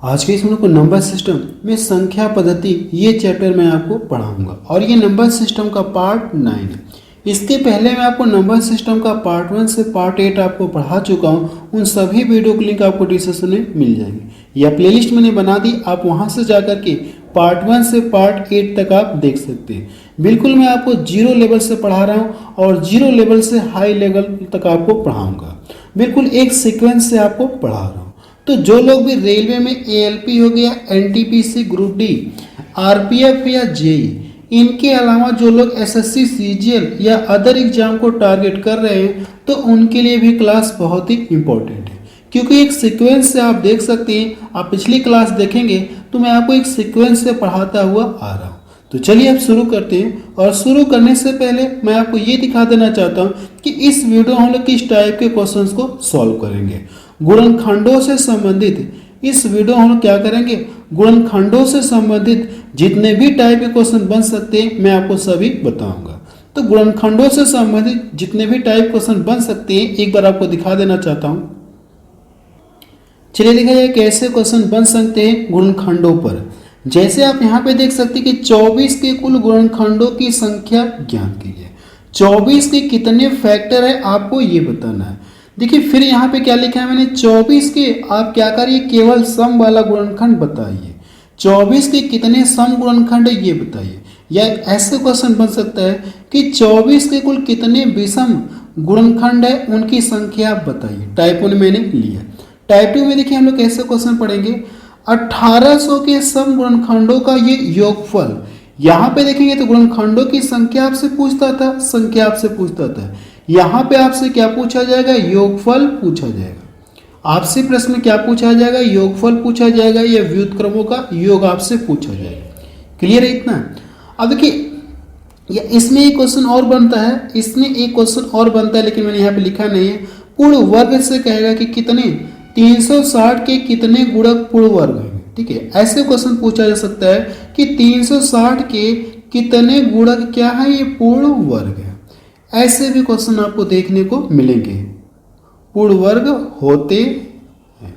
आज के इस वीडियो को नंबर सिस्टम में संख्या पद्धति ये चैप्टर मैं आपको पढ़ाऊंगा और ये नंबर सिस्टम का पार्ट 9 है। इसके पहले मैं आपको नंबर सिस्टम का पार्ट 1 से पार्ट 8 आपको पढ़ा चुका हूँ। उन सभी वीडियो की लिंक आपको डिस्क्रिप्शन में मिल जाएगी या प्लेलिस्ट मैंने बना दी, आप वहाँ से जाकर के पार्ट 1 से पार्ट 8 तक आप देख सकते हैं। बिल्कुल मैं आपको जीरो लेवल से पढ़ा रहा हूँ और जीरो लेवल से हाई लेवल तक आपको पढ़ाऊँगा। बिल्कुल एक सीक्वेंस से आपको पढ़ा रहा हूँ। तो जो लोग भी रेलवे में एएलपी हो गया, एनटीपीसी, ग्रुप डी, आरपीएफ या जेई, इनके अलावा जो लोग एसएससी, सीजीएल या अदर एग्जाम को टारगेट कर रहे हैं तो उनके लिए भी क्लास बहुत ही इंपॉर्टेंट है, क्योंकि एक सीक्वेंस से आप देख सकते हैं। आप पिछली क्लास देखेंगे तो मैं आपको एक सीक्वेंस से पढ़ाता हुआ आ रहा हूँ। तो चलिए अब शुरू करते हैं। और शुरू करने से पहले मैं आपको ये दिखा देना चाहता हूँ कि इस वीडियो हम लोग किस टाइप के क्वेश्चंस को सॉल्व करेंगे। गुणनखंडों से संबंधित इस वीडियो हम लोग क्या करेंगे, गुणनखंडों से संबंधित जितने भी टाइप के क्वेश्चन बन सकते हैं मैं आपको सभी बताऊंगा। तो गुणनखंडों से संबंधित जितने भी टाइप क्वेश्चन बन सकते हैं एक बार आपको दिखा देना चाहता हूँ। चलिए देखा जाए कैसे क्वेश्चन बन सकते हैं गुणनखंडों पर। जैसे आप यहाँ पे देख सकते हैं कि 24 के कुल गुणनखंडों की संख्या ज्ञात कीजिए। 24 के कितने फैक्टर है आपको ये बताना है। देखिए फिर यहाँ पे क्या लिखा है मैंने, 24 के आप क्या करिए, केवल सम वाला गुणनखंड बताइए। 24 के कितने सम गुणनखंड है ये बताइए। या ऐसे क्वेश्चन बन सकता है कि 24 के कुल कितने विषम गुणनखंड है उनकी संख्या आप बताइए। टाइप 1 मैंने लिया। टाइप 2 में देखिए हम लोग कैसे क्वेश्चन पढ़ेंगे, 1800 के सम गुणनखंडों का ये योगफल। यहाँ पे देखेंगे तो गुणनखंडों की संख्या आपसे पूछता था, संख्या आपसे पूछता था। यहाँ पे आपसे क्या पूछा जाएगा, योगफल पूछा जाएगा। आपसे प्रश्न क्या पूछा जाएगा, योगफल पूछा जाएगा या व्युत्क्रमों का योग आपसे पूछा जाएगा। क्लियर है इतना। अब देखिए या इसमें एक क्वेश्चन और बनता है, इसमें एक क्वेश्चन और बनता है लेकिन मैंने यहाँ पे लिखा नहीं है। पूर्ण वर्ग से कहेगा कि कितने 360 के कितने गुणक पूर्ण वर्ग हैं। ठीक है, ऐसे क्वेश्चन पूछा जा सकता है कि 360 के कितने गुणक क्या है, ये पूर्ण वर्ग है। ऐसे भी क्वेश्चन आपको देखने को मिलेंगे, पूर्ण वर्ग होते हैं।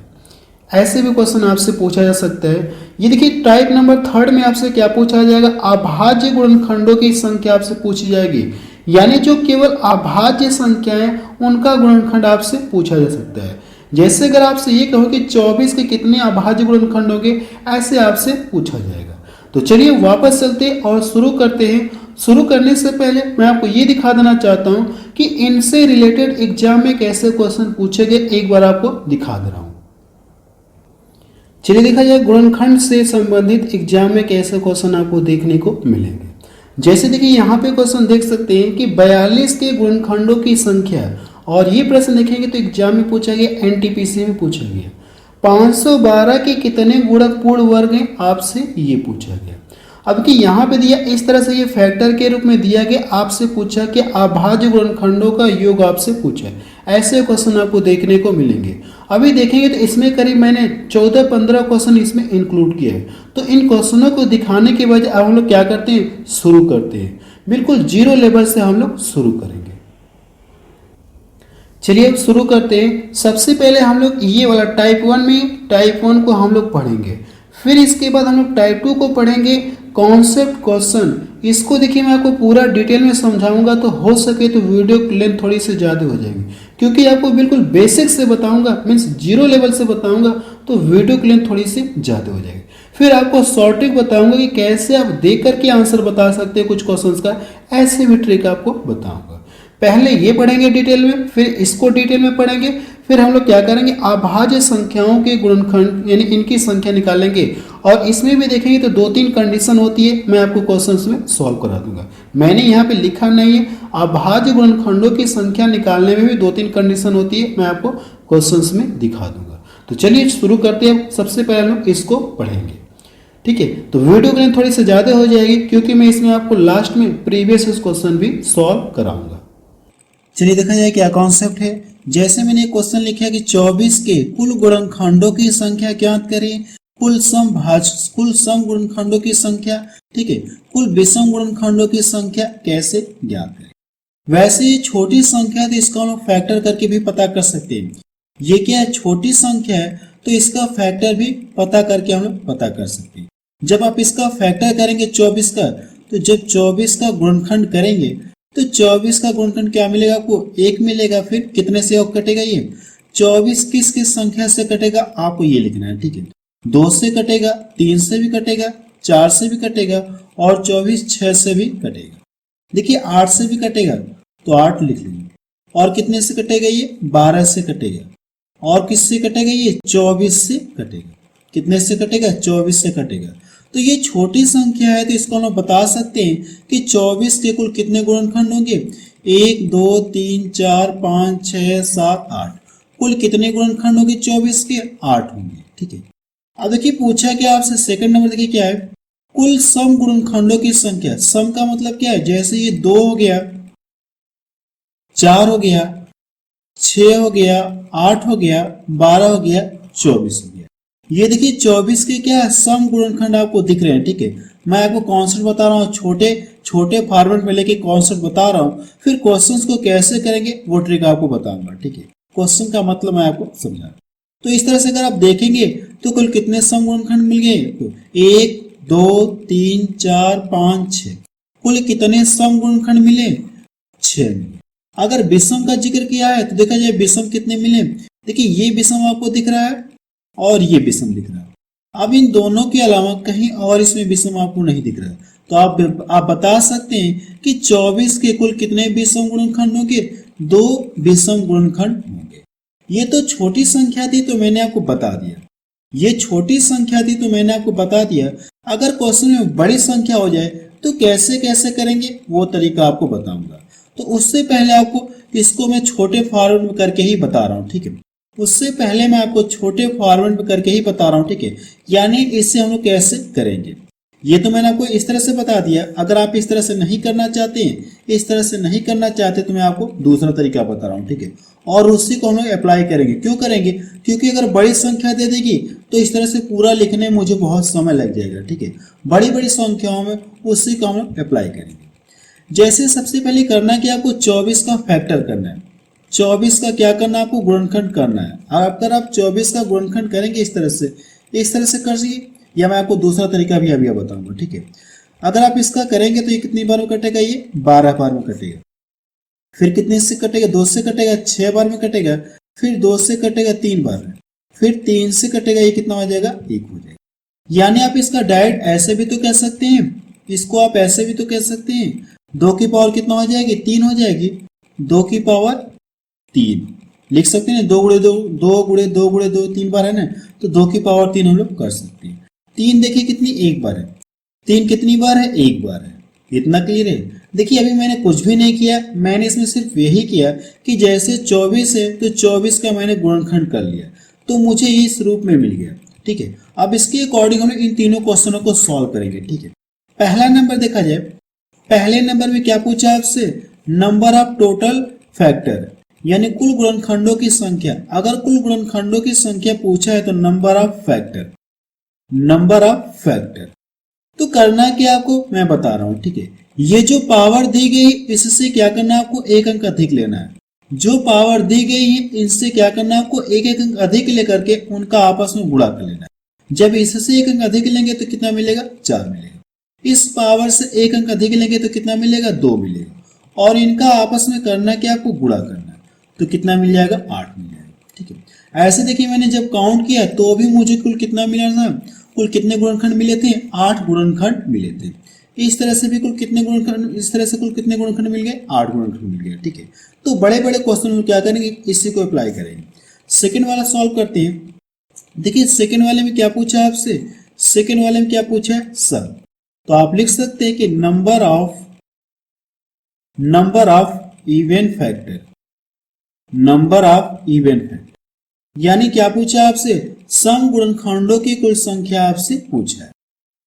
ऐसे भी क्वेश्चन आपसे पूछा जा सकता है। ये देखिए टाइप नंबर 3 में आपसे क्या पूछा जाएगा, अभाज्य गुणनखंडों की संख्या आपसे पूछी जाएगी। यानी जो केवल अभाज्य संख्या है उनका गुणनखंड आपसे पूछा जा सकता है। जैसे अगर आपसे ये कहो कि 24 के कितने अभाज्य गुणनखंड होंगे, ऐसे आपसे पूछा जाएगा। तो चलिए वापस चलते और शुरू करते हैं। शुरू करने से पहले मैं आपको ये दिखा देना चाहता हूं कि इनसे रिलेटेड एग्जाम में कैसे क्वेश्चन पूछे गए, एक बार आपको दिखा दे रहा हूं। चलिए देखा जाए गुणनखंड से संबंधित एग्जाम में कैसे क्वेश्चन आपको देखने को मिलेंगे। जैसे देखिए यहाँ पे क्वेश्चन देख सकते हैं कि 42 के गुणनखंडों की संख्या, और ये प्रश्न देखेंगे तो एग्जाम में पूछा गया, एनटीपीसी में पूछा गया। 512 के कितने गुणक पूर्ण वर्ग हैं आपसे ये पूछा गया। अब कि यहाँ पे दिया इस तरह से ये फैक्टर के रूप में दिया गया, आपसे पूछा कि अभाज्य गुणनखंडों का योग आपसे पूछा। ऐसे क्वेश्चन आपको देखने को मिलेंगे। अभी देखेंगे तो इसमें करीब मैंने 14-15 क्वेश्चन इसमें इंक्लूड किया है। तो इन क्वेश्चनों को दिखाने के बजाय अब हम लोग क्या करते हैं, शुरू करते हैं। बिल्कुल जीरो लेवल से हम लोग शुरू करेंगे। चलिए अब शुरू करते हैं। सबसे पहले हम लोग ये वाला टाइप 1 में टाइप 1 को हम लोग पढ़ेंगे। फिर इसके बाद हम लोग टाइप 2 को पढ़ेंगे, कॉन्सेप्ट क्वेश्चन। इसको देखिए मैं आपको पूरा डिटेल में समझाऊंगा, तो हो सके तो वीडियो की लेंथ थोड़ी सी ज़्यादा हो जाएगी, क्योंकि आपको बिल्कुल बेसिक से बताऊंगा, मीन्स जीरो लेवल से बताऊंगा, तो वीडियो की लेंथ थोड़ी सी ज़्यादा हो जाएगी। फिर आपको शॉर्ट ट्रिक बताऊंगा कि कैसे आप देख करके आंसर बता सकते हैं कुछ क्वेश्चंस का, ऐसे भी ट्रिक आपको बताऊंगा। पहले ये पढ़ेंगे डिटेल में, फिर इसको डिटेल में पढ़ेंगे। फिर हम लोग क्या करेंगे, अभाज्य संख्याओं के गुणनखंड यानी इनकी संख्या निकालेंगे। और इसमें भी देखेंगे तो 2-3 कंडीशन होती है, मैं आपको क्वेश्चंस में सॉल्व करा दूंगा। मैंने यहाँ पे लिखा नहीं है, अभाज्य गुणनखंडों की संख्या निकालने में भी 2-3 कंडीशन होती है, मैं आपको क्वेश्चंस में दिखा दूंगा। तो चलिए शुरू करते हैं। सबसे पहले हम लोग इसको पढ़ेंगे। ठीक है, तो वीडियो के लिए थोड़ी सी ज़्यादा हो जाएगी, क्योंकि मैं इसमें आपको लास्ट में प्रीवियस क्वेश्चन भी सॉल्व कराऊंगा। चलिए देखा जाए क्या कॉन्सेप्ट है। जैसे मैंने क्वेश्चन लिखा है कि 24 के कुल गुणनखंडों की संख्या ज्ञात करें, कुल सम गुणनखंडों की संख्या, ठीक है, कुल विषम गुणनखंडों की संख्या कैसे ज्ञात करें। वैसे ये छोटी संख्या है तो इसको हम लोग फैक्टर करके भी पता कर सकते हैं। ये क्या है, छोटी संख्या है तो इसका फैक्टर भी पता करके हम लोग पता कर सकते हैं। जब आप इसका फैक्टर करेंगे 24 का, तो जब 24 का गुणनखंड करेंगे तो 24 का गुणनखंड क्या मिलेगा आपको? 1 मिलेगा। फिर कितने से और कटेगा ये? 24 किस किस संख्या से कटेगा आपको ये लिखना है, ठीक है। 2 से कटेगा, 3 से भी कटेगा, 4 से भी कटेगा और 24 6 से भी कटेगा। देखिए 8 से भी कटेगा तो 8 लिख लेंगे। और कितने से कटेगा ये? 12 से कटेगा। और किससे कटेगा ये? 24 से कटेगा। कितने से कटेगा? 24 से कटेगा। तो ये छोटी संख्या है, तो इसको हम बता सकते हैं कि 24 के कुल कितने गुणनखंड होंगे? 1 2 3 4 5 6 7 8। कुल कितने गुणनखंड होंगे 24 के? 8 होंगे, ठीक है। अब देखिए पूछा क्या आपसे, सेकंड नंबर देखिए क्या है? कुल सम गुणनखंडों की संख्या। सम का मतलब क्या है? जैसे ये 2 हो गया, 4 हो गया, 6 हो गया, 8 हो गया, 12 हो गया, 24 हो गया। ये देखिए 24 के क्या है? सम गुणनखंड आपको दिख रहे हैं, ठीक है। मैं आपको कॉन्सेप्ट बता रहा हूँ, छोटे छोटे फॉर्मेट में लेके कॉन्सेप्ट बता रहा हूँ। फिर क्वेश्चंस को कैसे करेंगे वो ट्रिक आपको बताऊंगा, ठीक है। क्वेश्चन का मतलब मैं आपको समझा। तो इस तरह से अगर आप देखेंगे तो कुल कितने सम गुणनखंड मिल गए? तो 1 2 3 4 5 6। कुल कितने सम गुणनखंड मिले? 6 मिले। अगर विषम का जिक्र किया है तो देखा जाए विषम कितने मिले। देखिए ये विषम आपको दिख रहा है और ये विषम दिख रहा है। अब इन दोनों के अलावा कहीं और इसमें विषम आपको नहीं दिख रहा है, तो आप बता सकते हैं कि 24 के कुल कितने विषम गुणनखंड होंगे? 2 विषम गुणनखंड होंगे। ये तो छोटी संख्या थी तो मैंने आपको बता दिया। ये छोटी संख्या थी तो मैंने आपको बता दिया। अगर क्वेश्चन में बड़ी संख्या हो जाए तो कैसे कैसे करेंगे वो तरीका आपको बताऊंगा। तो उससे पहले आपको इसको मैं छोटे फॉर्मेट में करके ही बता रहा हूँ, ठीक है। उससे पहले मैं आपको छोटे फॉर्मेट में करके ही बता रहा हूँ, ठीक है। यानी इससे हम लोग कैसे करेंगे ये तो मैंने आपको इस तरह से बता दिया। अगर आप इस तरह से नहीं करना चाहते हैं, इस तरह से नहीं करना चाहते तो मैं आपको दूसरा तरीका बता रहा हूँ, ठीक है। और उसी को हम लोग अप्लाई करेंगे। क्यों करेंगे? क्योंकि अगर बड़ी संख्या दे देगी तो इस तरह से पूरा लिखने में मुझे बहुत समय लग जाएगा, ठीक है। बड़ी बड़ी संख्याओं में उसी को हम लोग अप्लाई करेंगे। जैसे सबसे पहले करना कि आपको 24 का फैक्टर करना है। 24 का क्या करना है? आपको गुणनखंड करना है। अगर आप 24 का गुणनखंड करेंगे इस तरह से कर सकिए, या मैं आपको दूसरा तरीका भी अभी बताऊंगा, ठीक है। अगर आप इसका करेंगे तो ये कितनी बार में कटेगा? ये 12 बार में कटेगा। फिर कितने से कटेगा? 2 से कटेगा, 6 बार में कटेगा। फिर 2 से कटेगा 3 बार में। फिर 3 से कटेगा, ये कितना हो जाएगा? 1 हो जाएगा। यानी आप इसका डायरेक्ट ऐसे भी तो कह सकते हैं, इसको आप ऐसे भी तो कह सकते हैं। 2 की पावर कितना हो जाएगी? 3 हो जाएगी। 2 की पावर 3 लिख सकते हैं। 2 गुणे 2, 2 गुणे 2 गुणे 2 3 बार है ना, तो 2 की पावर 3 हम लोग कर सकते हैं। 3 देखिए कितनी? 1 बार है। 3 कितनी बार है? 1 बार है। इतना क्लियर है? देखिए अभी मैंने कुछ भी नहीं किया, मैंने इसमें सिर्फ यही किया कि जैसे 24 है तो 24 का मैंने गुणनखंड कर लिया, तो मुझे इस रूप में मिल गया, ठीक है। अब इसके अकॉर्डिंग हम इन तीनों क्वेश्चनों को सॉल्व करेंगे, ठीक है। पहला नंबर देखा जाए, पहले नंबर में क्या पूछा आपसे? नंबर ऑफ टोटल फैक्टर, यानी कुल गुणनखंडों की संख्या। अगर कुल गुणनखंडों की संख्या पूछा है तो number of factor, number of factor. तो करना क्या आपको मैं बता रहा हूं, ठीक है। ये जो पावर दी गई इससे क्या करना है? आपको एक अंक अधिक लेना है। जो पावर दी गई है इनसे क्या करना है? आपको एक एक अंक अधिक लेकर के उनका आपस में गुणा कर लेना है। जब इससे एक अंक अधिक लेंगे तो कितना मिलेगा? 4 मिलेगा। इस पावर से एक अंक अधिक लेंगे तो कितना मिलेगा? 2 मिलेगा। और इनका आपस में करना क्या? आपको गुणा करना है, तो कितना मिल जाएगा? 8 मिल जाएगा, ठीक है। ऐसे देखिए मैंने जब काउंट किया तो भी मुझे कुल कितना मिला था? कुल कितने गुणनखंड मिले थे? 8 गुणनखंड मिले थे। इस तरह से भी कुल कितने गुणनखंड, इस तरह से कुल कितने गुणनखंड मिल गए? 8 गुणनखंड मिल गए, ठीक है। तो बड़े बड़े क्वेश्चन में क्या करेंगे? इसी को अप्लाई करेंगे। सेकंड वाला सॉल्व करते हैं। देखिए सेकंड वाले में क्या पूछा है आपसे? सेकंड वाले में क्या पूछा है? सम। तो आप लिख सकते हैं कि number of even factor, number of even factor, यानी क्या पूछा आपसे? सम गुणनखंडों की कुल संख्या आपसे पूछा है।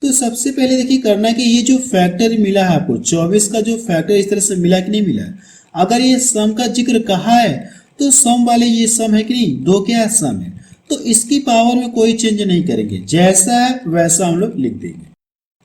तो सबसे पहले देखिए करना कि ये जो फैक्टर मिला है आपको 24 का जो फैक्टर इस तरह से मिला कि नहीं मिला। अगर ये सम का जिक्र कहा है तो सम वाले ये सम है कि नहीं? 2 क्या है? सम है। तो इसकी पावर में कोई चेंज नहीं करेंगे, जैसा है वैसा हम लोग लिख देंगे।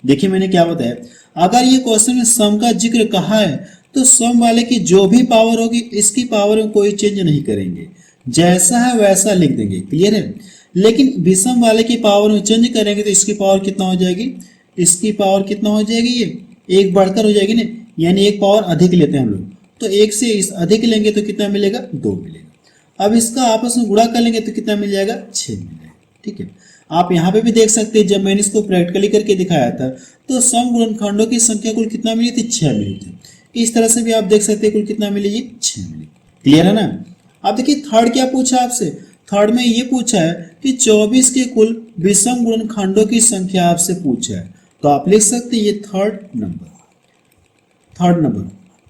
देखिए मैंने क्या बताया, अगर ये क्वेश्चन में सम का जिक्र कहा है तो सम वाले की जो भी पावर होगी इसकी पावर में कोई चेंज नहीं करेंगे, जैसा है वैसा लिख देंगे। क्लियर है? लेकिन विषम वाले की पावर में चेंज करेंगे तो इसकी पावर कितना हो जाएगी, इसकी पावर कितना हो जाएगी, ये एक बढ़कर हो जाएगी ना, यानी एक पावर अधिक लेते हैं हम लोग, तो एक से इस अधिक लेंगे तो कितना मिलेगा, 2 मिलेगा। अब इसका आपस में गुणा कर लेंगे तो कितना मिल जाएगा, 6 मिलेगा। ठीक है, आप यहाँ पे भी देख सकते हैं, जब मैंने इसको प्रैक्टिकली करके दिखाया था तो सम गुणनखंडों की संख्या कुल कितना मिली थी, 6 मिली थी। इस तरह से भी आप देख सकते हैं कुल कितना मिली, ये 6 मिली। क्लियर है ना। अब देखिए थर्ड क्या पूछा आपसे, थर्ड में ये पूछा है कि 24 के कुल विषम गुणनखंडों की संख्या आपसे पूछा है, तो आप लिख सकते हैं ये third number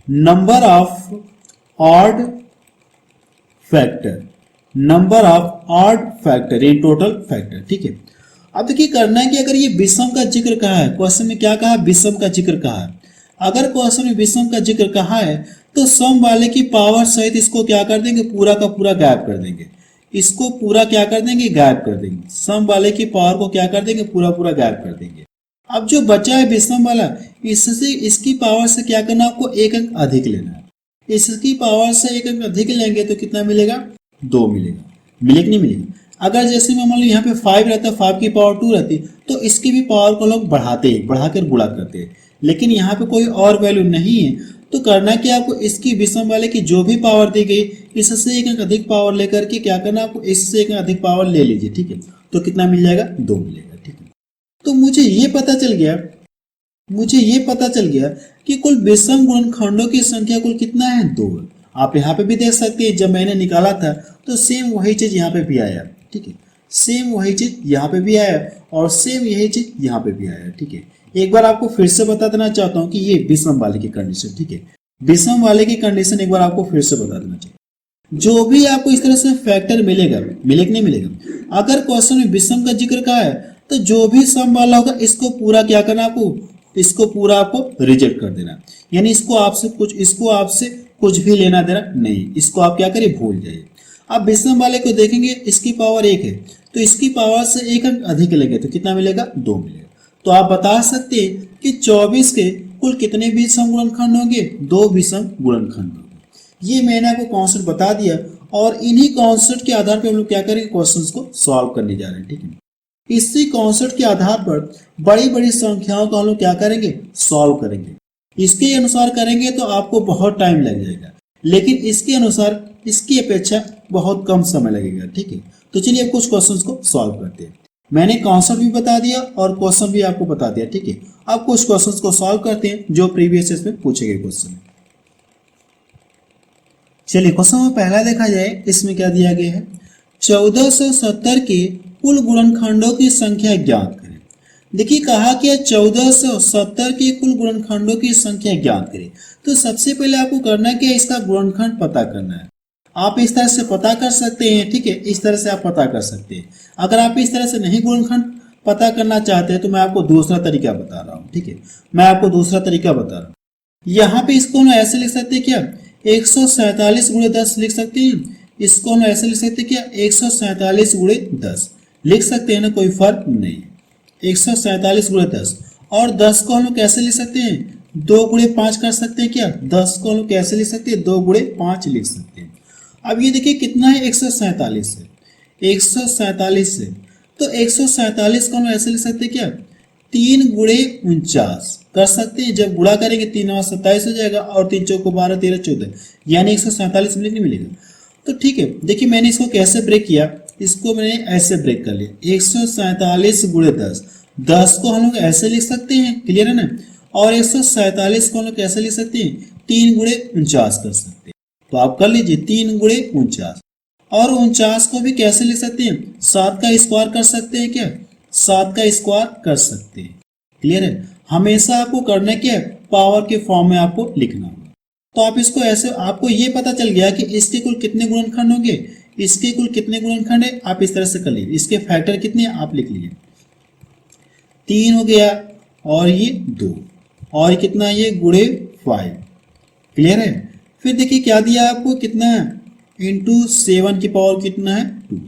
number of odd factor, number of odd factor in total factor. ठीक है, अब देखिए करना है कि अगर ये विषम का जिक्र कहा है, क्वेश्चन में क्या कहा, विषम का जिक्र कहा है। अगर क्वेश्चन में विषम का जिक्र कहा है तो सम वाले की पावर सहित इसको क्या कर देंगे, पूरा का पूरा गायब कर देंगे, इसको पूरा क्या कर देंगे, गायब कर देंगे। सम वाले की पावर को क्या कर देंगे, पूरा पूरा गायब कर देंगे। अब जो बचा है विषम वाला, इससे इसकी पावर से क्या करना, आपको एक अंक अधिक लेना है। इसकी पावर से एक अंक अधिक लेंगे तो कितना मिलेगा, 2 मिलेगा। मिले कि नहीं मिलेगा। अगर जैसे मान लो यहाँ पे 5 रहता, 5 की पावर 2 रहती, तो इसकी भी पावर को लोग बढ़ाते हैं, बढ़ाकर गुणा करते हैं। लेकिन यहाँ पे कोई और वैल्यू नहीं है, तो करना क्या, आपको इसकी विषम वाले की जो भी पावर दी गई, इससे एक अंक अधिक पावर लेकर के क्या करना, आपको इससे एक अंक अधिक पावर ले लीजिए। ठीक है, तो कितना मिल जाएगा, 2 मिलेगा। ठीक है, तो मुझे ये पता चल गया कि कुल विषम गुणनखंडों की संख्या कुल कितना है, 2। आप यहाँ पे भी देख सकते हैं, जब मैंने निकाला था तो सेम वही चीज यहाँ पे भी आया। ठीक है, सेम वही चीज यहाँ पे भी आया और सेम यही चीज यहाँ पे भी आया। ठीक है, एक बार आपको फिर से बता देना चाहता हूँ कि ये विषम वाले की कंडीशन। ठीक है, विषम वाले की कंडीशन एक बार आपको फिर से बता देना चाहिए। जो भी आपको इस तरह से फैक्टर मिलेगा, मिले कि नहीं मिलेगा, अगर क्वेश्चन में विषम का जिक्र कहा है तो जो भी सम वाला होगा इसको पूरा क्या करना, आपको इसको पूरा आपको रिजेक्ट कर देना, यानी इसको आपसे कुछ भी लेना देना नहीं, इसको आप क्या करिए, भूल जाइए। अब विषम वाले को देखेंगे, इसकी पावर 1 है तो इसकी पावर से एक अंक अधिक लेंगे तो कितना मिलेगा, 2 मिलेगा। तो आप बता सकते हैं कि 24 के कुल कितने विषम गुणनखंड होंगे, 2 विषम गुणनखंड होंगे। ये मैंने आपको कॉन्सेप्ट बता दिया और इन्हीं कॉन्सेप्ट के आधार पर हम लोग क्या करेंगे, क्वेश्चंस को सॉल्व करने जा रहे हैं। ठीक है, इसी कॉन्सेप्ट के आधार पर बड़ी बड़ी संख्याओं को हम लोग क्या करेंगे, सॉल्व करेंगे। इसके अनुसार करेंगे तो आपको बहुत टाइम लग जाएगा, लेकिन इसके अनुसार इसकी अपेक्षा बहुत कम समय लगेगा। ठीक है, तो चलिए अब कुछ क्वेश्चंस को सॉल्व करते हैं। मैंने कॉन्सेप्ट भी बता दिया और क्वेश्चन भी आपको बता दिया। ठीक है, अब कुछ क्वेश्चंस को सॉल्व करते हैं जो प्रीवियस ईयर में पूछे गए क्वेश्चन। चलिए क्वेश्चन में पहला देखा जाए, इसमें क्या दिया गया है, 1470 के कुल गुणनखंडों की संख्या ज्ञात करें। देखिए कहा कि 1470 के कुल गुणनखंडों की संख्या ज्ञात करें। तो सबसे पहले आपको करना क्या है, इसका गुणनखंड पता करना है। आप इस तरह से पता कर सकते हैं। ठीक है, इस तरह से आप पता कर सकते हैं। अगर आप इस तरह से नहीं गुणनखंड पता करना चाहते हैं तो मैं आपको दूसरा तरीका बता रहा हूँ। ठीक है, मैं आपको दूसरा तरीका बता रहा हूँ। यहाँ पे इसको हम ऐसे लिख सकते हैं क्या, 147 गुणे 10 लिख सकते हैं। इसको हम ऐसे लिख सकते हैं क्या, 147 गुणे 10 लिख सकते हैं ना, कोई फर्क नहीं। 147 गुणे 10 और 10 को हम लोग कैसे लिख सकते हैं, 2 गुणे 5 कर सकते हैं क्या। 10 को हम लोग कैसे लिख सकते हैं, 2 गुणे 5 लिख सकते हैं। अब ये देखिए कितना है, 147 से 147 से, तो 147 को हम ऐसे लिख सकते हैं क्या, 3 गुणे 49 कर सकते हैं। जब गुणा करेंगे 3 और 27 हो जाएगा और 3 चौको 12 13 14, यानी 147 मिलेगा नहीं मिलेगा। तो ठीक है, देखिए मैंने इसको कैसे ब्रेक किया, इसको मैंने ऐसे ब्रेक कर लिया, 147 गुणे 10, 10 को हम लोग ऐसे लिख सकते हैं, क्लियर है ना। और 147 को हम लोग कैसे लिख सकते हैं, 3 गुणे 49 कर सकते हैं। तो आप कर लीजिए 3 गुणे 49, और 49 को भी कैसे लिख सकते हैं, 7 का स्क्वायर कर सकते हैं क्या, 7 का स्क्वायर कर सकते हैं। क्लियर है, हमेशा आपको करना क्या है, पावर के फॉर्म में आपको लिखना होगा। तो आप इसको ऐसे, आपको ये पता चल गया कि इसके कुल कितने गुणनखंड होंगे, इसके कुल कितने गुणनखंड है, आप इस तरह से कर लीजिए। इसके फैक्टर कितने हैं आप लिख लीजिए, 3 हो गया और ये 2 और कितना है ये गुणे 5। क्लियर है, फिर देखिए क्या दिया आपको, कितना है, इंटू 7 की पावर कितना है 2।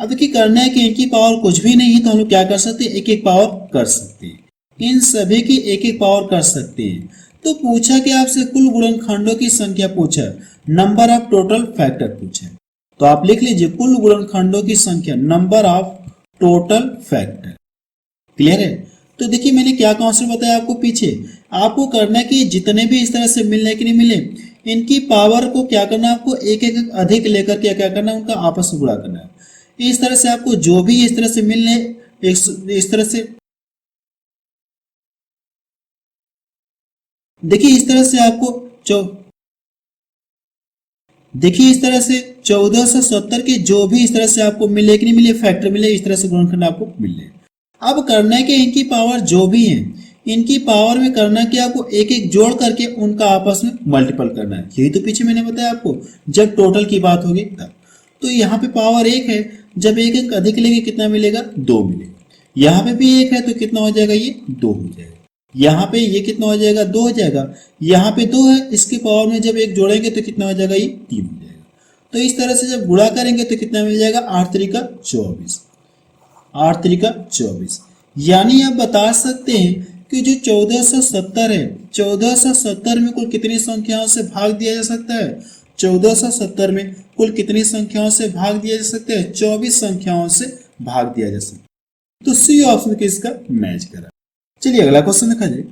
अब देखिए करना है कि इनकी पावर कुछ भी नहीं है तो हम लोग क्या कर सकते हैं, एक एक पावर कर सकते हैं। इन सभी की एक एक पावर कर सकते हैं। तो पूछा कि आपसे कुल गुणनखंडों की संख्या पूछा, नंबर ऑफ टोटल फैक्टर पूछा। तो आप लिख लीजिए कुल गुणनखंडों की संख्या, number of total factor. Clear है? तो देखिए मैंने क्या कॉन्सेप्ट बताया आपको पीछे, आपको करना है कि जितने भी इस तरह से मिलने कि नहीं मिले, इनकी पावर को क्या करना है, आपको एक एक अधिक लेकर के क्या करना है, उनका आपस में गुणा करना है। इस तरह से आपको जो भी इस तरह से मिलने, इस तरह से देखिए, इस तरह से आपको देखिए इस तरह से 1470 के जो भी इस तरह से आपको मिले कि नहीं मिले, फैक्टर मिले, इस तरह से गुणनखंड आपको मिले। अब करना है कि इनकी पावर जो भी है, इनकी पावर में करना कि आपको एक एक जोड़ करके उनका आपस में मल्टीपल करना है। यही तो पीछे मैंने बताया आपको, जब टोटल की बात होगी तब। तो यहाँ पे पावर एक है, जब एक एक अधिक लेंगे कितना मिलेगा, 2 मिलेगा। यहाँ पे भी एक है तो कितना हो जाएगा, ये 2 हो जाएगा। यहाँ पे ये कितना हो जाएगा, 2 हो जाएगा। यहाँ पे 2 है, इसकी पावर में जब एक जोड़ेंगे तो कितना हो जाएगा, ये 3 हो जाएगा। तो इस तरह से जब गुणा करेंगे तो कितना मिल जाएगा, 8 त्रिका 24, 8 त्रिका 24। यानी आप बता सकते हैं कि जो 1470 है, 1470 में कुल कितनी संख्याओं से भाग दिया जा सकता है, 1470 में कुल कितनी संख्याओं से भाग दिया जा सकता है, 24 संख्याओं से भाग दिया जा सकता है। तो सी ऑप्शन किसका मैच करा। चलिए अगला क्वेश्चन देखा जाए।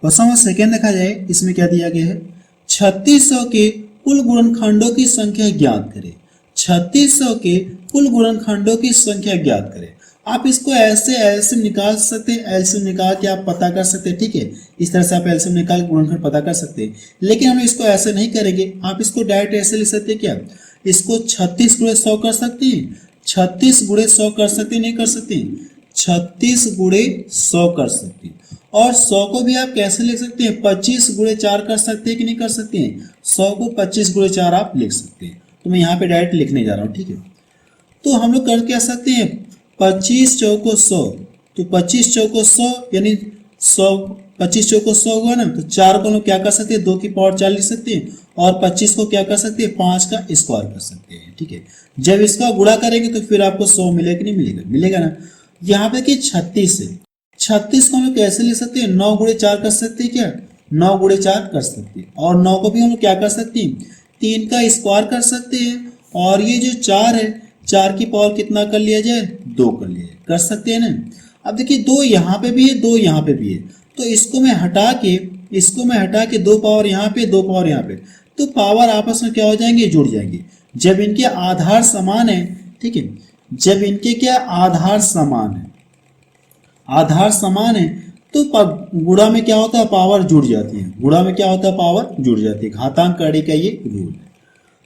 क्वेश्चन नंबर सेकेंड देखा जाए, इसमें क्या दिया गया है, 3600 के कुल गुणनखंडों की संख्या ज्ञात करें। 3600 के कुल गुणनखंडों की संख्या ज्ञात करें। आप इसको ऐसे एलसीएम निकाल सकते हैं, एलसीएम निकाल के आप पता कर सकते हैं, ठीक है। इस तरह से आप एलसीएम निकाल के गुणनखंड पता कर सकते हैं, लेकिन हम इसको ऐसे नहीं करेंगे। आप इसको डायरेक्ट ऐसे लिख सकते हैं, क्या इसको 36 गुणे 100 कर सकते हैं, 36 गुणे 100 कर सकते नहीं कर सकते, 36 गुणे 100 कर सकते हैं। और 100 को भी आप कैसे लिख सकते हैं, 25 गुणे 4 कर सकते हैं कि नहीं कर सकते हैं, 100 को 25 गुणे 4 आप लिख सकते हैं। तो मैं यहाँ पे डायरेक्ट लिखने जा रहा हूँ, ठीक है। तो हम लोग कर क्या सकते हैं, 25 चौको 100, तो 25 चौको 100 यानी 100, 25 चौको 100 हुआ ना, तो 4 को हम लोग क्या कर सकते हैं, 2 की पावर 4 लिख सकते हैं, और 25 को क्या कर सकते हैं, 5 का स्क्वायर कर सकते हैं, ठीक है। जब इसका गुणा करेंगे तो फिर आपको 100 मिलेगा कि नहीं मिलेगा, मिलेगा ना। यहाँ पे कि 36 है, 36 को हम लोग कैसे लिख सकते हैं, 9 गुणे 4 कर सकते हैं, क्या 9 गुणे 4 कर सकते हैं। और 9 को भी हम लोग क्या कर सकते हैं, 3 का स्क्वायर कर सकते हैं। और ये जो 4 है, 4 की पावर कितना कर लिया जाए, 2 कर लिया जाए, कर सकते हैं ना। अब देखिए 2 यहाँ पे भी है, 2 यहाँ पे भी है, तो इसको मैं हटा के 2 पावर यहाँ पे, 2 पावर यहाँ पे, तो पावर आपस में क्या हो जाएंगे, जुड़ जाएंगे। जब इनके आधार समान है, ठीक है, जब इनके क्या आधार समान है, आधार समान है, तो गुणा में क्या होता है, पावर जुड़ जाती है। गुणा में क्या होता है, पावर जुड़ जाती है। घातांक कड़ी का ये रूल है।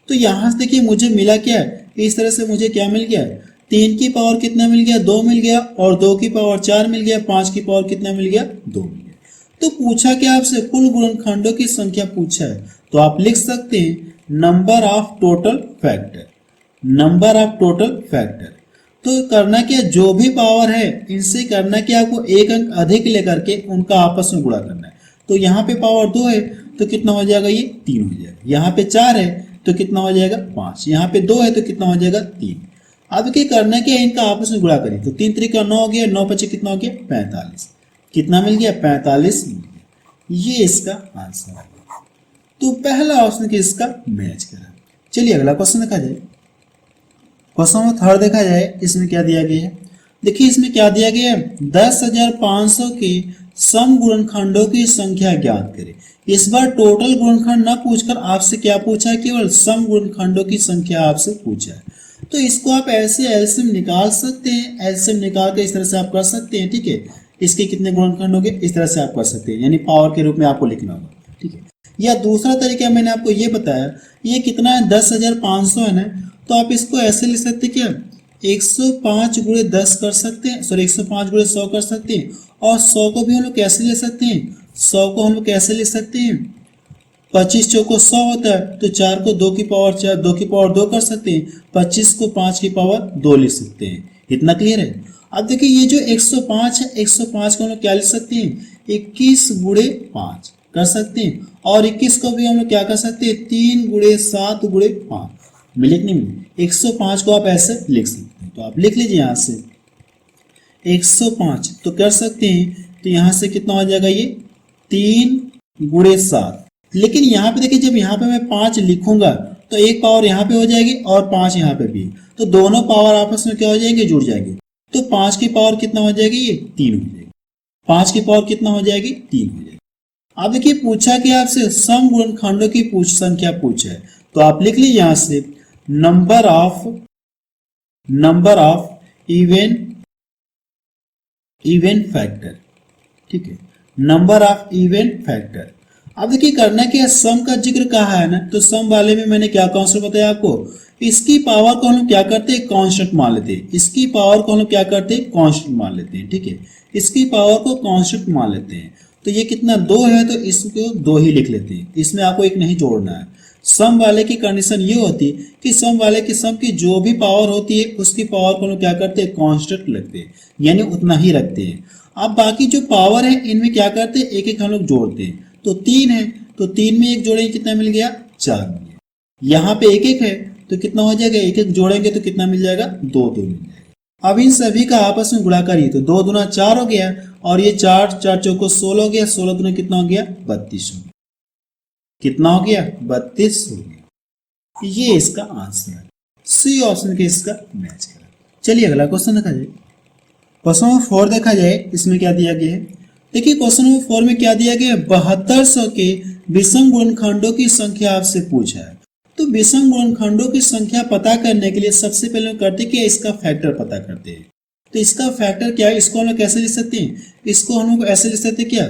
तो यहां से देखिए मुझे मिला क्या है, इस तरह से मुझे क्या मिल गया, 3 की पावर कितना मिल गया, 2 मिल गया, और 2 की पावर 4 मिल गया, 5 की पावर कितना मिल गया, 2 मिल गया। तो पूछा क्या आपसे, कुल गुणनखंडों की संख्या पूछा है, तो आप लिख सकते हैं number of total factor, number of total factor. तो करना क्या, जो भी पावर है इनसे करना क्या, आपको एक अंक अधिक लेकर के उनका आपस में गुणा करना है। तो यहाँ पे पावर 2 है तो कितना हो जाएगा, ये 3 हो जाएगा। यहाँ पे 4 है तो कितना हो जाएगा, 5। यहाँ पे 2 है तो कितना हो जाएगा, 3। अब क्या करना क्या, इनका आपस में गुणा करें, तो 3 त्रिका 9 हो गया, 9 पचे कितना हो गया, 45। कितना मिल गया, 45 मिल गया। ये इसका आंसर है। तो पहला ऑप्शन के इसका मैच करा। चलिए अगला क्वेश्चन देखा जाए। क्वेश्चन नंबर थर्ड देखा जाए, इसमें क्या दिया गया है, देखिए इसमें क्या दिया गया है, 10,500 के सम गुणनखंडों की संख्या ज्ञात करें। इस बार टोटल गुणनखंड ना पूछकर आपसे क्या पूछा है, केवल सम गुणनखंडों की संख्या आपसे पूछा है। तो इसको आप ऐसे एलसीएम निकाल सकते हैं, एलसीएम निकाल के इस तरह से आप कर सकते हैं, ठीक है। इसके कितने गुणनखंड होंगे, इस तरह से आप कर सकते हैं, यानी पावर के रूप में आपको लिखना होगा, ठीक है। या दूसरा तरीका मैंने आपको ये बताया, ये कितना है, 10,500 है ना, तो आप इसको ऐसे लिख सकते हैं, क्या 105 गुणे 10 कर सकते हैं, सॉरी 105 गुणे 100 कर सकते हैं। और 100 को भी हम लोग कैसे ले सकते हैं, 100 को हम लोग कैसे ले सकते हैं, 25 चौको 100 होता है, तो 4 को 2 की पावर 4, 2 की पावर 2 कर सकते हैं, 25 को 5 की पावर 2 लिख सकते हैं। इतना क्लियर है। अब देखिए ये जो 105 है, 105 को हम लोग क्या लिख सकते हैं, 21 गुणे 5 कर सकते हैं। और 21 को भी हम लोग क्या कर सकते हैं, 3 गुणे 7 गुणे 5 मिले कि नहीं मिले। 105 को आप ऐसे लिख सकते हैं, तो आप लिख लीजिए यहाँ से 105 तो कर सकते हैं, तो यहाँ से कितना हो जाएगा, ये 3 गुणे 7। लेकिन यहाँ पे देखिए जब यहाँ पे मैं 5 लिखूंगा तो एक पावर यहाँ पे हो जाएगी और 5 यहाँ पे भी, तो दोनों पावर आपस में क्या हो जाएंगे, जुड़ जाएंगे। तो 5 की पावर कितना हो जाएगी, ये 3 हो जाएगी। 5 की पावर कितना हो जाएगी, 3 हो जाएगी। अब देखिए पूछा कि आपसे सम गुणनखंडों की संख्या पूछा है, तो आप लिख लीजिए यहां से नंबर ऑफ इवन फैक्टर, ठीक है, नंबर ऑफ इवन फैक्टर। अब देखिए करना क्या, सम का जिक्र कहा है ना, तो सम वाले में मैंने क्या कॉन्सेप्ट बताया आपको, इसकी पावर को हम लोग क्या करते हैं, कांस्टेंट मान लेते हैं। इसकी पावर को हम लोग क्या करते हैं, कांस्टेंट मान लेते हैं, ठीक है, इसकी पावर को कांस्टेंट मान लेते हैं। तो ये कितना 2 है, तो इसको 2 ही लिख लेते हैं, इसमें आपको एक नहीं जोड़ना है। सम वाले की कंडीशन ये होती है कि सम वाले की सम की जो भी पावर होती है उसकी पावर को हम लोग क्या करते हैं, कांस्टेंट लगते हैं, यानी उतना ही रखते हैं। अब बाकी जो पावर है इनमें क्या करते हैं, एक एक हम लोग जोड़ते हैं। तो 3 है, तो 3 में एक जोड़ेंगे कितना मिल गया, 4 मिल गया। यहाँ पे एक एक है तो कितना हो जाएगा, एक एक जोड़ेंगे तो कितना मिल जाएगा, 2 2 मिल जाएगा। अब इन सभी का आपस में गुणा करिए तो 2 दूना 4 हो गया, और ये 4 4 चौको 16 हो गया, 16 दूना कितना हो गया, 32 हो गया। कितना हो गया, 32 हो गया। ये इसका आंसर है, सी ऑप्शन के इसका मैच करा। चलिए अगला क्वेश्चन देखा जाए। क्वेश्चन नंबर 4 देखा जाए, इसमें क्या दिया गया है, देखिए क्वेश्चन नंबर 4 में क्या दिया गया है, 7200 के विषम गुणनखंडों की संख्या आपसे पूछा है। तो विषम गुणनखंडों की संख्या पता करने के लिए सबसे पहले हम करते क्या, इसका फैक्टर पता करते हैं। तो इसका फैक्टर क्या है, इसको हम लोग कैसे लिख सकते हैं, इसको हम लोग ऐसे लिख सकते हैं क्या,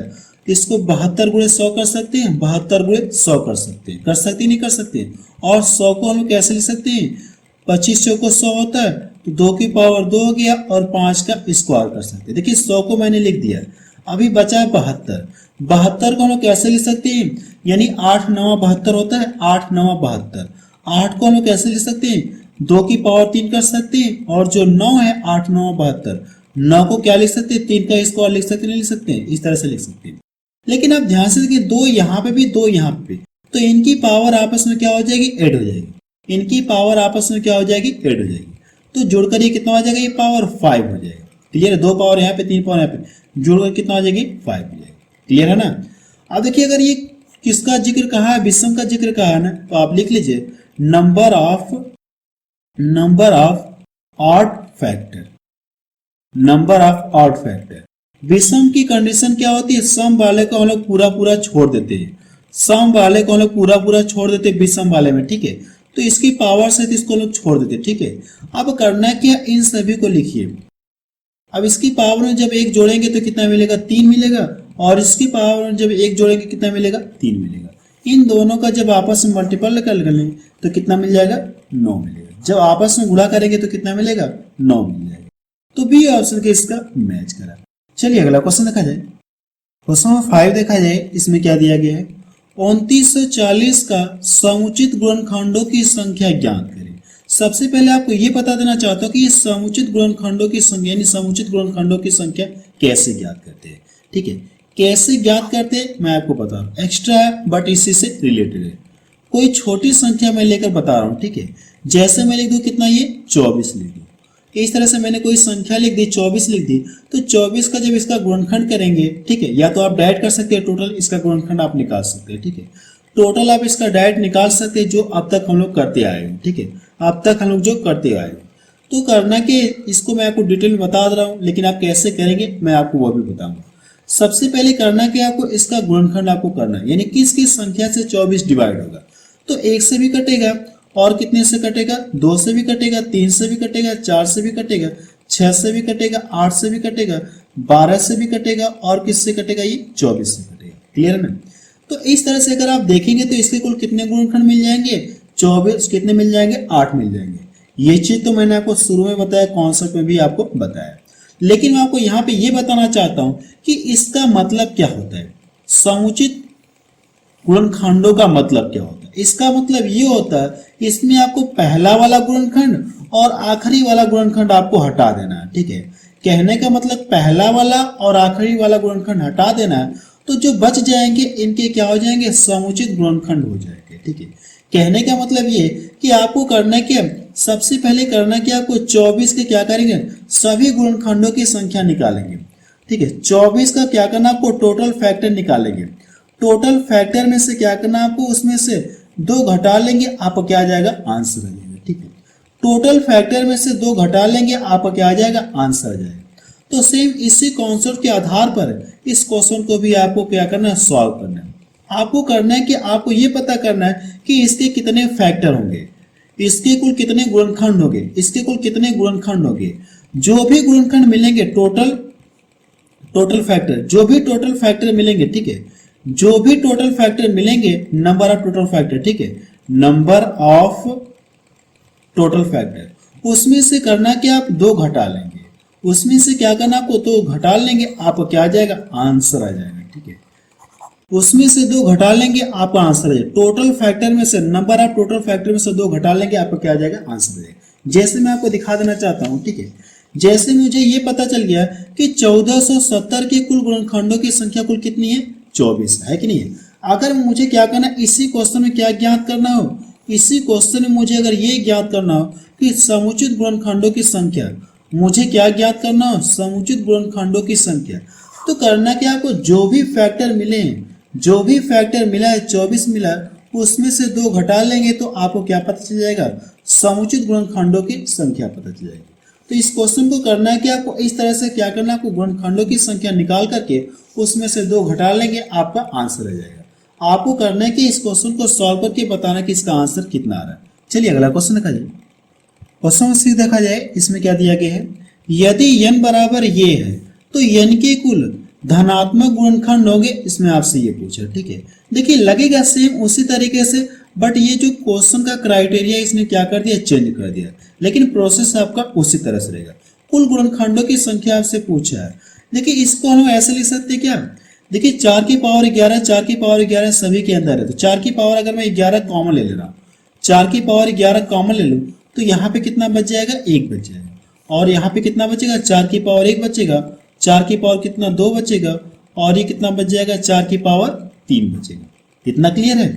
इसको 72 गुणे 100 कर सकते हैं, 72 गुणे 100 कर सकते हैं, कर सकते हैं नहीं कर सकते हैं। और 100 को हम लोग कैसे लिख सकते हैं, 25 चौको 100 होता है, तो 2 की पावर 2 हो गया, और 5 का स्क्वायर कर सकते हैं। देखिए 100 को मैंने लिख दिया, अभी बचा है 72। 72 को हम लोग कैसे लिख सकते हैं, यानी 8 9 72 होता है, 8 9 72। 8 को हम लोग कैसे लिख सकते हैं, 2 की पावर 3 कर सकते हैं, और जो 9 है 8 9 72, 9 को क्या लिख सकते हैं, 3 का स्क्वायर लिख सकते हैं, नहीं लिख सकते हैं, इस तरह से लिख सकते हैं। लेकिन आप ध्यान से देखिए 2 यहाँ पे भी 2 यहाँ पे भी, तो इनकी पावर आपस में क्या हो जाएगी, ऐड हो जाएगी। इनकी पावर आपस में क्या हो जाएगी, ऐड हो जाएगी। तो जोड़कर ये कितना हो जाएगा, ये पावर 5 हो जाएगा। क्लियर है, 2 पावर यहाँ पे 3 पावर यहाँ पे, जोड़कर कितना हो जाएगी, 5 हो जाएगी। क्लियर है ना। अब देखिए अगर ये किसका जिक्र कहा है, विषम का जिक्र कहा है ना, तो आप लिख लीजिए number of odd factor, number of odd factor. विषम की कंडीशन क्या होती है, सम वाले को हम लोग पूरा पूरा छोड़ देते हैं, सम वाले को हम लोग पूरा पूरा छोड़ देते हैं विषम वाले में, ठीक है। तो इसकी पावर से इसको लोग छोड़ देते, ठीक है। अब करना क्या, इन सभी को लिखिए। अब इसकी पावर में जब 1 जोड़ेंगे तो कितना मिलेगा, 3 मिलेगा, और इसकी पावर में जब 1 जोड़ेंगे कितना मिलेगा, 3 मिलेगा। इन दोनों का जब आपस में मल्टीपल कर लें तो कितना मिल जाएगा, 9 मिलेगा। जब आपस में गुणा करेंगे तो कितना मिलेगा, 9 मिल जाएगा। तो बी ऑप्शन के इसका मैच करा। चलिए अगला क्वेश्चन देखा जाए। क्वेश्चन नंबर 5 देखा जाए, इसमें क्या दिया गया है, 2940 का समुचित गुणनखंडों की संख्या ज्ञात करें। सबसे पहले आपको ये बता देना चाहता हूँ कि ये समुचित गुणनखंडों की संख्या यानी समुचित गुणनखंडों की संख्या कैसे ज्ञात करते हैं, ठीक है। कैसे ज्ञात करते हैं मैं आपको बता रहा हूँ, एक्स्ट्रा है बट इसी से रिलेटेड है। कोई छोटी संख्या मैं लेकर बता रहा हूँ, ठीक है। जैसे मैं लिख दूँ कितना, ये 24 लिख दूँ, इस तरह से मैंने कोई संख्या लिख दी, 24 लिख दी, तो 24 का जब इसका गुणनखंड करेंगे, ठीक है, या तो आप डायरेक्ट कर सकते हैं, टोटल इसका गुणनखंड आप निकाल सकते हैं, ठीक है। टोटल आप इसका डायरेक्ट निकाल सकते हैं, जो अब तक हम लोग करते आए हैं, ठीक है, अब तक हम लोग जो करते आए हैं। तो करना कि इसको मैं आपको डिटेल में बता रहा हूँ, लेकिन आप कैसे करेंगे मैं आपको वो भी बताऊंगा। सबसे पहले करना कि आपको इसका गुणनखंड आपको करना है, यानी किस किस संख्या से 24 डिवाइड होगा। तो 1 से भी कटेगा, और कितने से कटेगा, 2 से भी कटेगा, 3 से भी कटेगा, 4 से भी कटेगा, 6 से भी कटेगा, 8 से भी कटेगा, 12 से भी कटेगा, और किससे कटेगा, ये 24 से कटेगा। क्लियर है ना। तो इस तरह से अगर आप देखेंगे तो इसके कुल कितने गुणनखंड मिल जाएंगे, 24 कितने मिल जाएंगे, 8 मिल जाएंगे। ये चीज तो मैंने आपको शुरू में बताया, कॉन्सेप्ट में भी आपको बताया, लेकिन मैं आपको यहाँ पे ये बताना चाहता हूं कि इसका मतलब क्या होता है, समुचित गुणनखंडों का मतलब क्या होता है। इसका मतलब ये होता है इसमें आपको पहला वाला गुणनखंड और आखिरी वाला गुणनखंड आपको हटा देना है, ठीक है। कहने का मतलब पहला वाला और आखिरी वाला गुणनखंड हटा देना है, तो जो बच जाएंगे इनके क्या हो जाएंगे, समुचित गुणनखंड हो जाएंगे, ठीक है। कहने का मतलब ये कि आपको करना क्या, सबसे पहले करना कि आपको 24 के क्या करेंगे, सभी गुणनखंडों की संख्या निकालेंगे, ठीक है। 24 का क्या करना, आपको टोटल फैक्टर निकालेंगे। टोटल फैक्टर में से क्या करना, आपको उसमें से 2 घटा लेंगे आपका क्या आ जाएगा, आंसर आ जाएगा। ठीक है, टोटल फैक्टर में से 2 घटा लेंगे आपका क्या आ जाएगा, आंसर आ जाएगा। तो सेम इसी कॉन्सेप्ट के आधार पर इस क्वेश्चन को भी आपको क्या करना है, सॉल्व करना है। आपको करना है कि आपको ये पता करना है कि इसके कितने फैक्टर होंगे, इसके कुल कितने गुणनखंड होंगे, इसके कुल कितने गुणनखंड होंगे। जो भी गुणनखंड मिलेंगे टोटल फैक्टर, जो भी टोटल फैक्टर मिलेंगे, ठीक है, जो भी टोटल फैक्टर मिलेंगे, नंबर ऑफ टोटल फैक्टर, ठीक है, नंबर ऑफ टोटल फैक्टर, उसमें से करना क्या, आप 2 घटा लेंगे, उसमें से क्या करना आपको, 2 घटा लेंगे, आपको क्या आ जाएगा, आंसर आ जाएगा। ठीक है, उसमें से 2 घटा लेंगे आपका आंसर आ जाएगा। टोटल फैक्टर में से, नंबर ऑफ टोटल फैक्टर में से 2 घटा लेंगे आपको क्या आ जाएगा, आंसर आ जाएगा। जैसे मैं आपको दिखा देना चाहता हूँ, ठीक है, जैसे मुझे ये पता चल गया कि 1470 के कुल गुणनखंडों की संख्या कुल कितनी है, 24 है कि नहीं है। अगर मुझे क्या करना, इसी क्वेश्चन में क्या ज्ञात करना हो, इसी क्वेश्चन में मुझे अगर ये ज्ञात करना हो कि समुचित गुणनखंडों की संख्या, मुझे क्या ज्ञात करना हो, समुचित गुणनखंडों की संख्या, तो करना क्या, आपको जो भी फैक्टर मिले, जो भी फैक्टर मिला है, 24 मिला, उसमें से 2 घटा लेंगे तो आपको क्या पता चल जाएगा, समुचित गुणनखंडों की संख्या पता चल जाएगी। तो इस क्वेश्चन को करना है कि आपको इस तरह से क्या करना है, आपको गुणनखंडों की संख्या निकाल करके उसमें से 2 घटा लेंगे, आपका आंसर आ जाएगा। आपको करना है कि इस क्वेश्चन को सॉल्व करके बताना कि इसका आंसर कितना आ रहा है। चलिए अगला क्वेश्चन देखा जाए। क्वेश्चन से देखा जाए, इसमें क्या दिया गया है, यदि n बराबर ये है तो n के कुल धनात्मक गुणनखंड होंगे, इसमें आपसे ये पूछा। ठीक है, देखिए लगेगा सेम उसी तरीके से, बट ये जो क्वेश्चन का क्राइटेरिया इसने क्या कर दिया, चेंज कर दिया, लेकिन प्रोसेस आपका उसी तरह से रहेगा। कुल गुणनखंडों की संख्या आपसे पूछा है, देखिए इसको हम ऐसे लिख सकते हैं क्या, देखिए 4 की पावर 11, 4 की पावर 11 सभी के अंदर है, तो 4 की पावर अगर मैं 11 कॉमन ले ले रहा हूँ, 4 की पावर 11 कॉमन ले लूँ तो यहाँ पे कितना बच जाएगा, 1 बच जाएगा, और यहाँ पे कितना बचेगा, 4 की पावर 1 बचेगा, 4 की पावर कितना 2 बचेगा, और ये कितना बच जाएगा, 4 की पावर 3 बचेगा। कितना क्लियर है।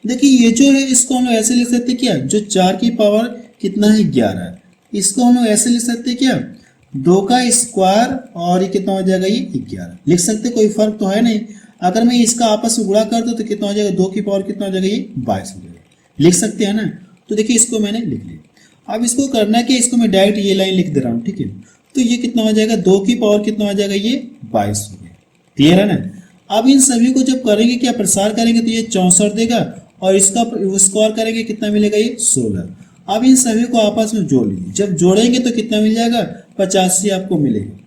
देखिए ये जो है इसको हम लोग ऐसे लिख सकते क्या, जो 4 की पावर कितना है 11 है, इसको हम लोग ऐसे लिख सकते क्या, 2 का स्क्वायर, और ये कितना हो जाएगा, ये 11 लिख सकते, कोई फर्क तो है नहीं। अगर मैं इसका आपस में गुणा कर दूं तो कितना हो जाएगा, 2 की पावर कितना हो जाएगा, ये 22 हो जाएगा, लिख सकते हैं ना। तो देखिए इसको मैंने लिख लिया। अब इसको करना है कि इसको मैं डायरेक्ट ये लाइन लिख दे रहा हूँ, ठीक है, तो ये कितना हो जाएगा, 2 की पावर कितना हो जाएगा, ये 22 हो गया। क्लियर है ना। अब इन सभी को जब करेंगे, क्या प्रसार करेंगे, तो ये 64 देगा, और इसका स्क्वायर करेंगे कितना मिलेगा, ये 16। अब इन सभी को आपस में जोड़ लीजिए, जब जोड़ेंगे तो कितना मिल जाएगा, 85 आपको मिलेगा।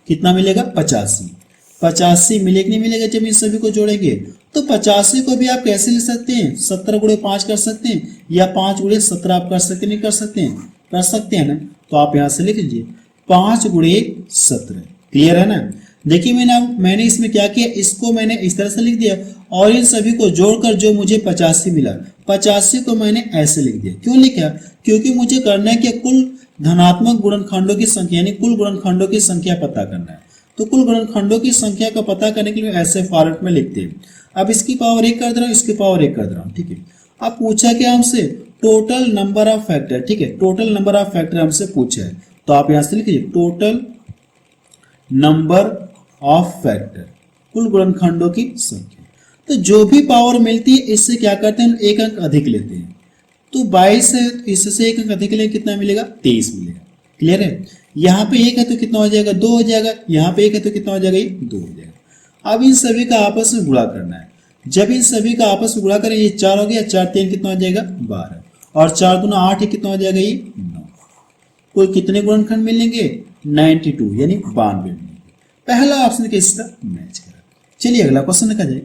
कितना मिलेगा, 85 मिलेगा, नहीं मिलेगा जब इन सभी को जोड़ेंगे। तो 85 को भी आप कैसे लिख सकते हैं, 17 गुणे 5 कर सकते हैं, या 5 गुणे 17 आप कर सकते नहीं कर सकते हैं, कर सकते हैं ना। तो आप यहाँ से लिख लीजिए 5 गुणे 17। क्लियर है ना। देखिए मैंने इसमें क्या किया, इसको मैंने इस तरह से लिख दिया, और इन सभी को जोड़कर जो मुझे 85 मिला, 85 को मैंने ऐसे लिख दिया। क्यों लिखा, क्योंकि मुझे करना है कि कुल धनात्मक गुणनखंडों की संख्या, यानी कुल गुणनखंडों की संख्या पता करना है। तो कुल गुणनखंडों की संख्या का पता करने के लिए ऐसे फॉर्मेट में लिखते हैं। अब इसकी पावर 1 कर दे रहा हूँ, इसकी पावर 1 कर दे रहा हूँ, ठीक है। अब पूछा क्या हमसे, टोटल नंबर ऑफ फैक्टर, ठीक है, टोटल नंबर ऑफ फैक्टर हमसे पूछा है। तो आप यहाँ से लिखिए टोटल नंबर ऑफ फैक्टर, कुल गुणनखंडों की संख्या। तो जो भी पावर मिलती है इससे क्या करते हैं, एक अंक अधिक लेते हैं। तो 22 है, इससे एक अंक अधिक लेंगे, कितना मिलेगा, 23 मिलेगा। क्लियर है। यहाँ पे 1 है तो कितना हो जाएगा, 2 हो जाएगा। यहाँ पे 1 है तो कितना हो जाएगा, ये 2 हो जाएगा। अब इन सभी का आपस में गुणा करना है। जब इन सभी का आपस में गुणा करें, ये 4 हो गया, 4 3 कितना हो जाएगा, 12, और 4 दूना 8 कितना हो जाएगा, ये 9। कोई कितने गुणनखंड मिलेंगे, 92, यानी 92 मिलेंगे। पहला ऑप्शन के साथ मैच करा। चलिए अगला क्वेश्चन देखा जाए।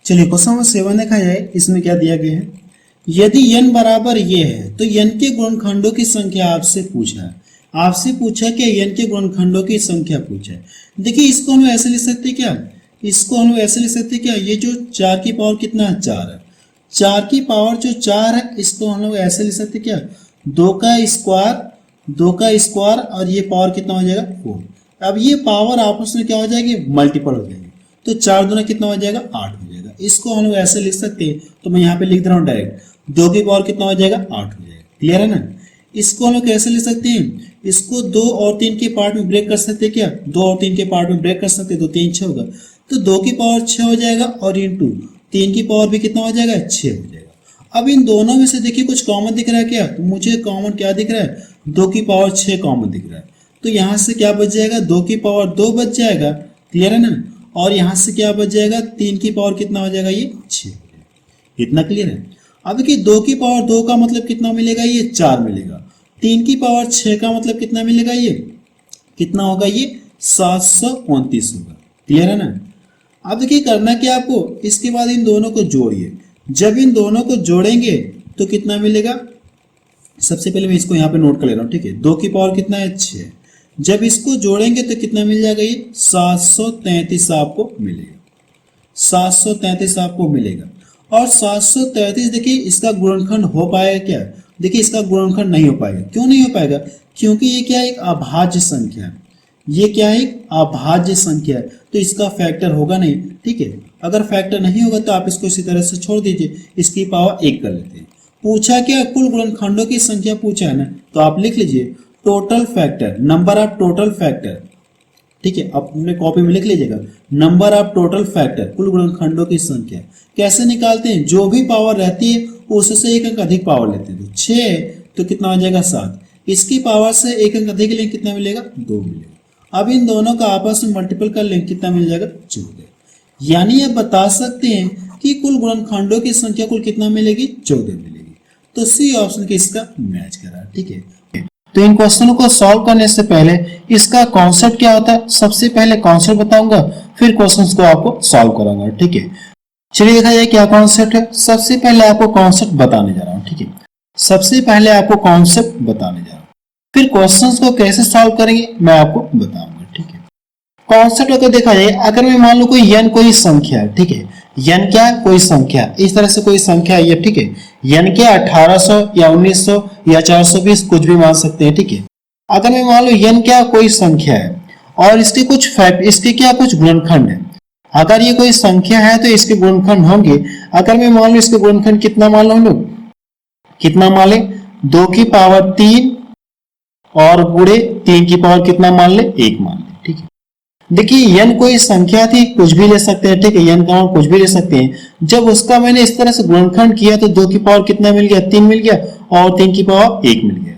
चलिए क्वेश्चन नंबर 7 देखा जाए। इसमें क्या दिया गया है, यदि n बराबर ये है तो n के गुणनखंडों की संख्या आपसे पूछा है। आपसे पूछा कि n के गुणनखंडों की संख्या पूछा है। देखिए इसको हम ऐसे लिख सकते हैं क्या, इसको हम ऐसे लिख सकते हैं क्या, ये जो 4 की पावर कितना है, 4 है। 4 की पावर जो 4 है, इसको हम लोग ऐसे लिख सकते हैं क्या, 2 का स्क्वायर, और ये पावर कितना हो जाएगा, 4। अब ये पावर आपस में क्या हो जाएगी, मल्टीपल हो जाएगी। तो 4 दूना कितना हो जाएगा, 8 हो जाएगा। इसको हम लोग ऐसे लिख सकते हैं। तो मैं यहाँ पे लिख दे रहा हूँ डायरेक्ट, 2 की पावर कितना हो जाएगा, 8 हो जाएगा। क्लियर है ना। इसको हम लोग कैसे लिख सकते हैं, इसको 2 और 3 के पार्ट में ब्रेक कर सकते हैं क्या, 2 और 3 के पार्ट में ब्रेक कर सकते हैं। 2 3 6 होगा, तो 2 की पावर 6 हो जाएगा, और इंटू 3 की पावर भी कितना हो जाएगा, 6 हो जाएगा। अब इन दोनों में से देखिए कुछ कॉमन दिख रहा है क्या, तो मुझे कॉमन क्या दिख रहा है, 2 की पावर 6 कॉमन दिख रहा है। तो यहाँ से क्या बच जाएगा, 2 की पावर 2 बच जाएगा, क्लियर है ना। और यहाँ से क्या बच जाएगा, 3 की पावर कितना हो जाएगा, ये 6। इतना क्लियर है। अब देखिए 2 की पावर 2 का मतलब कितना मिलेगा, ये 4 मिलेगा। 3 की पावर 6 का मतलब कितना मिलेगा, ये कितना होगा, ये 729 होगा, क्लियर है ना। अब देखिए करना क्या आपको, इसके बाद इन दोनों को जोड़िए। जब इन दोनों को जोड़ेंगे तो कितना मिलेगा, सबसे पहले मैं इसको यहाँ पे नोट कर ले रहा हूँ, ठीक है। 2 की पावर कितना है, 6। जब इसको जोड़ेंगे तो कितना मिल जाएगा, ये 733 आपको मिलेगा, 733 आपको मिलेगा। और 733 देखिए इसका गुणनखंड हो पाएगा क्या, देखिए इसका गुणनखंड नहीं हो पाएगा। क्यों नहीं हो पाएगा, क्योंकि ये क्या है, एक अभाज्य संख्या है। ये क्या है, एक अभाज्य संख्या है, तो इसका फैक्टर होगा नहीं, ठीक है। अगर फैक्टर नहीं होगा तो आप इसको इसी तरह से छोड़ दीजिए, इसकी पावर 1 कर लेते हैं। पूछा क्या, कुल गुणनखंडों की संख्या पूछा है ना, तो आप लिख लीजिए total factor, number of total factor, ठीक है। अपने कॉपी में लिख लीजिएगा नंबर ऑफ टोटल फैक्टर, कुल गुणनखंडों की संख्या। कैसे निकालते हैं, जो भी पावर रहती है उससे एक अंक अधिक पावर लेते हैं। 6 तो कितना हो जाएगा, 7। इसकी पावर से एक अंक अधिक लेंगे, कितना मिलेगा, 2 मिलेगा। अब इन दोनों का आपस में मल्टीपल कर लेंगे, कितना मिल जाएगा, 14। यानी आप बता सकते हैं कि कुल गुणनखंडों की संख्या कुल कितना मिलेगी, 14 मिलेगी। तो सी ऑप्शन के इसका मैच करा, ठीक है। तो इन क्वेश्चनों को सॉल्व करने से पहले इसका कॉन्सेप्ट क्या होता है, सबसे पहले कॉन्सेप्ट बताऊंगा, फिर क्वेश्चंस को आपको सॉल्व कराऊंगा, ठीक है। चलिए देखा जाए क्या कॉन्सेप्ट है। सबसे पहले आपको कॉन्सेप्ट बताने जा रहा हूँ, ठीक है। सबसे पहले आपको कॉन्सेप्ट बताने जा रहा हूँ, फिर क्वेश्चंस को कैसे सॉल्व करेंगे मैं आपको बताऊंगा, ठीक है। कॉन्सेप्ट अगर देखा जाए, अगर मैं मान लो कोई n कोई संख्या है, ठीक है। n क्या है, कोई संख्या, इस तरह से कोई संख्या है ये, ठीक है। n क्या 1800 या 1900 या 420 कुछ भी मान सकते हैं, ठीक है। अगर मैं मान लो n क्या कोई संख्या है और इसके कुछ फैक्ट, इसके क्या कुछ गुणनखंड है। अगर ये कोई संख्या है तो इसके गुणनखंड होंगे। अगर मैं मान लो इसके गुणनखंड कितना मान लो हम लोग, कितना मान ले, 2 की पावर 3 और गुणे 3 की पावर कितना मान ले, 1 मान ले, ठीक है। देखिए n कोई संख्या थी, कुछ भी ले सकते हैं, ठीक है। n का मान कुछ भी ले सकते हैं। जब उसका मैंने इस तरह से गुणनखंड किया तो 2 की पावर कितना मिल गया, 3 मिल गया, और 3 की पावर 1 मिल गया।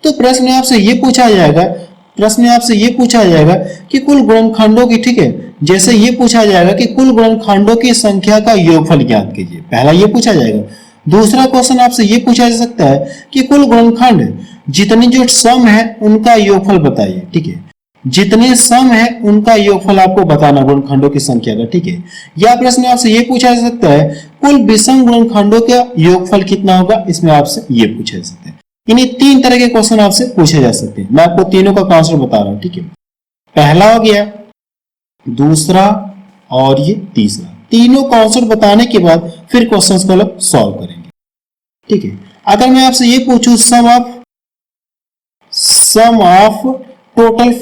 तो प्रश्न आपसे ये पूछा जाएगा, प्रश्न आपसे ये पूछा जाएगा कि कुल गुणनखंडों की, ठीक है, जैसे ये पूछा जाएगा कि कुल गुणनखंडों की संख्या का योगफल ज्ञात कीजिए, पहला ये पूछा जाएगा। दूसरा क्वेश्चन आपसे ये पूछा जा सकता है कि कुल गुणनखंड जितनी जो सम है उनका योगफल बताइए, ठीक है। जितने सम है उनका योगफल आपको बताना गुणनखंडों की संख्या का, ठीक है। या प्रश्न आपसे ये पूछा जा सकता है कुल विषम गुणनखंडों का योगफल कितना होगा, इसमें आपसे ये पूछा जा सकता है। इन्हीं 3 तरह के क्वेश्चन आपसे पूछे जा सकते हैं। मैं आपको तीनों का कॉन्सेप्ट बता रहा हूं, ठीक है। पहला हो गया, दूसरा और ये तीसरा। तीनों कॉन्सेप्ट बताने के बाद फिर क्वेश्चंस को लोग सॉल्व करेंगे, ठीक है। अगर मैं आपसे ये पूछूं सम ऑफ टोटल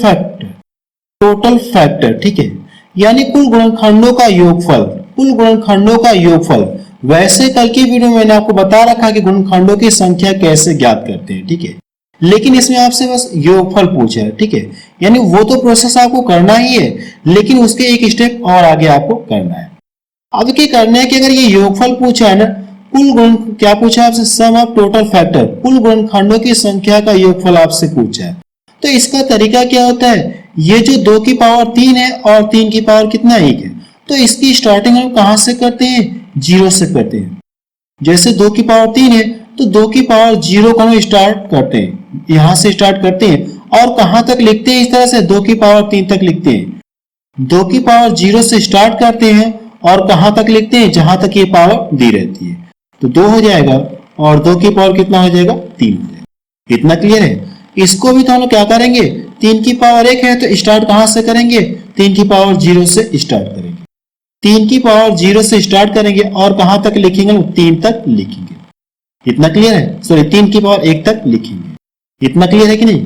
फैक्टर, ठीक है, यानी कुल गुणनखंडों का योगफल, कुल गुणनखंडों का योगफल। वैसे कल की वीडियो में मैंने आपको बता रखा कि गुणनखंडों की संख्या कैसे ज्ञात करते हैं, ठीक है। लेकिन इसमें आपसे बस योगफल पूछा है, ठीक है। यानी वो तो प्रोसेस आपको करना ही है, लेकिन उसके एक स्टेप और आगे आपको करना है। अब क्या करना है कि अगर ये योगफल पूछा है ना, कुल गुण क्या पूछा है आपसे, सम ऑफ टोटल फैक्टर, कुल गुणनखंडों की संख्या का योगफल आपसे पूछा है। तो इसका तरीका क्या होता है, ये जो 2 की पावर 3 है और 3 की पावर कितना 1 है, तो इसकी स्टार्टिंग हम कहां से करते हैं, 0 से करते हैं। जैसे 2 की पावर 3 है तो 2 की पावर 0 को हम स्टार्ट करते हैं, यहां से स्टार्ट करते हैं और कहां तक लिखते हैं, इस तरह से 2 की पावर 3 तक लिखते हैं। 2 की पावर 0 से स्टार्ट करते हैं और कहां तक लिखते हैं, जहां तक ये पावर दी रहती है। तो 2 हो जाएगा और 2 की पावर कितना हो जाएगा, 3 हो जाएगा। इतना क्लियर है। इसको भी तो हम लोग क्या करेंगे, 3 की पावर 1 है तो स्टार्ट कहां से करेंगे, 3 की पावर 0 से स्टार्ट करेंगे। 3 की पावर 0 से स्टार्ट करेंगे और कहां तक लिखेंगे, 3 तक लिखेंगे। इतना क्लियर है, सॉरी 3 की पावर 1 तक लिखेंगे। इतना क्लियर है कि नहीं।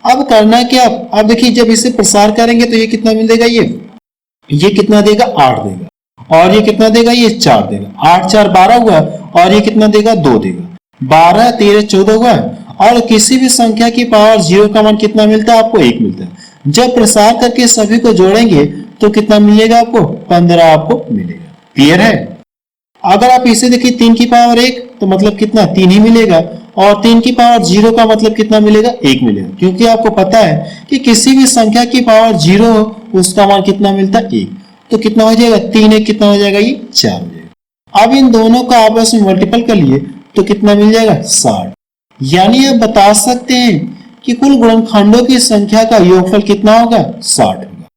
अब करना क्या, अब देखिए जब इसे प्रसार करेंगे तो ये कितना मिल देगा, ये कितना देगा, 8 देगा, और ये कितना देगा, ये 4 देगा। 8 4 12 हुआ और ये कितना देगा, 2 देगा। 12 13 14 हुआ और किसी भी संख्या की पावर 0 का मान कितना मिलता है, आपको 1 मिलता है। जब प्रसार करके सभी को जोड़ेंगे तो कितना मिलेगा आपको, 15 आपको मिलेगा। क्लियर है। अगर आप इसे देखिए 3 की पावर 1 तो मतलब कितना 3 ही मिलेगा, और 3 की पावर 0 का मतलब कितना मिलेगा 1 मिलेगा, क्योंकि आपको पता है कि किसी भी संख्या की पावर 0 हो उसका मान कितना मिलता है 1। तो कितना हो जाएगा 3 1 कितना हो जाएगा, ये 4 हो जाएगा। अब इन दोनों का आपस में मल्टीपल कर लिए तो कितना मिल जाएगा 60। यानी आप बता सकते हैं कि कुल गुणनखंडों की संख्या का योगफल कितना होगा 60 होगा।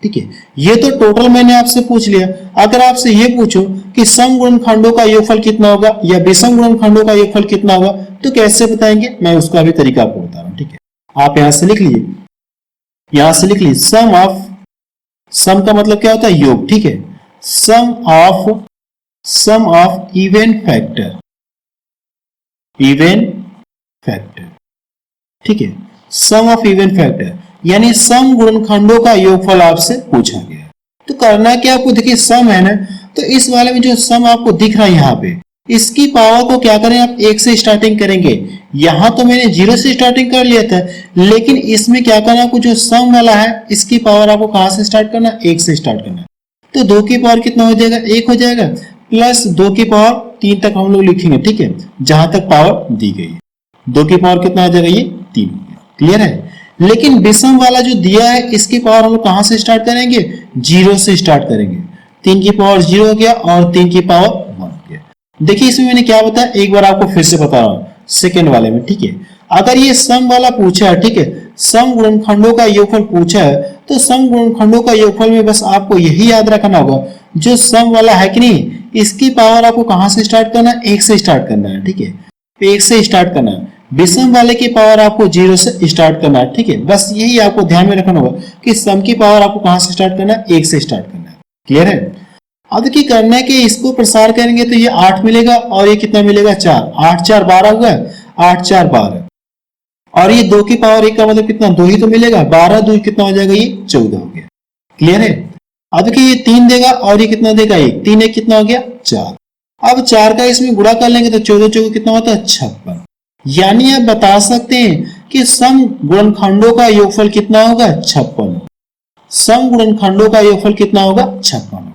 ठीक है, ये तो टोटल मैंने आपसे पूछ लिया। अगर आपसे ये पूछो कि सम गुणनखंडों का योगफल कितना होगा या विषम गुणनखंडों का योगफल कितना होगा तो कैसे बताएंगे, मैं उसका भी तरीका आपको बता रहा हूं। ठीक है, आप यहां से लिख लीजिए, यहां से लिख लीजिए सम का मतलब क्या होता है योग। ठीक है, सम ऑफ इवन फैक्टर, ठीक है, सम ऑफ इवन फैक्टर यानी सम गुणनखंडों का योगफल आपसे पूछा गया। तो करना क्या आपको, देखिए सम है ना, तो इस वाले में जो सम आपको दिख रहा है यहाँ पे, इसकी पावर को क्या करें आप 1 से स्टार्टिंग करेंगे। यहां तो मैंने 0 से स्टार्टिंग कर लिया था, लेकिन इसमें क्या करना आपको, जो सम वाला है इसकी पावर आपको कहां से स्टार्ट करना, 1 से स्टार्ट करना। तो 2 की पावर कितना हो जाएगा 1 हो जाएगा, प्लस 2 की पावर 3 तक हम लोग लिखेंगे। ठीक है, जहां तक पावर दी गई है 2 की पावर कितना आ जाएगा, ये 3 हो गया। क्लियर है। लेकिन विषम वाला जो दिया है इसकी पावर हम लोग कहां से स्टार्ट करेंगे, 0 से स्टार्ट करेंगे। 3 की पावर 0 हो गया और 3 की पावर 1 हो गया। देखिए इसमें मैंने क्या बताया, एक बार आपको फिर से बता रहा हूं सेकेंड वाले में। ठीक है, अगर ये सम वाला पूछा है, ठीक है, सम गुणनखंडों का योगफल पूछा है, तो सम गुणनखंडों का योगफल में बस आपको यही याद रखना होगा, जो सम वाला है कि नहीं इसकी पावर आपको कहां से स्टार्ट करना है, 1 से स्टार्ट करना है। ठीक है, 1 से स्टार्ट करना है। विषम वाले की पावर आपको 0 से स्टार्ट करना है। ठीक है, बस यही आपको ध्यान में रखना होगा कि सम की पावर आपको कहां से स्टार्ट करना है, 1 से स्टार्ट करना है। क्लियर है। अब देखिए करना है कि इसको प्रसार करेंगे तो ये 8 मिलेगा और ये कितना मिलेगा 4, 8 4 12 हुआ, 8 4 12, और ये 2 की पावर 1 का मतलब कितना 2 ही तो मिलेगा, 12 2 कितना हो जाएगा, ये 14 हो गया। क्लियर है। अब देखिए ये 3 देगा और ये कितना देगा 1, 3 1 कितना हो गया 4। अब 4 का इसमें गुणा कर लेंगे तो 14 14 कितना होता है 56। यानी आप बता सकते हैं कि सम गुणनखंडों का योगफल कितना होगा 56। सम गुणनखंडों का योगफल कितना होगा 56 होगा।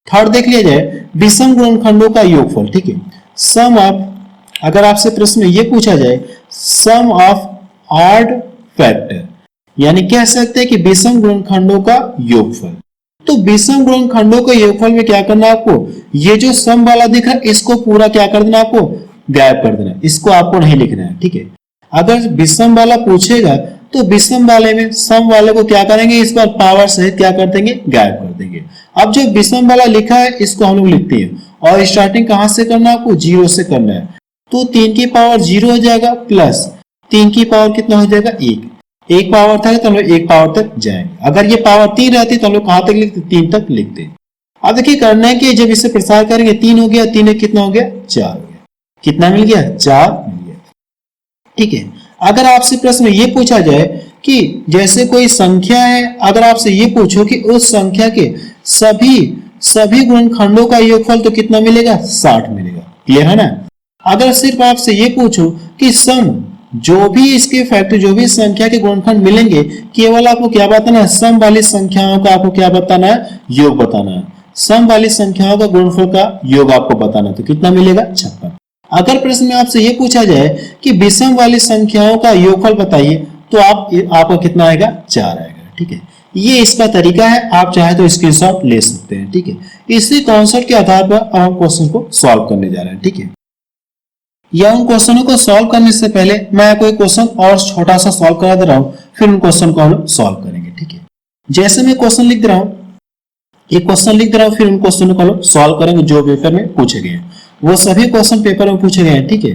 थर्ड देख लिया जाए विषम गुणनखंडों का योगफल। ठीक है, सम ऑफ, अगर आपसे प्रश्न में यह पूछा जाए सम ऑफ ऑड फैक्टर, यानी कह सकते हैं कि विषम गुणनखंडों का योगफल। तो विषम गुणनखंडों के योगफल में क्या करना है आपको, ये जो सम वाला दिख रहा है इसको पूरा क्या कर देना आपको, गायब कर देना, इसको आपको नहीं लिखना है। ठीक है, अगर विषम वाला पूछेगा तो विषम वाले में सम वाले को क्या करेंगे, इस बार पावर सहित क्या कर देंगे, गायब कर देंगे। अब जो विषम वाला लिखा है इसको हम लोग लिखते हैं और स्टार्टिंग कहां से करना है आपको, 0 से करना है। तो 3 की पावर 0 हो जाएगा, प्लस 3 की पावर कितना हो जाएगा 1, एक पावर था तो हम लोग 1 पावर तक जाएंगे। अगर ये पावर 3 रहती तो हम लोग कहां तक लिखते, 3 तक लिखते। अब देखिए करना है कि जब इसे प्रसार करेंगे 3 हो गया, 3 कितना हो गया 4 हो गया, कितना मिल गया 4 मिल गया। ठीक है, अगर आपसे प्रश्न में ये पूछा जाए कि जैसे कोई संख्या है, अगर आपसे ये पूछो कि उस संख्या के सभी गुणनखंडों का योगफल तो कितना मिलेगा 60 मिलेगा। क्लियर है ना। अगर सिर्फ आपसे ये पूछो कि सम, जो भी इसके फैक्टर, जो भी संख्या के गुणनखंड मिलेंगे, केवल आपको क्या बताना है, सम वाली संख्याओं का आपको क्या बताना है, योग बताना है। सम वाली संख्याओं का गुणनफल का योग आपको बताना, तो कितना मिलेगा 56। अगर प्रश्न में आपसे यह पूछा जाए कि विषम वाली संख्याओं का योगफल बताइए, तो आपका कितना आएगा 4 आएगा। ठीक है, ये इसका तरीका है, आप चाहे तो स्क्रीनशॉट ले सकते हैं। ठीक है, इसी कॉन्सेप्ट के आधार पर अब हम क्वेश्चन को सॉल्व करने जा रहे हैं। ठीक है, या उन क्वेश्चनों को सॉल्व करने से पहले मैं आपको एक क्वेश्चन और छोटा सा सॉल्व करा दे रहा हूं, फिर उन क्वेश्चन को हम सॉल्व करेंगे। ठीक है, जैसे मैं क्वेश्चन लिख दे रहा हूं, एक क्वेश्चन लिख दे रहा हूं, फिर उन क्वेश्चनों को हम सॉल्व करेंगे जो पेपर में पूछे गए हैं। वो सभी क्वेश्चन पेपर में पूछे गए हैं। ठीक है,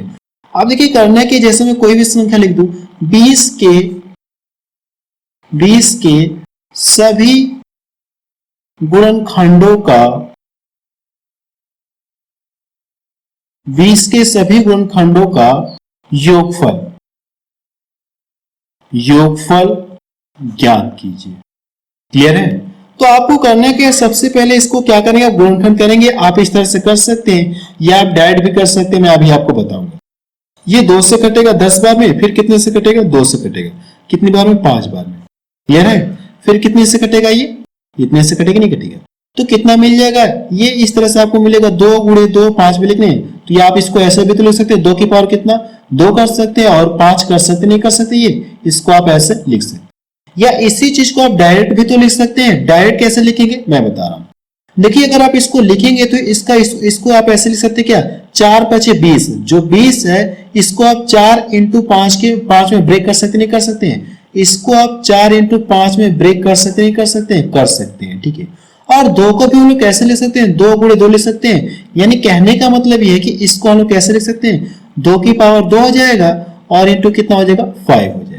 अब देखिए करना है कि जैसे मैं कोई भी संख्या लिख दूं, 20 के सभी गुणनखंडों का, 20 के सभी गुणनखंडों का योगफल ज्ञात कीजिए। क्लियर है। तो आपको करना है कि सबसे पहले इसको क्या करेंगे, आप गुणनखंड करेंगे। आप इस तरह से कर सकते हैं या आप डायरेक्ट भी कर सकते हैं, मैं अभी आपको बताऊंगा। ये 2 से कटेगा 10 बार में, फिर कितने से कटेगा 2 से कटेगा, कितनी बार में 5 बार में। क्लियर है। फिर कितने से कटेगा, ये इतने से कटेगा नहीं कटेगा। तो कितना मिल जाएगा, ये इस तरह से आपको मिलेगा 2 गुणे 2 5 भी लिखने हैं, तो ये आप इसको ऐसे भी तो लिख सकते हैं, 2 की पावर कितना 2 कर सकते हैं और 5 कर सकते नहीं कर सकते, ये इसको आप ऐसे लिख सकते हैं। या इसी चीज को आप डायरेक्ट भी तो लिख सकते हैं। डायरेक्ट कैसे लिखेंगे मैं बता रहा हूं। देखिए अगर आप इसको लिखेंगे तो इसको आप ऐसे लिख सकते हैं क्या, 4 5 20, जो 20 है इसको आप 4 इंटू 5 के 5 में ब्रेक कर सकते नहीं कर सकते हैं, इसको आप 4 इंटू 5 में ब्रेक कर सकते नहीं कर सकते हैं, कर सकते हैं, ठीक है। और 2 को भी हम लोग कैसे लिख सकते हैं, 2 गुणे 2 लिख सकते हैं। यानी कहने का मतलब ये है कि इसको हम लोग कैसे लिख सकते हैं, 2 की पावर 2 हो जाएगा और इंटू कितना हो जाएगा 5 हो जाएगा।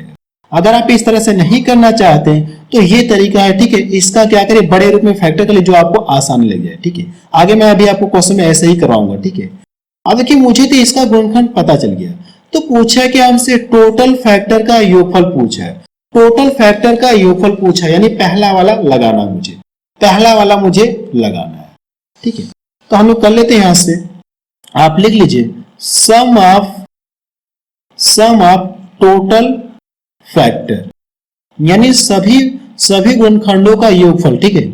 अगर आप इस तरह से नहीं करना चाहते हैं तो ये तरीका है, ठीक है। इसका क्या करें, बड़े रूप में फैक्टर कर ले जो आपको आसानी लग जाए, ठीक है। आगे मैं अभी आपको क्वेश्चन में ऐसे ही करवाऊंगा, ठीक है। अब देखिए मुझे तो इसका गुणनखंड पता चल गया, तो पूछा कि हमसे टोटल फैक्टर का योगफल पूछा है, टोटल फैक्टर का योगफल पूछा है, यानी पहला वाला लगाना, मुझे पहला वाला मुझे लगाना है, ठीक है। तो हम लोग कर लेते हैं, यहां से आप लिख लीजिए सम ऑफ टोटल फैक्टर, यानी सभी गुणनखंडों का योगफल, ठीक है।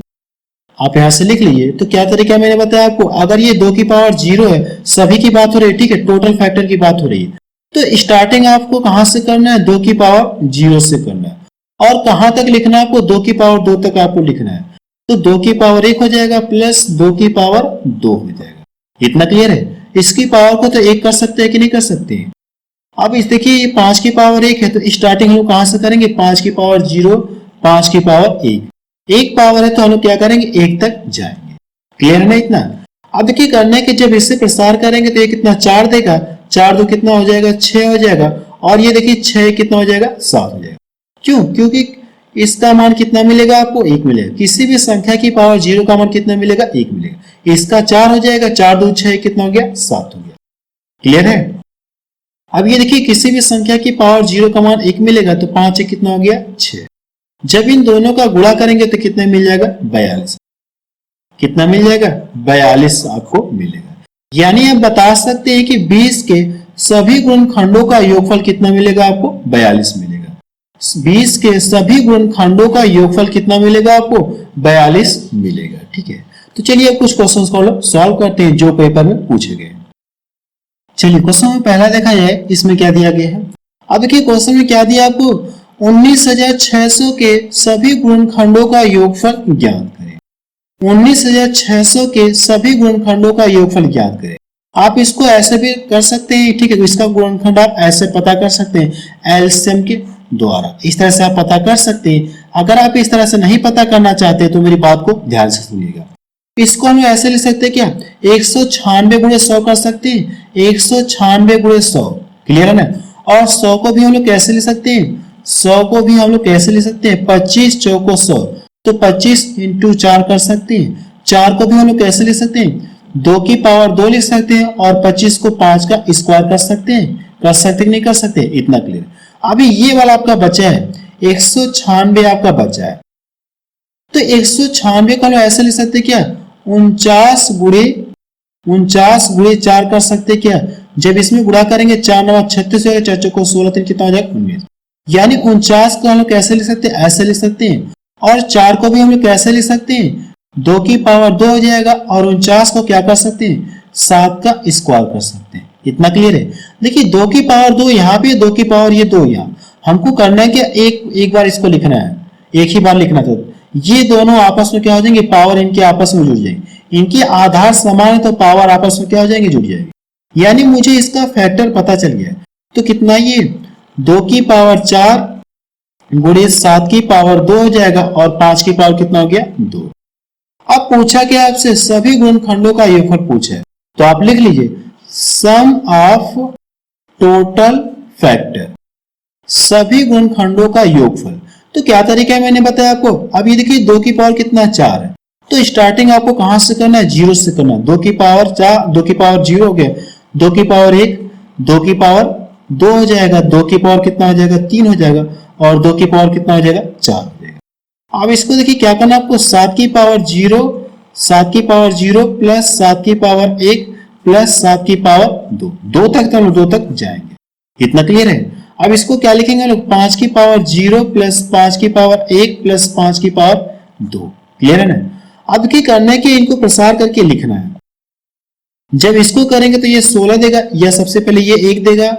आप यहां से लिख लीजिए। तो क्या तरीका मैंने बताया आपको, अगर ये 2 की पावर 0 है, सभी की बात हो रही है, ठीक है, टोटल फैक्टर की बात हो रही है, तो स्टार्टिंग आपको कहां से करना है, 2 की पावर 0 से करना है। और कहां तक लिखना है आपको, 2 की पावर 2 तक आपको लिखना है। तो 2 की पावर 1 हो जाएगा प्लस 2 की पावर 2 हो जाएगा। इतना क्लियर है। इसकी पावर को तो 1 कर सकते हैं कि नहीं कर सकते हैं। अब इस देखिए ये 5 की पावर 1 है, तो स्टार्टिंग हम लोग कहां से करेंगे, 5 की पावर 0 5 की पावर 1 पावर है तो हम लोग क्या करेंगे 1 तक जाएंगे। क्लियर है ना इतना। अब देखिए करने के जब इससे प्रसार करेंगे तो ये कितना 4 देगा, 4 2 कितना हो जाएगा 6 हो जाएगा, और ये देखिए 6 कितना हो जाएगा 7 हो जाएगा। क्यों, क्योंकि इसका मान कितना मिलेगा आपको 1 मिलेगा। किसी भी संख्या की पावर 0 का मान कितना मिलेगा 1 मिलेगा। इसका 4 हो जाएगा, 4 2 6 कितना हो गया 7 हो गया। क्लियर है। अब ये देखिए किसी भी संख्या की पावर 0 का मान 1 मिलेगा, तो 5 कितना हो गया 6। जब इन दोनों का गुणा करेंगे तो कितना मिल जाएगा 42। कितना मिल जाएगा 42 आपको मिलेगा। यानी आप बता सकते हैं कि 20 के सभी गुणनखंडों का योगफल कितना मिलेगा आपको 42 मिलेगा। 20 के सभी गुणनखंडों का योगफल कितना मिलेगा आपको 42 मिलेगा, ठीक है। तो चलिए अब कुछ क्वेश्चंस को सॉल्व करते हैं जो पेपर में पूछे गए। चलिए क्वेश्चन में पहला देखा जाए, इसमें क्या दिया गया है। अब देखिए क्वेश्चन में क्या दिया आपको, 19,600 के सभी गुणनखंडों का योगफल ज्ञात करें। 19,600 के सभी गुणनखंडों का योगफल ज्ञात करें। आप इसको ऐसे भी कर सकते हैं, ठीक है। इसका गुणनखंड आप ऐसे पता कर सकते हैं एलसीएम के द्वारा, इस तरह से आप पता कर सकते हैं। अगर आप इस तरह से नहीं पता करना चाहते तो मेरी बात को ध्यान से सुनिएगा। इसको हम ऐसे लिख सकते हैं क्या, 196 गुणे 100 कर सकते हैं, 196 गुणे 100। क्लियर है ना। और 100 को भी हम लोग कैसे लिख सकते हैं, 100 को भी हम लोग कैसे लिख सकते हैं, 25 चौको 100, तो 25 इंटू 4 कर सकते हैं। 4 को भी हम लोग कैसे लिख सकते हैं, 2 की पावर 2 लिख सकते हैं, और 25 को 5 का स्क्वायर कर सकते हैं, कर सकते कि नहीं कर सकते। इतना क्लियर। अभी ये वाला आपका बचा है 196 आपका बचा है, तो 196 को हम ऐसे लिख सकते क्या, 49 गुणे 4 कर सकते क्या। जब इसमें गुणा करेंगे 4 9 36 हो जाएगा, 4 चौको 16 3 कितना हो जाएगा 19। यानी 49 को हम लोग कैसे लिख सकते हैं, ऐसे लिख सकते हैं। और 4 को भी हम लोग कैसे लिख सकते हैं, 2 की पावर 2 हो जाएगा, और 49 को क्या कर सकते हैं 7 का स्क्वायर कर सकते हैं। इतना क्लियर है। देखिए 2 की पावर 2 यहाँ पे, 2 की पावर ये 2 यहाँ। हमको करना है कि एक बार इसको लिखना है, एक ही बार लिखना। तो ये दोनों आपस में क्या हो जाएंगे, पावर इनके आपस में जुड़ जाएंगे। इनके आधार समान है तो पावर आपस में क्या हो जाएंगे, जुड़ जाएंगे। यानी मुझे इसका फैक्टर पता चल गया। तो कितना, ये 2 की पावर 4 गुणे 7 की पावर 2 हो जाएगा, और 5 की पावर कितना हो गया 2। अब पूछा कि आपसे सभी गुणनखंडों का योगफल पूछा है, तो आप लिख लीजिए सम ऑफ टोटल फैक्टर, सभी गुणनखंडों का योगफल। तो क्या तरीका है मैंने बताया आपको। अब ये देखिए 2 की पावर कितना 4 है, तो स्टार्टिंग आपको कहां से करना है, 0 से करना है। 2 की पावर 4, 2 की पावर 0 हो गया, 2 की पावर 1, 2 की पावर 2 हो जाएगा, 2 की पावर कितना हो जाएगा 3 हो जाएगा, और 2 की पावर कितना हो जाएगा 4 हो जाएगा। अब इसको देखिए क्या करना है आपको, 7 की पावर 0, 7 की पावर 0 प्लस 7 की पावर 1 प्लस 7 की पावर 2, 2 तक तो हम 2 तक जाएंगे। इतना क्लियर है। अब इसको क्या लिखेंगे लोग, 5 की पावर 0 प्लस 5 की पावर 1 प्लस 5 की पावर 2। क्लियर है ना। अब की करना है कि इनको प्रसार करके लिखना है। जब इसको करेंगे तो ये 16 देगा, या सबसे पहले ये 1 देगा,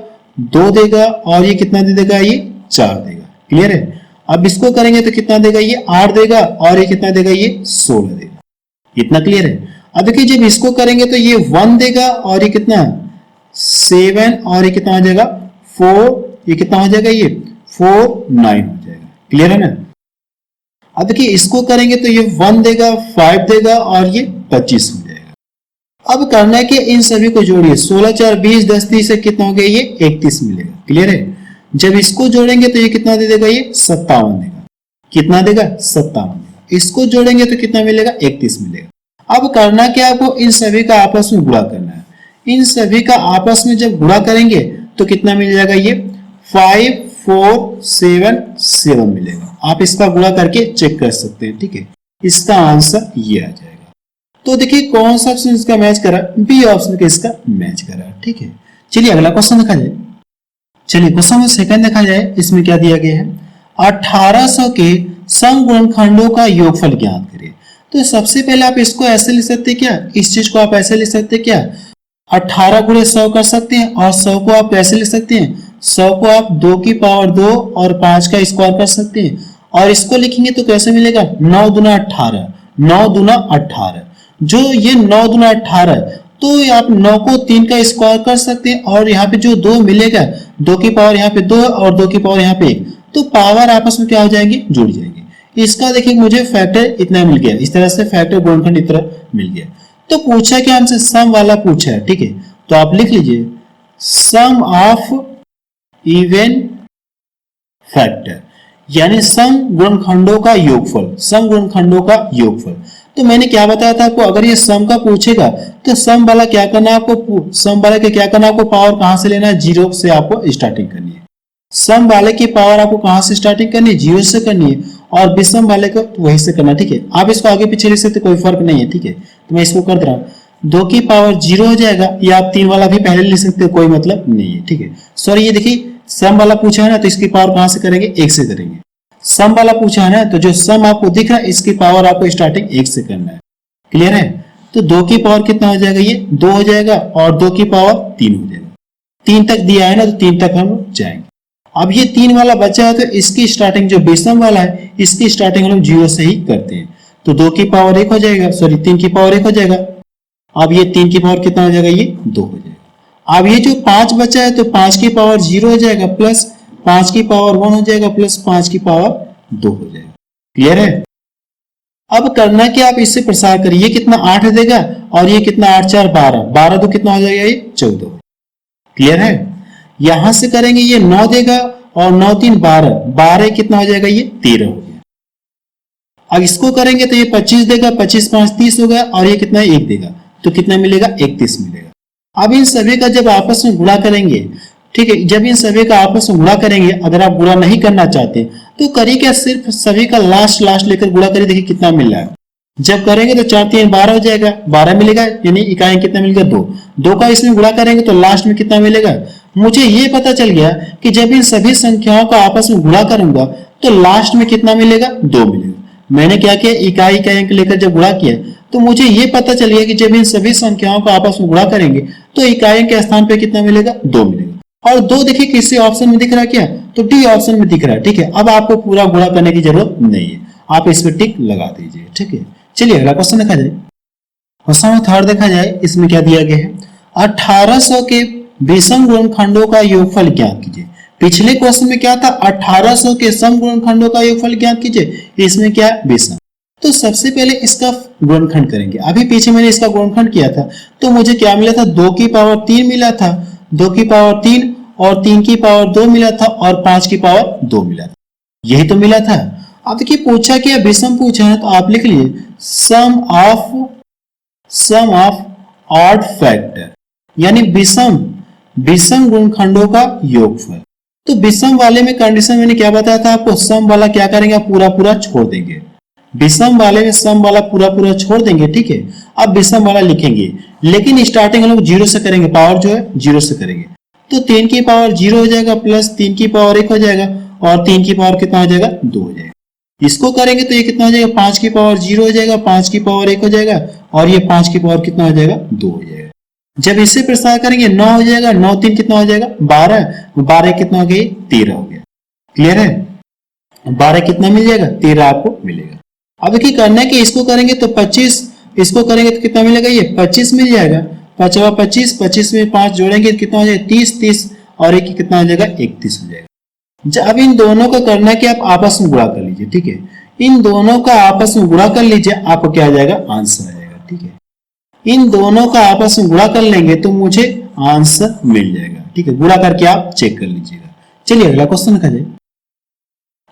2 देगा, और ये कितना दे देगा, ये 4 देगा। क्लियर है। अब इसको करेंगे तो कितना देगा, ये 8 देगा, और ये कितना देगा, ये 16 देगा। इतना क्लियर है। अब देखिए जब इसको करेंगे तो ये 1 देगा, और ये कितना 7, और ये कितना हो जाएगा 4, ये कितना हो जाएगा, ये 4 9 हो जाएगा। क्लियर है ना। अब देखिए इसको करेंगे तो ये 1 देगा, 5 देगा, और ये 25 हो जाएगा। अब करना है कि इन सभी को जोड़िए, 16 4 20 10 30 से कितना हो गया, ये 31 मिलेगा। क्लियर है। जब इसको जोड़ेंगे तो ये कितना दे देगा, ये 57 देगा। कितना देगा, 57 देगा। इसको जोड़ेंगे तो कितना मिलेगा, 31 मिलेगा। अब करना क्या, आपको इन सभी का आपस में गुणा करना है। इन सभी का आपस में जब गुणा करेंगे तो कितना मिल जाएगा, ये 5 4 7 7 मिलेगा। आप इसका गुणा करके चेक कर सकते हैं। ठीक है, इसका आंसर ये आ जाएगा। तो देखिए कौन सा ऑप्शन इसका मैच करा, बी ऑप्शन का इसका मैच करा। ठीक है, चलिए अगला क्वेश्चन देखा जाए। चलिए क्वेश्चन में सेकंड देखा जाए, इसमें क्या दिया गया है, 1800 के समगुणनखंडों का योगफल ज्ञात करिए। तो सबसे पहले आप इसको ऐसे लिख सकते हैं क्या, इस चीज को आप ऐसे लिख सकते हैं क्या, 18 गुणे 100 कर सकते हैं, और 100 को आप कैसे लिख सकते हैं, 100 को आप 2 की पावर 2 और 5 का स्क्वायर कर सकते हैं। और इसको लिखेंगे तो कैसे मिलेगा, 9 दूना 18, 9 दूना 18। जो ये 9 दूना 18, तो आप 9 को 3 का स्क्वायर कर सकते हैं, और यहाँ पे जो 2 मिलेगा, 2 की पावर यहाँ पे 2 और 2 की पावर यहाँ पे 1, तो पावर आपस में क्या हो जाएंगे, जुड़ जाएंगे। इसका देखिए मुझे फैक्टर इतना मिल गया, इस तरह से फैक्टर गुणनखंड इतना मिल गया। तो पूछा कि हमसे सम वाला पूछा है। ठीक है, तो आप लिख लीजिए सम ऑफ इवन फैक्टर, यानी सम गुणनखंडों का योगफल, सम गुणनखंडों का योगफल। तो मैंने क्या बताया था आपको, अगर ये सम का पूछेगा तो सम वाला क्या करना है आपको, सम वाले के क्या करना है आपको, पावर कहां से लेना है, 0 से आपको स्टार्टिंग करनी है। सम वाले की पावर आपको कहां से स्टार्टिंग करनी है, 0 से करनी है, और विषम वाले को वहीं से करना। ठीक है, आप इसको आगे पीछे लिख सकते, कोई फर्क नहीं है। ठीक है, तो मैं इसको कर दे रहा हूं, 2 की पावर 0 हो जाएगा, या आप 3 वाला भी पहले लिख सकते हो, कोई मतलब नहीं है। ठीक है, सॉरी ये देखिए सम वाला पूछा है ना, तो इसकी पावर कहां से करेंगे, 1 से करेंगे। सम वाला पूछा है ना, तो जो सम आपको दिख रहा है इसकी पावर आपको स्टार्टिंग 1 से करना है। क्लियर है। तो 2 की पावर कितना हो जाएगा, ये 2 हो जाएगा, और 2 की पावर 3 हो जाएगा। 3 तक दिया है ना, तो 3 तक हम जाएंगे। अब ये 3 वाला बचा है, तो इसकी स्टार्टिंग जो विषम वाला है, इसकी स्टार्टिंग हम लोग 0 से ही करते हैं। तो 2 की पावर 1 हो जाएगा, सॉरी 3 की पावर 1 हो जाएगा। अब ये 3 की पावर कितना हो जाएगा, ये 2 हो जाएगा। अब ये जो 5 बचा है, तो 5 की पावर 0 हो जाएगा, प्लस 5 की पावर 1 हो जाएगा, प्लस 5 की पावर 2 हो जाएगा। क्लियर है। अब करना कि आप इससे प्रसार करिए, ये कितना 8 देगा, और ये कितना 8 4 12, 12 2 कितना हो जाएगा, ये 14। क्लियर है। यहां से करेंगे ये 9 देगा, और 9 3 12, 12 कितना हो जाएगा, ये 13 हो गया। अब इसको करेंगे तो ये 25 देगा, 25 5 30 हो गया, और ये कितना 1 देगा, तो कितना मिलेगा, 31 मिलेगा। अब इन सभी का जब आपस में गुणा करेंगे, ठीक है, जब इन सभी का आपस में गुणा करेंगे, अगर आप गुणा नहीं करना चाहते तो करिए क्या, सिर्फ सभी का लास्ट लेकर गुणा करिए, देखिए कितना मिल रहा है। जब करेंगे तो 4 3 12 हो जाएगा, 12 मिलेगा, यानी इकाई कितना मिलेगा, 2। 2 का इसमें गुणा करेंगे तो लास्ट में कितना मिलेगा। मुझे ये पता चल गया कि जब इन सभी संख्याओं का आपस में गुणा करूंगा तो लास्ट में कितना मिलेगा, 2 मिलेगा। मैंने क्या किया, इकाई का अंक लेकर जब गुणा किया तो मुझे ये पता चल गया कि जब इन सभी संख्याओं का आपस में गुणा करेंगे तो इकाई के स्थान पे कितना मिलेगा, 2 मिलेगा। और 2 देखिए किसी ऑप्शन में दिख रहा है क्या, तो डी ऑप्शन में दिख रहा है। ठीक है, अब आपको पूरा गुणा करने की जरूरत नहीं है, आप इस पर टिक लगा दीजिए। ठीक है, चलिए अगला क्वेश्चन देखा जाए। क्वेश्चन में थर्ड देखा जाए, इसमें क्या दिया गया है, 1800 के विषम गुणनखंडों का योगफल ज्ञात कीजिए। पिछले क्वेश्चन में क्या था, 1800 के सम गुणनखंडों का योगफल ज्ञात कीजिए, इसमें क्या विषम। तो सबसे पहले इसका गुणनखंड करेंगे। अभी पीछे मैंने इसका गुणनखंड किया था, तो मुझे क्या मिला था, 2 की पावर 3 मिला था, 2 की पावर 3 और 3 की पावर 2 मिला था, और 5 की पावर 2 मिला था, यही तो मिला था। अब देखिए पूछा क्या, विषम पूछा है, तो आप लिख लीजिए सम ऑफ ऑड फैक्टर, यानी विषम गुणनखंडों का योगफल। तो विषम वाले में कंडीशन मैंने क्या बताया था आपको, सम वाला क्या करेंगे, आप पूरा छोड़ देंगे। विषम वाले में सम वाला पूरा छोड़ देंगे। ठीक है, अब विषम वाला लिखेंगे, लेकिन स्टार्टिंग हम लोग 0 से करेंगे, पावर जो है 0 से करेंगे। तो 3 की पावर 0 हो जाएगा, प्लस 3 की पावर 1 हो जाएगा, और 3 की पावर कितना हो जाएगा, 2 हो जाएगा। इसको करेंगे तो ये कितना हो जाएगा, 5 की पावर 0 हो जाएगा, 5 की पावर 1 हो जाएगा, और ये 5 की पावर कितना हो जाएगा, 2 हो जाएगा। जब इससे प्रसार करेंगे 9 हो जाएगा, 9 3 कितना हो जाएगा, 12, 12 कितना हो गया, 13 हो गया। क्लियर है, 12 कितना मिल जाएगा, 13 आपको मिलेगा। अब देखिए करना है कि इसको करेंगे तो 25, इसको करेंगे तो कितना मिलेगा, ये 25 मिल जाएगा, 5 25, 25 में 5 जोड़ेंगे तो कितना हो जाएगा, 30, 30 और एक कितना हो जाएगा, 31 हो जाएगा। अब इन दोनों का करना है कि आप आपस में गुणा कर लीजिए, ठीक है, इन दोनों का आपस में गुणा कर लीजिए, आपको क्या आ जाएगा, आंसर आ जाएगा। ठीक है, इन दोनों का आपस में गुणा कर लेंगे तो मुझे आंसर मिल जाएगा। ठीक है, गुणा करके आप चेक कर लीजिएगा। चलिए अगला क्वेश्चन लिखा जाए,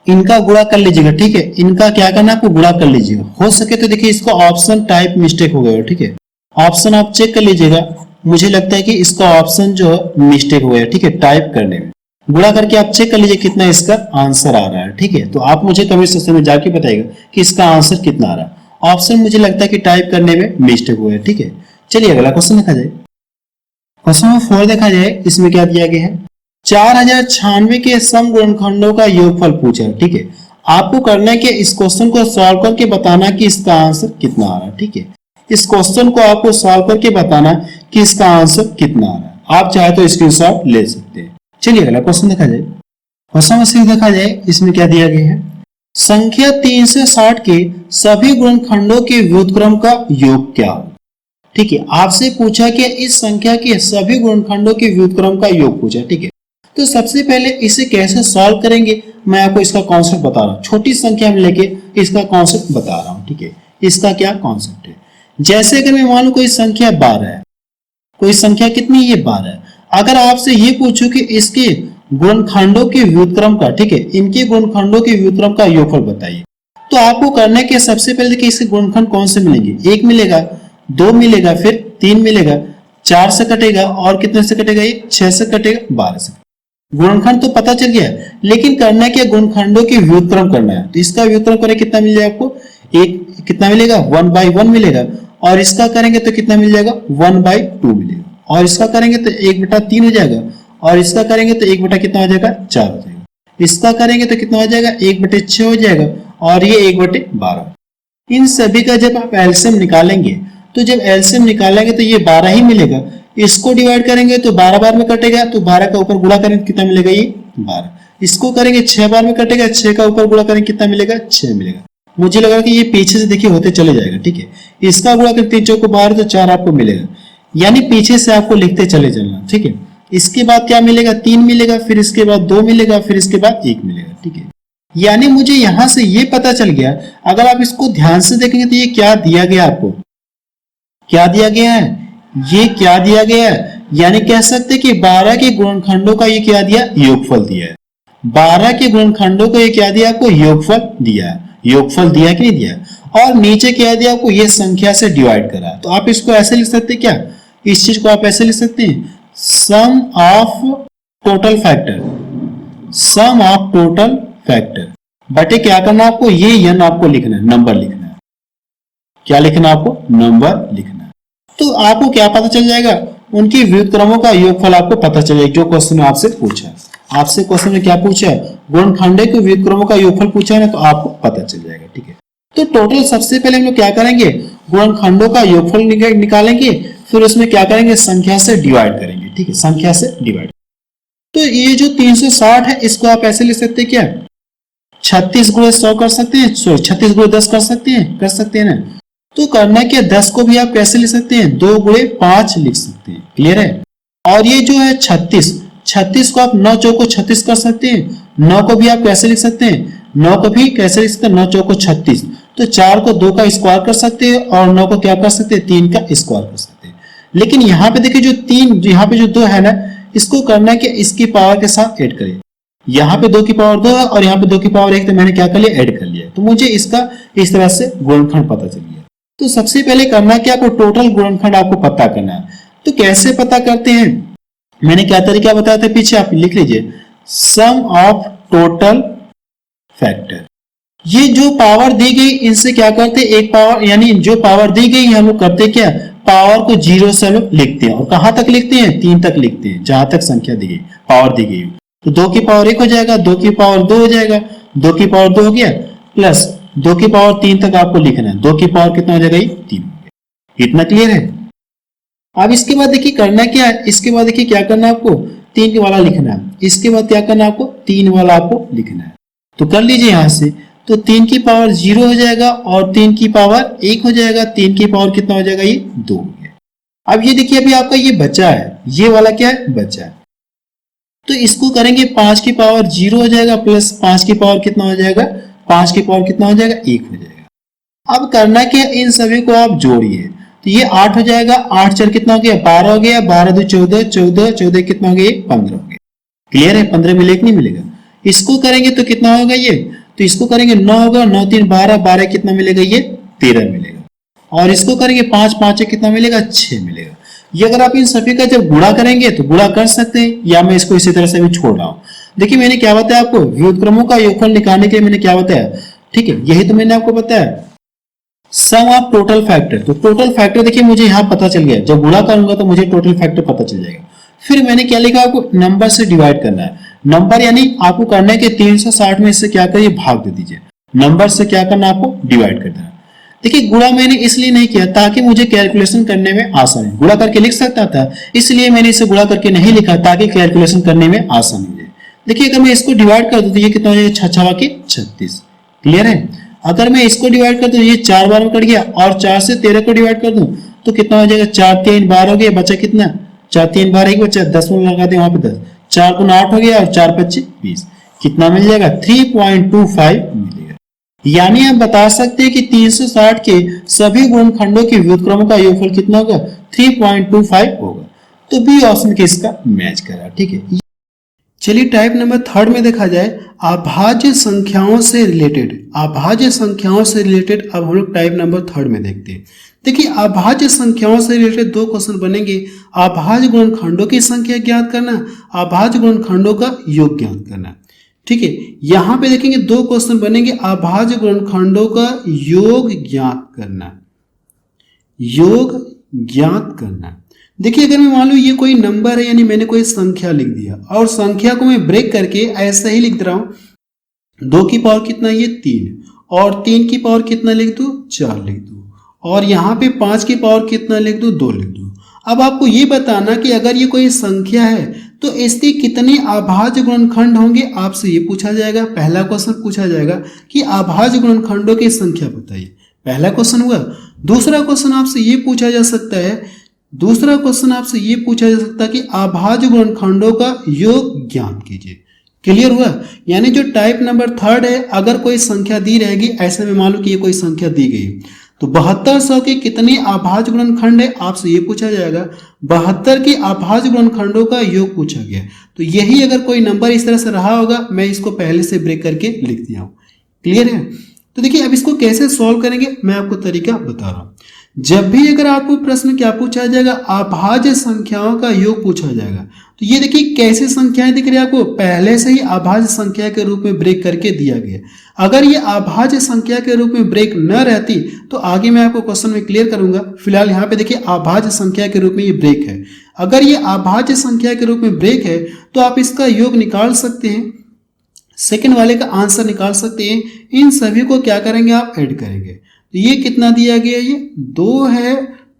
इनका गुणा कर लीजिएगा। ठीक है, इनका क्या करना है, आपको गुणा कर लीजिएगा। हो सके तो देखिए इसको ऑप्शन टाइप मिस्टेक हो गया। ठीक है, ऑप्शन आप चेक कर लीजिएगा, मुझे लगता है कि इसका ऑप्शन जो मिस्टेक हो गया। ठीक है, टाइप करने में गुणा करके आप चेक कर लीजिए कितना इसका आंसर आ रहा है। ठीक है, तो आप मुझे कमेंट सेक्शन में जाके बताइएगा कि इसका आंसर कितना आ रहा है। ऑप्शन मुझे लगता है कि टाइप करने में मिस्टेक हुआ है। ठीक है, चलिए अगला क्वेश्चन देखा जाए। क्वेश्चन नंबर 4 देखा जाए, इसमें क्या दिया गया है, 4096 के सम गुणनखंडों का योगफल पूछा है। ठीक है, आपको करना है कि इस क्वेश्चन को सॉल्व करके बताना कि इसका आंसर कितना आ रहा है। ठीक है, इस क्वेश्चन को आपको सॉल्व करके बताना कि इसका आंसर कितना आ रहा है। आप चाहे तो स्क्रीनशॉट ले सकते हैं। चलिए अगला क्वेश्चन देखा जाए। क्वेश्चन नंबर 6 देखा जाए, इसमें क्या दिया गया है, संख्या 3 से 60 के सभी गुणनखंडों के व्युत्क्रम का योग क्या हो। ठीक है, आपसे पूछा कि इस संख्या के सभी गुणनखंडों के व्युत्क्रम का योग पूछा। ठीक है, तो सबसे पहले इसे कैसे सॉल्व करेंगे, मैं आपको इसका कॉन्सेप्ट बता रहा हूँ। छोटी संख्या में लेके इसका कॉन्सेप्ट बता रहा हूँ। ठीक है, इसका क्या कॉन्सेप्ट है, जैसे अगर मैं मान लूं कोई संख्या 12 है, कोई संख्या कितनी, ये 12 है। अगर आपसे ये पूछूं कि इसके गुणनखंडों के व्युत्क्रम का, ठीक है, इनके गुणनखंडों के व्युत्क्रम का योगफल बताइए, तो आपको करना है कि सबसे पहले देखिए इसके गुणनखंड कौन से मिलेंगे, 1 मिलेगा, 2 मिलेगा, फिर 3 मिलेगा, 4 से कटेगा और कितने से कटेगा, ये 6 से कटेगा, 12 से। गुणनखंड तो पता चल गया, लेकिन करना है क्या, गुणनखंडों के व्युत्क्रम करना है। तो इसका व्युत्क्रम करें कितना मिल जाएगा आपको, एक कितना मिलेगा, 1/1 मिलेगा, और इसका करेंगे तो कितना मिल जाएगा, 1/2 मिलेगा, और इसका करेंगे तो 1/3 हो जाएगा, और इसका करेंगे तो 1 कितना हो जाएगा, 4 हो जाएगा, इसका करेंगे तो कितना हो जाएगा, 1/6 हो जाएगा, और ये 1/12। इन सभी का जब आप एलसीएम निकालेंगे, तो जब एलसीएम निकालेंगे तो ये 12 ही मिलेगा। इसको डिवाइड करेंगे तो 12 बार में कटेगा, तो 12 का ऊपर गुणा करेंगे कितना मिलेगा, ये 12। इसको करेंगे 6 बार में कटेगा, 6 का ऊपर गुणा करेंगे कितना मिलेगा, 6 मिलेगा। मुझे लगा कि ये पीछे से देखिए होते चले जाएगा। ठीक है, इसका गुणा करके 3 चौको 12 तो 4 आपको मिलेगा, यानी पीछे से आपको लिखते चले जाना। ठीक है, इसके बाद क्या मिलेगा, 3 मिलेगा, फिर इसके बाद 2 मिलेगा, फिर इसके बाद 1 मिलेगा। ठीक है, यानी मुझे यहां से ये पता चल गया, अगर आप इसको ध्यान से देखेंगे तो ये क्या दिया गया, आपको क्या दिया गया है, ये क्या दिया गया है, यानी कह सकते हैं कि 12 के गुणनखंडों का ये क्या दिया, योगफल दिया है। 12 के गुणनखंडों को ये क्या दिया, आपको योगफल दिया है। योगफल दिया कि नहीं दिया, और नीचे क्या दिया आपको, ये संख्या से डिवाइड करा। तो आप इसको ऐसे लिख सकते हैं, क्या इस चीज को आप ऐसे लिख सकते हैं, sum of total factor, sum of total factor बटे क्या करना आपको, ये n आपको लिखना है, नंबर लिखना है। क्या लिखना है आपको, नंबर लिखना है। तो आपको क्या पता चल जाएगा, उनकी व्युत्क्रमों का योगफल आपको पता चल जाएगा। जो क्वेश्चन में आपसे पूछा है, आपसे क्वेश्चन में क्या पूछा है, गुणनखंडों के व्युत्क्रमों का योगफल पूछा है ना, तो आपको पता चल जाएगा। ठीक है, तो टोटल सबसे पहले हम लोग क्या करेंगे, गुणनखंडों का योगफल निकालेंगे, फिर उसमें क्या करेंगे, संख्या से डिवाइड करेंगे। ठीक है, संख्या से डिवाइड। तो ये जो 360 है, इसको आप ऐसे लिख सकते हैं, क्या 36 गुणे 100 कर सकते हैं, सॉरी 36 गुणे 10 कर सकते हैं ना। तो करना क्या, 10 को भी आप कैसे लिख सकते हैं, 2 गुणे 5 लिख सकते हैं। क्लियर है, और ये जो है 36 को आप 9 चौको 36 कर सकते हैं। 9 को भी आप कैसे लिख सकते हैं, 9 को भी कैसे लिख सकते हैं, 9 चौको 36। तो 4 को 2 का स्क्वायर कर सकते हैं, और 9 को क्या कर सकते हैं, 3 का स्क्वायर कर सकते हैं। लेकिन यहाँ पे देखिए जो 3, यहाँ पे जो 2 है ना, इसको करना है कि इसकी पावर के साथ ऐड करें। यहाँ पे 2 की पावर 2 है, और यहाँ पे 2 की पावर 1, तो मैंने क्या कर लिया, ऐड कर लिया। तो मुझे इसका इस तरह से गुणनखंड पता चल गया। तो सबसे पहले करना है कि आपको टोटल गुणनखंड आपको पता करना है। तो कैसे पता करते हैं, मैंने क्या तरीका बताया था पीछे, आप लिख लीजिए, सम ऑफ टोटल फैक्टर। ये जो पावर दी गई, इनसे क्या करते हैं, एक पावर, यानी जो पावर दी गई हम लोग करते क्या, पावर को 0 से लोग लिखते हैं, और कहां तक लिखते हैं, 3 तक लिखते हैं, जहां तक संख्या दी गई, पावर दी गई। तो 2 की पावर 1 हो जाएगा, 2 की पावर 2 हो जाएगा, 2 की पावर 2 हो गया, प्लस 2 की पावर 3 तक आपको लिखना है। 2 की पावर कितना हो जाएगा, ये 3 हो गया। इतना क्लियर है। अब इसके बाद देखिए करना क्या है, इसके बाद देखिए क्या करना है आपको, 3 वाला लिखना है। इसके बाद क्या करना है आपको, 3 वाला आपको लिखना है। तो कर लीजिए यहां से, तो 3 की पावर 0 हो जाएगा और 3 की पावर 1 हो जाएगा। 3 की पावर कितना हो जाएगा, ये 2 हो गया। अब ये देखिए अभी आपका ये बचा है, ये वाला क्या है, बचा है। तो इसको करेंगे 5 की पावर 0 हो जाएगा प्लस 5 की पावर कितना हो जाएगा, 5 की पावर कितना हो जाएगा, 1 हो जाएगा। अब करना क्या, इन सभी को आप जोड़िए। तो ये 8 हो जाएगा, 8 4 कितना हो गया, 12 हो गया, 12 2 14, 14 14 कितना हो गया, 15 हो गया। क्लियर है, 15 मिलेगा नहीं मिलेगा। इसको करेंगे तो कितना होगा ये, तो इसको करेंगे 9 होगा, 9 3 12, 12 कितना मिलेगा, ये 13 मिलेगा। और इसको करेंगे 5 5 कितना मिलेगा, 6 मिलेगा। ये अगर आप इन सभी का जब गुणा करेंगे तो गुणा कर सकते हैं, या मैं इसको इसी तरह से भी छोड़ रहा हूं। देखिए मैंने क्या बताया आपको, व्युत्क्रमों का योगफल निकालने के लिए मैंने क्या बताया, ठीक है, यही तो मैंने आपको बताया, सम ऑफ टोटल फैक्टर। तो टोटल फैक्टर देखिए मुझे यहां पता चल गया, जब गुणा करूंगा तो मुझे टोटल फैक्टर पता चल जाएगा। फिर मैंने क्या लिखा, आपको नंबर से डिवाइड करना है। नंबर यानी आपको करना है कि 360 में इससे क्या करिए, भाग दे दीजिए। नंबर से क्या करना, आपको डिवाइड करना है। देखिए गुणा मैंने इसलिए नहीं किया ताकि मुझे कैलकुलेशन करने में आसानी, गुणा करके लिख सकता था, इसलिए मैंने इसे गुणा करके नहीं लिखा ताकि कैलकुलेशन करने में आसानी हो जाए। देखिए अगर मैं इसको डिवाइड कर दूं तो ये कितना हो जाएगा, 6 के 36। क्लियर है। अगर मैं इसको डिवाइड कर दूं, ये 4 बार में कट गया, और 4 से 13 को डिवाइड कर दूं तो कितना हो जाएगा, 4 3 12 हो गया, बचा कितना, 4 3 12 एक बचा, 10 में लगा दें वहां पे 10, 4 गुना 8 हो गया और 4 5 20, कितना मिल जाएगा, 3.25 मिलेगा। यानी आप बता सकते हैं कि 360 के सभी गुणनखंडों के व्युत्क्रमों का योगफल कितना होगा, 3.25 होगा। तो बी ऑप्शन के इसका मैच करा, ठीक है। चलिए टाइप नंबर 3 में देखा जाए, अभाज्य संख्याओं से रिलेटेड, अभाज्य संख्याओं से रिलेटेड अब हम लोग टाइप नंबर 3 में देखते हैं। देखिए अभाज्य संख्याओं से रिलेटेड 2 क्वेश्चन बनेंगे। अभाज्य गुणनखंडों की संख्या ज्ञात करना, अभाज्य गुणनखंडों का योग ज्ञात करना, ठीक है। यहां पे देखेंगे 2 क्वेश्चन बनेंगे, अभाज्य गुणनखंडों का योग ज्ञात करना, योग ज्ञात करना। देखिए अगर मैं मान लो ये कोई नंबर है, यानी मैंने कोई संख्या लिख दिया और संख्या को मैं ब्रेक करके ऐसा ही लिख दे रहा हूं, 2 की पावर कितना, ये 3, और 3 की पावर कितना लिख दूं, 4 लिख दूं, और यहाँ पे 5 की पावर कितना लिख दूं, 2 लिख दूं। अब आपको ये बताना कि अगर ये कोई संख्या है तो इसके कितने अभाज्य गुणनखंड होंगे, आपसे ये पूछा जाएगा। पहला क्वेश्चन पूछा जाएगा कि अभाज्य गुणनखंडों की संख्या बताइए, पहला क्वेश्चन हुआ। दूसरा क्वेश्चन आपसे ये पूछा जा सकता है, दूसरा क्वेश्चन आपसे ये पूछा जा सकता है कि अभाज्य गुणनखंडों का योग ज्ञात कीजिए। क्लियर हुआ। यानी जो टाइप नंबर 3 है, अगर कोई संख्या दी रहेगी, ऐसे में मान लो कि ये कोई संख्या दी गई तो 7200 के कितने अभाज्य गुणनखंड है, आपसे ये पूछा जाएगा। 72 के अभाज्य गुणनखंडों का योग पूछा गया। तो यही अगर कोई नंबर इस तरह से रहा होगा, मैं इसको पहले से ब्रेक करके लिख दिया हूं। क्लियर है। तो देखिए अब इसको कैसे सॉल्व करेंगे, मैं आपको तरीका बता रहा हूं। जब भी अगर आपको प्रश्न क्या पूछा जाएगा, अभाज्य संख्याओं का योग पूछा जाएगा, तो ये देखिए कैसे संख्याएं दिख रही है आपको, पहले से ही अभाज्य संख्या के रूप में ब्रेक करके दिया गया। अगर ये अभाज्य संख्या के रूप में ब्रेक न रहती तो आगे मैं आपको क्वेश्चन में क्लियर करूंगा। फिलहाल यहाँ पे देखिए अभाज्य संख्या के रूप में ये ब्रेक है। अगर ये अभाज्य संख्या के रूप में ब्रेक है तो आप इसका योग निकाल सकते हैं, सेकेंड वाले का आंसर निकाल सकते हैं। इन सभी को क्या करेंगे, आप ऐड करेंगे। तो ये कितना दिया गया, ये 2 है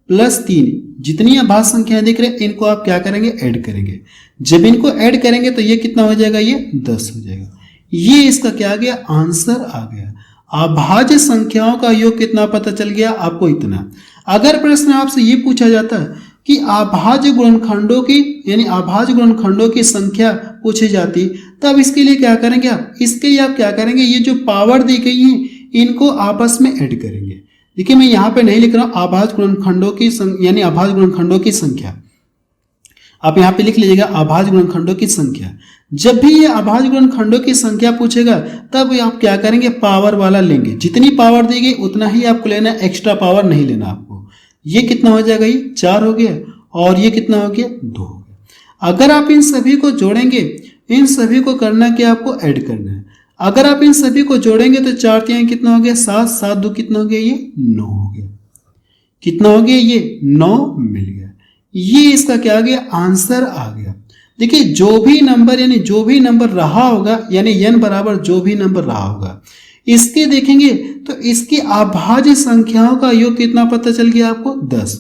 प्लस 3, जितनी अभाज्य संख्याएं दिख रहे हैं इनको आप क्या करेंगे, ऐड करेंगे। जब इनको ऐड करेंगे तो ये कितना हो जाएगा, ये 10 हो जाएगा। ये इसका क्या आ गया, आंसर आ गया। अभाज्य संख्याओं का योग कितना पता चल गया आपको, इतना। अगर प्रश्न आपसे ये पूछा जाता है कि अभाज्य गुणनखंडों की, यानी अभाज्य गुणनखंडों की संख्या पूछी जाती, तब इसके लिए क्या करेंगे आप, इसके लिए आप क्या करेंगे, ये जो पावर दी गई है इनको आपस में ऐड करेंगे। देखिए मैं यहाँ पे नहीं लिख रहा हूँ अभाज्य गुणनखंडों की यानी अभाज्य गुणनखंडों की संख्या, आप यहाँ पे लिख लीजिएगा अभाज्य गुणनखंडों की संख्या। जब भी ये अभाज्य गुणनखंडों की संख्या पूछेगा तब आप क्या करेंगे, पावर वाला लेंगे। जितनी पावर दी गई उतना ही आपको लेना, एक्स्ट्रा पावर नहीं लेना आपको। ये कितना हो जाएगा, ये 4 हो गया, और ये कितना हो गया, 2 हो गया। अगर आप इन सभी को जोड़ेंगे, इन सभी को करना क्या, आपको ऐड करना है। अगर आप इन सभी को जोड़ेंगे तो 4 3 कितना हो गया, 7, 7 2 कितना हो गया, ये 9 हो गया। कितना हो गया, ये 9 मिल गया। ये इसका क्या आ गया, आंसर आ गया। देखिए जो भी नंबर, यानी जो भी नंबर रहा होगा, यानी n बराबर जो भी नंबर रहा होगा, इसके देखेंगे तो इसकी अभाज्य संख्याओं का योग कितना पता चल गया आपको 10।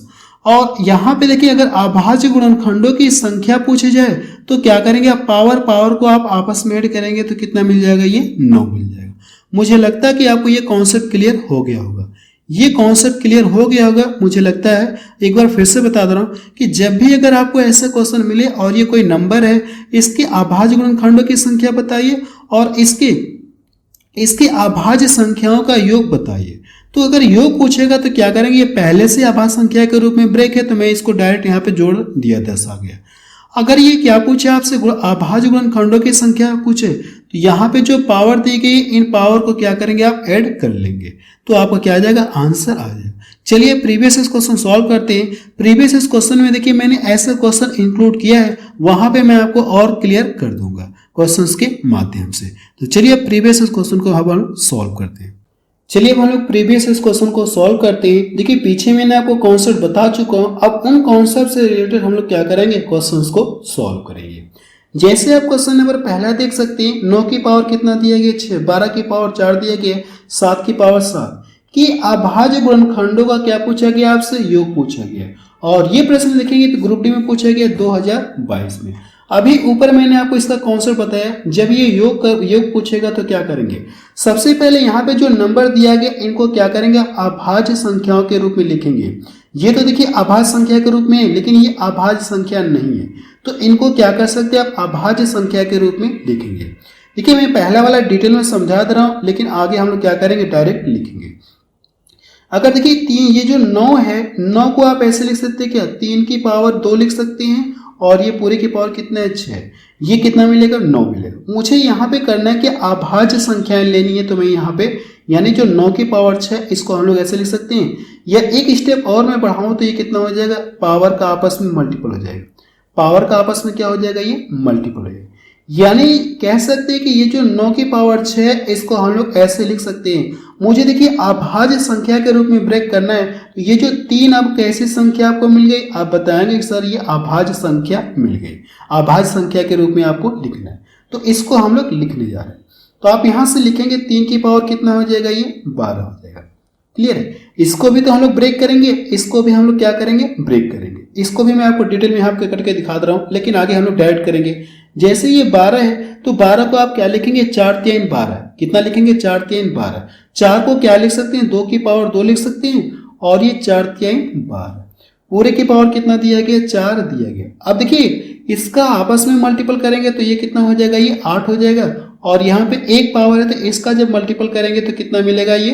और यहाँ पे देखिए अगर अभाज्य गुणनखंडों की संख्या पूछी जाए तो क्या करेंगे आप पावर को आप आपस में ऐड करेंगे तो कितना मिल जाएगा ये 9 मिल जाएगा। मुझे लगता है कि आपको ये कॉन्सेप्ट क्लियर हो गया होगा। ये कॉन्सेप्ट क्लियर हो गया होगा मुझे लगता है। एक बार फिर से बता दे रहा हूँ कि जब भी अगर आपको ऐसा क्वेश्चन मिले और ये कोई नंबर है, इसके अभाज्य गुणनखंडों की संख्या बताइए और इसके अभाज्य संख्याओं का योग बताइए। तो अगर योग पूछेगा तो क्या करेंगे, ये पहले से अभाज्य संख्या के रूप में ब्रेक है तो मैं इसको डायरेक्ट यहाँ पे जोड़ दिया 10 आ गया। अगर ये क्या पूछे आपसे अभाज्य गुणनखंडों की संख्या पूछे तो यहाँ पे जो पावर दी गई इन पावर को क्या करेंगे आप ऐड कर लेंगे तो आपका क्या आ जाएगा, आंसर आ जाएगा। चलिए प्रीवियस क्वेश्चन सॉल्व करते हैं। प्रीवियस क्वेश्चन में देखिए मैंने ऐसा क्वेश्चन इंक्लूड किया है, वहां पे मैं आपको और क्लियर कर दूंगा क्वेश्चंस के माध्यम से। तो चलिए अब प्रीवियस क्वेश्चन को हम लोग सॉल्व करते हैं। चलिए अब हम लोग प्रीवियस क्वेश्चन को सॉल्व करते हैं। देखिए पीछे मैंने आपको कॉन्सेप्ट बता चुका हूं, अब उन कॉन्सेप्ट से रिलेटेड हम लोग क्या करेंगे, क्वेश्चंस को सॉल्व करेंगे। जैसे आप क्वेश्चन नंबर पहला देख सकते हैं, 9 की पावर कितना दिया गया 6, 12 की पावर 4 दिया गया, 7 की पावर 7 कि अभाज्य गुणनखंडों का क्या पूछा गया आपसे, योग पूछा गया। और ये प्रश्न देखेंगे तो ग्रुप डी में पूछा गया 2022 में। अभी ऊपर मैंने आपको इसका कॉन्सेप्ट बताया, जब ये योग पूछेगा तो क्या करेंगे, सबसे पहले यहाँ पे जो नंबर दिया गया इनको क्या करेंगे, अभाज्य संख्याओं के रूप में लिखेंगे। ये तो देखिए अभाज्य संख्या के रूप में है लेकिन ये अभाज्य संख्या नहीं है, तो इनको क्या कर सकते हैं आप, अभाज्य संख्या के रूप में लिखेंगे। देखिए मैं पहला वाला डिटेल में समझा दे रहा हूं लेकिन आगे हम लोग क्या करेंगे, डायरेक्ट लिखेंगे। अगर देखिए 3, ये जो 9 है, 9 को आप ऐसे लिख सकते हैं क्या, 3 की पावर 2 लिख सकते हैं और ये पूरे की पावर कितना है 6, ये कितना मिलेगा 9 मिलेगा। मुझे यहाँ पे करना है कि अभाज्य संख्याएं लेनी है, तो मैं यहाँ पे यानी जो 9 की पावर 6 इसको हम लोग ऐसे लिख सकते हैं, या एक स्टेप और मैं बढ़ाऊं तो ये कितना हो जाएगा, पावर का आपस में मल्टीपल हो जाएगा। पावर का आपस में क्या हो जाएगा, ये मल्टीपल हो जाएगा। यानी कह सकते हैं कि ये जो 9 की पावर 6 इसको हम लोग ऐसे लिख सकते हैं। मुझे देखिए अभाज्य संख्या के रूप में ब्रेक करना है, तो ये जो 3 अब कैसी संख्या आपको मिल गई, आप बताएंगे कि सर ये अभाज्य संख्या मिल गई, अभाज्य संख्या के रूप में आपको लिखना है, तो इसको हम लोग लिखने जा रहे हैं। तो आप यहां से लिखेंगे 3 की पावर कितना हो जाएगा, ये 12 हो जाएगा। क्लियर है। इसको भी तो हम लोग ब्रेक करेंगे, इसको भी हम लोग क्या करेंगे, ब्रेक करेंगे। इसको भी मैं आपको डिटेल में यहाँ पे करके दिखा दे रहा हूँ, लेकिन आगे हम लोग डायरेक्ट करेंगे। जैसे ये 12 है तो 12 को आप क्या लिखेंगे, 4 3 12, कितना लिखेंगे 4 3 12। 4 को क्या लिख सकते हैं, 2 की पावर 2 लिख सकते हैं और ये 4 3 12। पूरे की पावर कितना दिया गया, 4 दिया गया। अब देखिए इसका आपस में मल्टीपल करेंगे तो ये कितना हो जाएगा, ये 8 हो जाएगा। और यहाँ पे एक पावर है तो इसका जब मल्टीपल करेंगे तो कितना मिलेगा, ये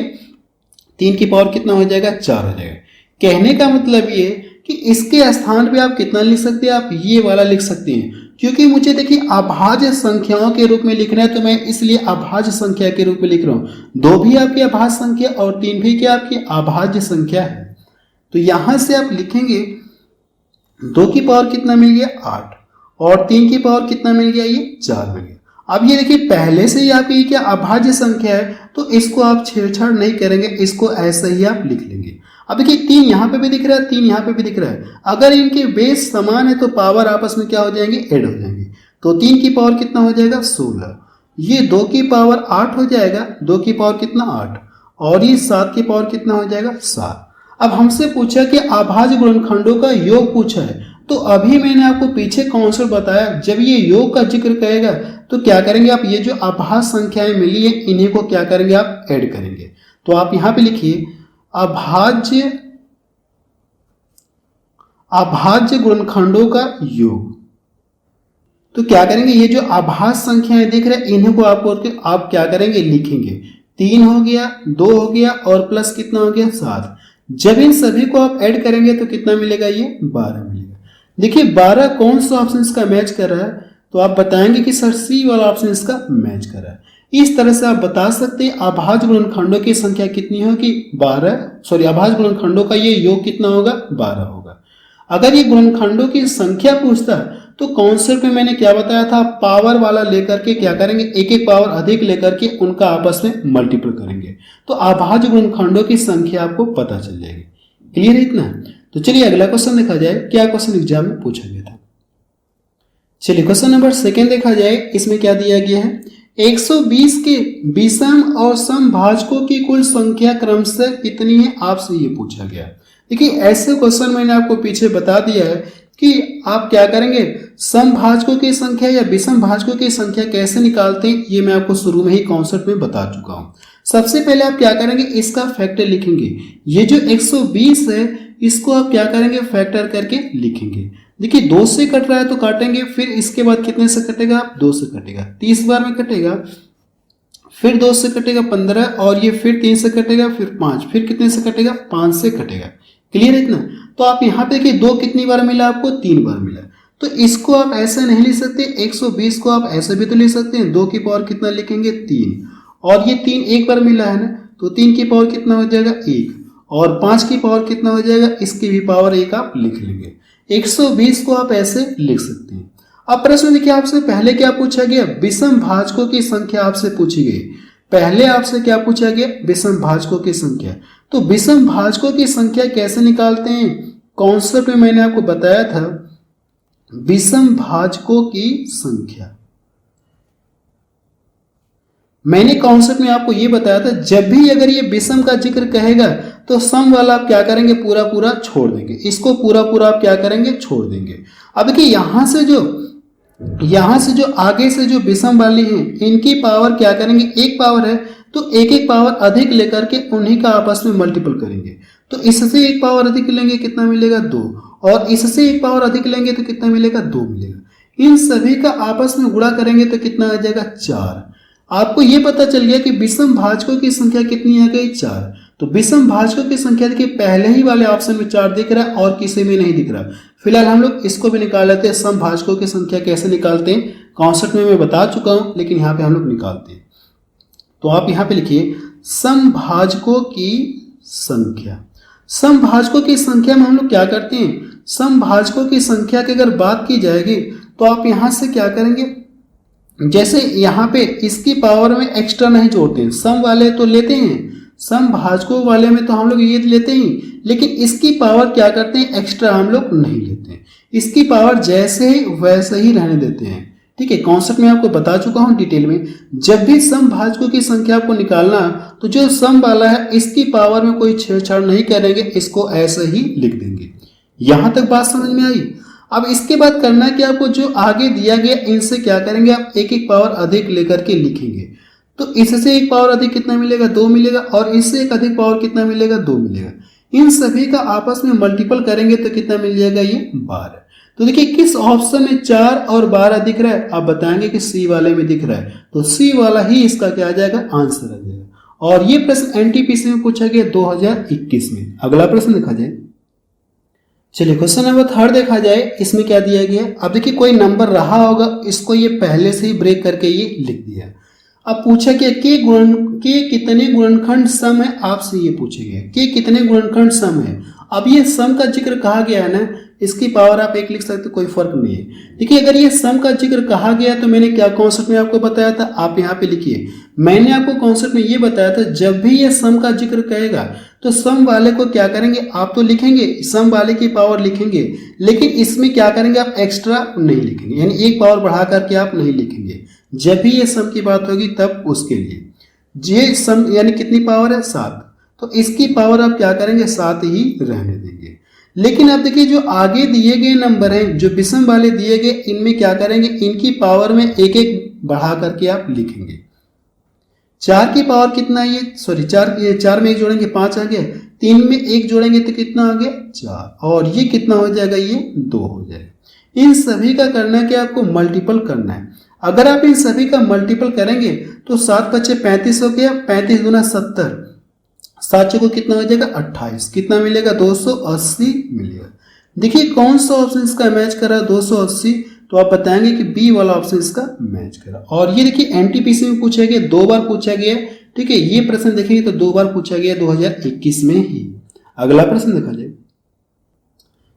3 की पावर कितना हो जाएगा, 4 हो जाएगा। कहने का मतलब ये कि इसके स्थान पे आप कितना लिख सकते हैं, आप ये वाला लिख सकते हैं, क्योंकि मुझे देखिए अभाज्य संख्याओं के रूप में लिखना है तो मैं इसलिए अभाज्य संख्या के रूप में लिख रहा हूं। 2 भी आपकी अभाज्य संख्या और 3 भी क्या आपकी अभाज्य संख्या है। तो यहां से आप लिखेंगे 2 की पावर कितना मिल गया, 8 और 3 की पावर कितना मिल गया, ये 4 मिल गया। अब ये देखिए पहले से ही आपकी क्या अभाज्य संख्या है तो इसको आप छेड़छाड़ नहीं करेंगे, इसको ऐसा ही आप लिख लेंगे। अब देखिए 3 यहाँ पे भी दिख रहा है, 3 यहाँ पे भी दिख रहा है। अगर इनके बेस समान है तो पावर आपस में क्या हो जाएंगे, ऐड हो जाएंगे। तो 3 की पावर कितना हो जाएगा, 16। ये 2 की पावर 8 हो जाएगा, 2 की पावर कितना 8 और ये 7 की पावर कितना हो जाएगा 7। अब हमसे पूछा कि अभाज्य गुणनखंडों का योग पूछा है, तो अभी मैंने आपको पीछे कॉन्सेप्ट बताया, जब ये योग का जिक्र करेगा तो क्या करेंगे आप, ये जो अभाज्य संख्याएं मिली है इन्हीं को क्या करेंगे आप, ऐड करेंगे। तो आप यहां पे लिखिए अभाज्य गुणनखंडों का योग। तो क्या करेंगे, ये जो अभाज्य संख्याएं दिख रहे हैं इन्हीं को आप क्या करेंगे, लिखेंगे। 3 हो गया, 2 हो गया और प्लस कितना हो गया 7। जब इन सभी को आप ऐड करेंगे तो कितना मिलेगा, ये 12 मिलेगा। देखिए 12 कौन सा ऑप्शन इसका मैच कर रहा है, तो आप बताएंगे कि सर सी वाला ऑप्शन इसका मैच कर रहा है। इस तरह से आप बता सकते हैं अभाज्य गुणनखंडों की संख्या कितनी होगी, 12, अभाज्य गुणनखंडों का ये योग कितना होगा, 12 होगा। अगर ये गुणनखंडों की संख्या पूछता है तो कॉन्सेप्ट में मैंने क्या बताया था, पावर वाला लेकर के क्या करेंगे, एक एक पावर अधिक लेकर के उनका आपस में मल्टीपल करेंगे, तो अभाज्य गुणनखंडों की संख्या आपको पता चल जाएगी। क्लियर है इतना। तो चलिए अगला क्वेश्चन देखा जाए, क्या क्वेश्चन एग्जाम में पूछा गया था। चलिए क्वेश्चन नंबर 2 देखा जाए, इसमें क्या दिया गया है 120 के विषम और सम भाजकों की कुल संख्या क्रमशः कितनी है, आपसे ये पूछा गया। देखिए ऐसे क्वेश्चन मैंने आपको पीछे बता दिया है कि आप क्या करेंगे, सम भाजकों की संख्या या विषम भाजकों की संख्या कैसे निकालते हैं, ये मैं आपको शुरू में ही कॉन्सेप्ट में बता चुका हूं। सबसे पहले आप क्या करेंगे, इसका फैक्टर लिखेंगे। ये जो 120 है इसको आप क्या करेंगे, फैक्टर करके लिखेंगे। देखिए 2 से कट रहा है तो काटेंगे, फिर इसके बाद कितने से कटेगा, 2 से कटेगा, 30 बार में कटेगा, फिर 2 से कटेगा 15, और ये फिर 3 से कटेगा, फिर 5, फिर कितने से कटेगा, 5 से कटेगा। क्लियर है इतना। तो आप यहाँ पे देखिए 2 कितनी बार मिला आपको, 3 बार मिला। तो इसको आप ऐसे नहीं लिख सकते, 120 को आप ऐसे भी तो लिख सकते हैं, 2 की पावर कितना लिखेंगे, 3, और ये 3 एक बार मिला है ना, तो 3 की पावर कितना हो जाएगा, 1, और 5 की पावर कितना हो जाएगा, इसकी भी पावर 1 आप लिख लेंगे। 120 को आप ऐसे लिख सकते हैं। अब प्रश्न देखिए आपसे पहले क्या पूछा गया, विषम भाजकों की संख्या आपसे पूछी गई। पहले आपसे क्या पूछा गया, विषम भाजकों की संख्या। तो विषम भाजकों की संख्या कैसे निकालते हैं, कॉन्सेप्ट में मैंने आपको बताया था, विषम भाजकों की संख्या मैंने कॉन्सेप्ट में आपको ये बताया था, जब भी अगर ये विषम का जिक्र कहेगा तो सम वाला आप क्या करेंगे, पूरा पूरा छोड़ देंगे, इसको पूरा पूरा आप क्या करेंगे, छोड़ देंगे। अब देखिए यहां से जो आगे से जो विषम वाली हैं इनकी पावर क्या करेंगे, एक पावर है तो एक एक पावर अधिक लेकर के उन्हीं का आपस में मल्टीपल करेंगे। तो इससे एक पावर अधिक लेंगे कितना मिलेगा, 2, और इससे एक पावर अधिक लेंगे तो कितना मिलेगा, 2 मिलेगा। इन सभी का आपस में गुणा करेंगे तो कितना आ जाएगा, 4। आपको ये पता चल गया कि विषम भाजकों की संख्या कितनी आ गई, 4। तो विषम भाजकों की संख्या देखिए पहले ही वाले ऑप्शन में 4 दिख रहा है और किसी में नहीं दिख रहा। फिलहाल हम लोग इसको भी निकाल लेते हैं, सम भाजकों की संख्या कैसे निकालते हैं, कॉन्सेप्ट में मैं बता चुका हूं, लेकिन यहाँ पे हम लोग निकालते हैं। तो आप यहाँ पे लिखिए सम भाजकों की संख्या। सम भाजकों की संख्या में हम लोग क्या करते हैं, सम भाजकों की संख्या की अगर बात की जाएगी तो आप यहाँ से क्या करेंगे, जैसे यहाँ पे इसकी पावर में एक्स्ट्रा नहीं जोड़ते हैं, सम वाले तो लेते हैं, सम भाजकों वाले में तो हम लोग ये लेते ही, लेकिन इसकी पावर क्या करते हैं, एक्स्ट्रा हम लोग नहीं लेते हैं, इसकी पावर जैसे ही वैसे ही रहने देते हैं। ठीक है, कॉन्सेप्ट में आपको बता चुका हूं डिटेल में। जब भी सम भाजकों की संख्या आपको निकालना तो जो सम वाला है इसकी पावर में कोई छेड़छाड़ नहीं करेंगे, इसको ऐसे ही लिख देंगे। यहां तक बात समझ में आई। अब इसके बाद करना है कि आपको जो आगे दिया गया इनसे क्या करेंगे, आप एक एक पावर अधिक लेकर के लिखेंगे। तो इससे एक पावर अधिक कितना मिलेगा, 2 मिलेगा, और इससे एक अधिक पावर कितना मिलेगा, 2 मिलेगा। इन सभी का आपस में मल्टीपल करेंगे तो कितना मिल जाएगा, ये 12। तो देखिए किस ऑप्शन में 4 और 12 दिख रहा है, आप बताएंगे कि सी वाले में दिख रहा है, तो सी वाला ही इसका क्या आ जाएगा, आंसर आ जाएगा। और ये प्रश्न एनटीपीसी में पूछा गया 2021 में। अगला प्रश्न देखा जाए, चलिए क्वेश्चन नंबर 3 देखा जाए, इसमें क्या दिया गया। अब देखिए कोई नंबर रहा होगा, इसको ये पहले से ही ब्रेक करके ये लिख दिया। अब पूछा गया के कितने गुणनखंड सम है, आपसे ये पूछे गए कि कितने गुणनखंड सम है। अब ये सम का जिक्र कहा गया है ना, इसकी पावर आप 1 लिख सकते, कोई फर्क नहीं है। देखिए अगर ये सम का जिक्र कहा गया तो मैंने क्या कॉन्सेप्ट में आपको बताया था, आप यहाँ पे लिखिए। मैंने आपको कॉन्सेप्ट में ये बताया था, जब भी ये सम का जिक्र कहेगा तो सम वाले को क्या करेंगे, आप तो लिखेंगे, सम वाले की पावर लिखेंगे, लेकिन इसमें क्या करेंगे, आप एक्स्ट्रा नहीं लिखेंगे, यानी एक पावर बढ़ा करके आप नहीं लिखेंगे। जब भी ये सम की बात होगी तब उसके लिए ये सम यानी कितनी पावर है, 7, तो इसकी पावर आप क्या करेंगे, 7 ही रहने देंगे। लेकिन अब देखिए जो आगे दिए गए नंबर हैं, जो विषम वाले दिए गए, इनमें क्या करेंगे, इनकी पावर में एक एक बढ़ा करके आप लिखेंगे। 4 की पावर कितना है, ये सॉरी 4 में 1 जोड़ेंगे 5 आ गया, 3 में 1 जोड़ेंगे तो कितना आ गया, 4, और ये कितना हो जाएगा, ये 2 हो जाएगा। इन सभी का करना है कि आपको मल्टीपल करना है। अगर आप इन सभी का मल्टीपल करेंगे तो 7 बचे 35 हो गया, 35 गुना 70, 7 को कितना हो जाएगा, 28, कितना मिलेगा, 280 मिलेगा। देखिए कौन सा ऑप्शन इसका मैच कर रहा है, 280, तो आप बताएंगे कि बी वाला ऑप्शन इसका मैच कर रहा है। और ये देखिए एनटीपीसी में पूछा गया, 2 बार पूछा गया। ठीक है, ये प्रश्न देखेंगे तो 2 बार पूछा गया 2021 में ही। अगला प्रश्न देखा जाए,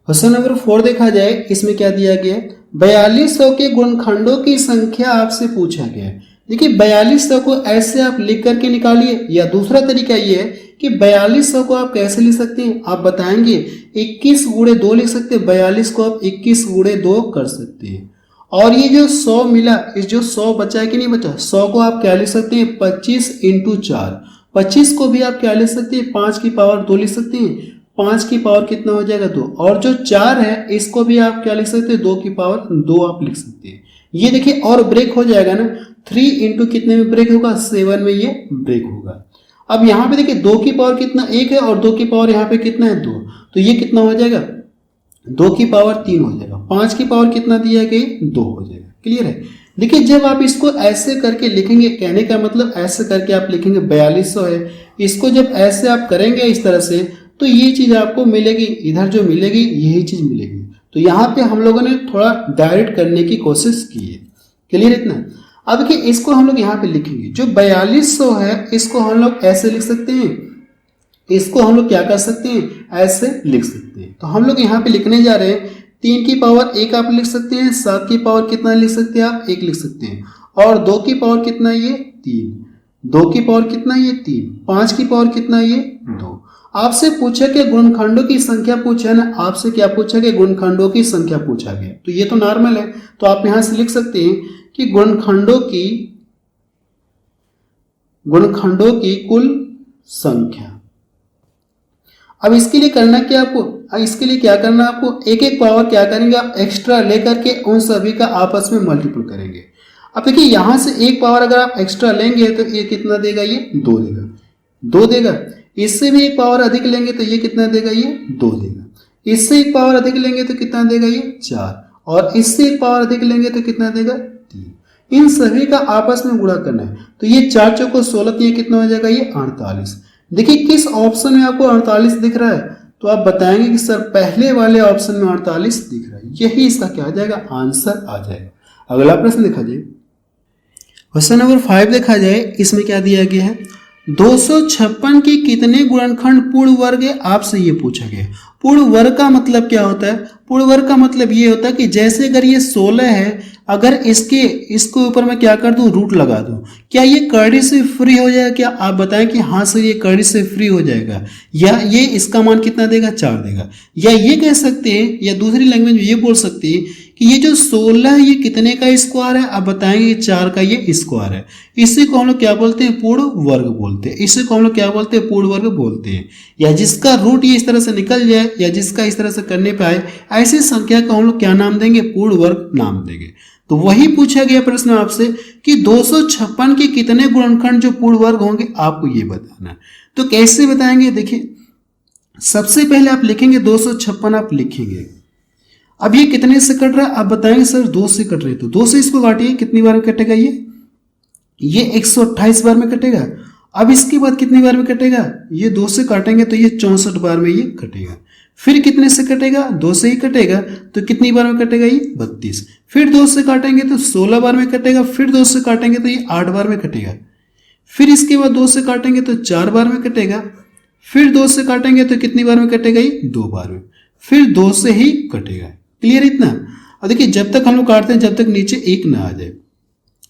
क्वेश्चन नंबर 4 देखा जाए, इसमें क्या दिया गया, 4200 के गुणनखंडों की संख्या आपसे पूछा गया। देखिए 4200 को ऐसे आप लिख करके निकालिए, या दूसरा तरीका ये है कि 4200 को आप कैसे लिख सकते हैं, आप बताएंगे 21 गुणे 2 लिख सकते हैं, 42 को आप 21 गुणे 2 कर सकते हैं। और ये जो 100 मिला, इस जो 100 बचा है कि नहीं बचा, 100 को आप क्या लिख सकते हैं 25 इंटू 4। 25 को भी आप क्या लिख सकते हैं 5 की पावर 2 लिख सकते हैं। 5 की पावर कितना हो जाएगा 2। और जो 4 है इसको भी आप क्या लिख सकते हैं 2 की पावर 2 आप लिख सकते हैं। ये देखिए और ब्रेक हो जाएगा ना, 3 इंटू कितने में ब्रेक होगा 7 में ये ब्रेक होगा। अब यहाँ पे देखिए 2 की पावर कितना 1 है और 2 की पावर यहाँ पे कितना है 2, तो ये कितना हो जाएगा 2 की पावर 3 हो जाएगा। 5 की पावर कितना दिया गया 2 हो जाएगा। क्लियर है। देखिए जब आप इसको ऐसे करके लिखेंगे, कहने का मतलब ऐसे करके आप लिखेंगे 4200 है, इसको जब ऐसे आप करेंगे इस तरह से तो ये चीज आपको मिलेगी, इधर जो मिलेगी यही चीज मिलेगी। तो यहाँ पे हम लोगों ने थोड़ा डायरेक्ट करने की कोशिश की है। क्लियर इतना। अब देखिए इसको हम लोग यहाँ पे लिखेंगे, जो 4200 है इसको हम लोग ऐसे लिख सकते हैं, इसको हम लोग क्या कर सकते हैं ऐसे लिख सकते हैं। तो हम लोग यहाँ पे लिखने जा रहे हैं 3 की पावर 1 आप लिख सकते हैं, 7 की पावर कितना लिख सकते हैं आप 1 लिख सकते हैं, और 2 की पावर कितना ये 3, 2 की पावर कितना ये 3, 5 की पावर कितना ये 2। आपसे पूछा कि गुणनखंडों की संख्या पूछा है ना, आपसे क्या पूछा कि गुणनखंडों की संख्या पूछा गया, तो ये तो नॉर्मल है, तो आप यहां से लिख सकते हैं कि गुणनखंडों की कुल संख्या। अब इसके लिए करना क्या आपको, इसके लिए क्या करना आपको, एक एक पावर क्या करेंगे आप एक्स्ट्रा लेकर के उन सभी का आपस में मल्टीपल करेंगे। अब देखिए यहां से एक पावर अगर आप एक्स्ट्रा लेंगे तो ये कितना देगा, ये 2 देगा, 2 देगा। इससे भी एक पावर अधिक लेंगे तो ये कितना देगा, ये 2 देगा। इससे एक पावर अधिक लेंगे तो कितना देगा, ये 4, और इससे एक पावर अधिक लेंगे तो कितना देगा 3। इन सभी का आपस में गुणा करना है, तो ये 4 चौको 16, ये कितना हो जाएगा, ये 48। देखिए किस ऑप्शन में आपको 48 दिख रहा है, तो आप बताएंगे कि सर पहले वाले ऑप्शन में 48 दिख रहा है, यही इसका क्या आ जाएगा आंसर आ जाएगा। अगला प्रश्न देखा जाए, क्वेश्चन नंबर 5 देखा जाए, इसमें क्या दिया गया है 256 के कितने गुणनखंड पूर्ण वर्ग है, आपसे ये पूछा गया। पूर्ण वर्ग का मतलब क्या होता है, पूर्ण वर्ग का मतलब ये होता है कि जैसे अगर ये 16 है, अगर इसके ऊपर मैं क्या कर दूं रूट लगा दूं, क्या ये कर्डी से फ्री हो जाएगा, क्या आप बताएं कि हाँ सर ये कर्डी से फ्री हो जाएगा, या ये इसका मान कितना देगा 4 देगा। या ये कह सकते हैं, या दूसरी लैंग्वेज में ये बोल सकते हैं कि ये जो 16 है ये कितने का स्क्वायर है, आप बताएंगे 4 का ये स्क्वायर है। इसी को हम लोग क्या बोलते हैं पूर्ण वर्ग बोलते हैं, इसी को हम लोग क्या बोलते हैं पूर्ण वर्ग बोलते हैं। या जिसका रूट ये इस तरह से निकल जाए, या जिसका इस तरह से करने पे आए, ऐसी संख्या को हम लोग क्या नाम देंगे पूर्ण वर्ग नाम देंगे। तो वही पूछा गया प्रश्न आपसे कि 256 के कितने गुणनखंड जो पूर्ण वर्ग होंगे आपको ये बताना है। तो कैसे बताएंगे, देखिए सबसे पहले आप लिखेंगे 256 आप लिखेंगे। अब ये कितने से कट रहा है, आप बताएंगे सर 2 से कट रहे, तो 2 से इसको काटिए, कितनी बार में कटेगा ये 128 बार में कटेगा। अब इसके बाद कितनी बार में कटेगा, ये 2 से काटेंगे तो ये 64 बार में ये कटेगा। फिर कितने से कटेगा, 2 से ही कटेगा, तो कितनी बार में कटेगा ये 32। फिर 2 से काटेंगे तो 16 बार में कटेगा। फिर 2 से काटेंगे तो ये 8 बार में कटेगा। फिर इसके बाद 2 से काटेंगे तो 4 बार में कटेगा। फिर 2 से काटेंगे तो कितनी बार में कटेगा ये 2 बार में। फिर 2 से ही कटेगा। क्लियर इतना। और देखिए जब तक हम लोग काटते हैं जब तक नीचे 1 ना आ जाए,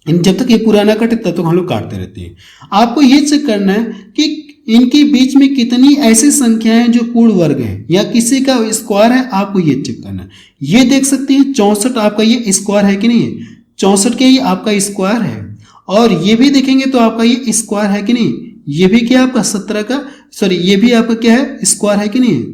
जब तक ये पूरा ना कटे तब तक हम लोग काटते रहते हैं। आपको ये चेक करना है कि इनके बीच में कितनी ऐसी संख्याएं हैं जो पूर्ण वर्ग है या किसी का स्क्वायर है, आपको ये चेक करना है। ये देख सकते हैं 64 आपका ये स्क्वायर है कि नहीं है, 64 के ये आपका स्क्वायर है। और ये भी देखेंगे तो आपका ये स्क्वायर है कि नहीं, ये भी क्या आपका 17 का सॉरी ये भी आपका क्या है स्क्वायर है कि नहीं है,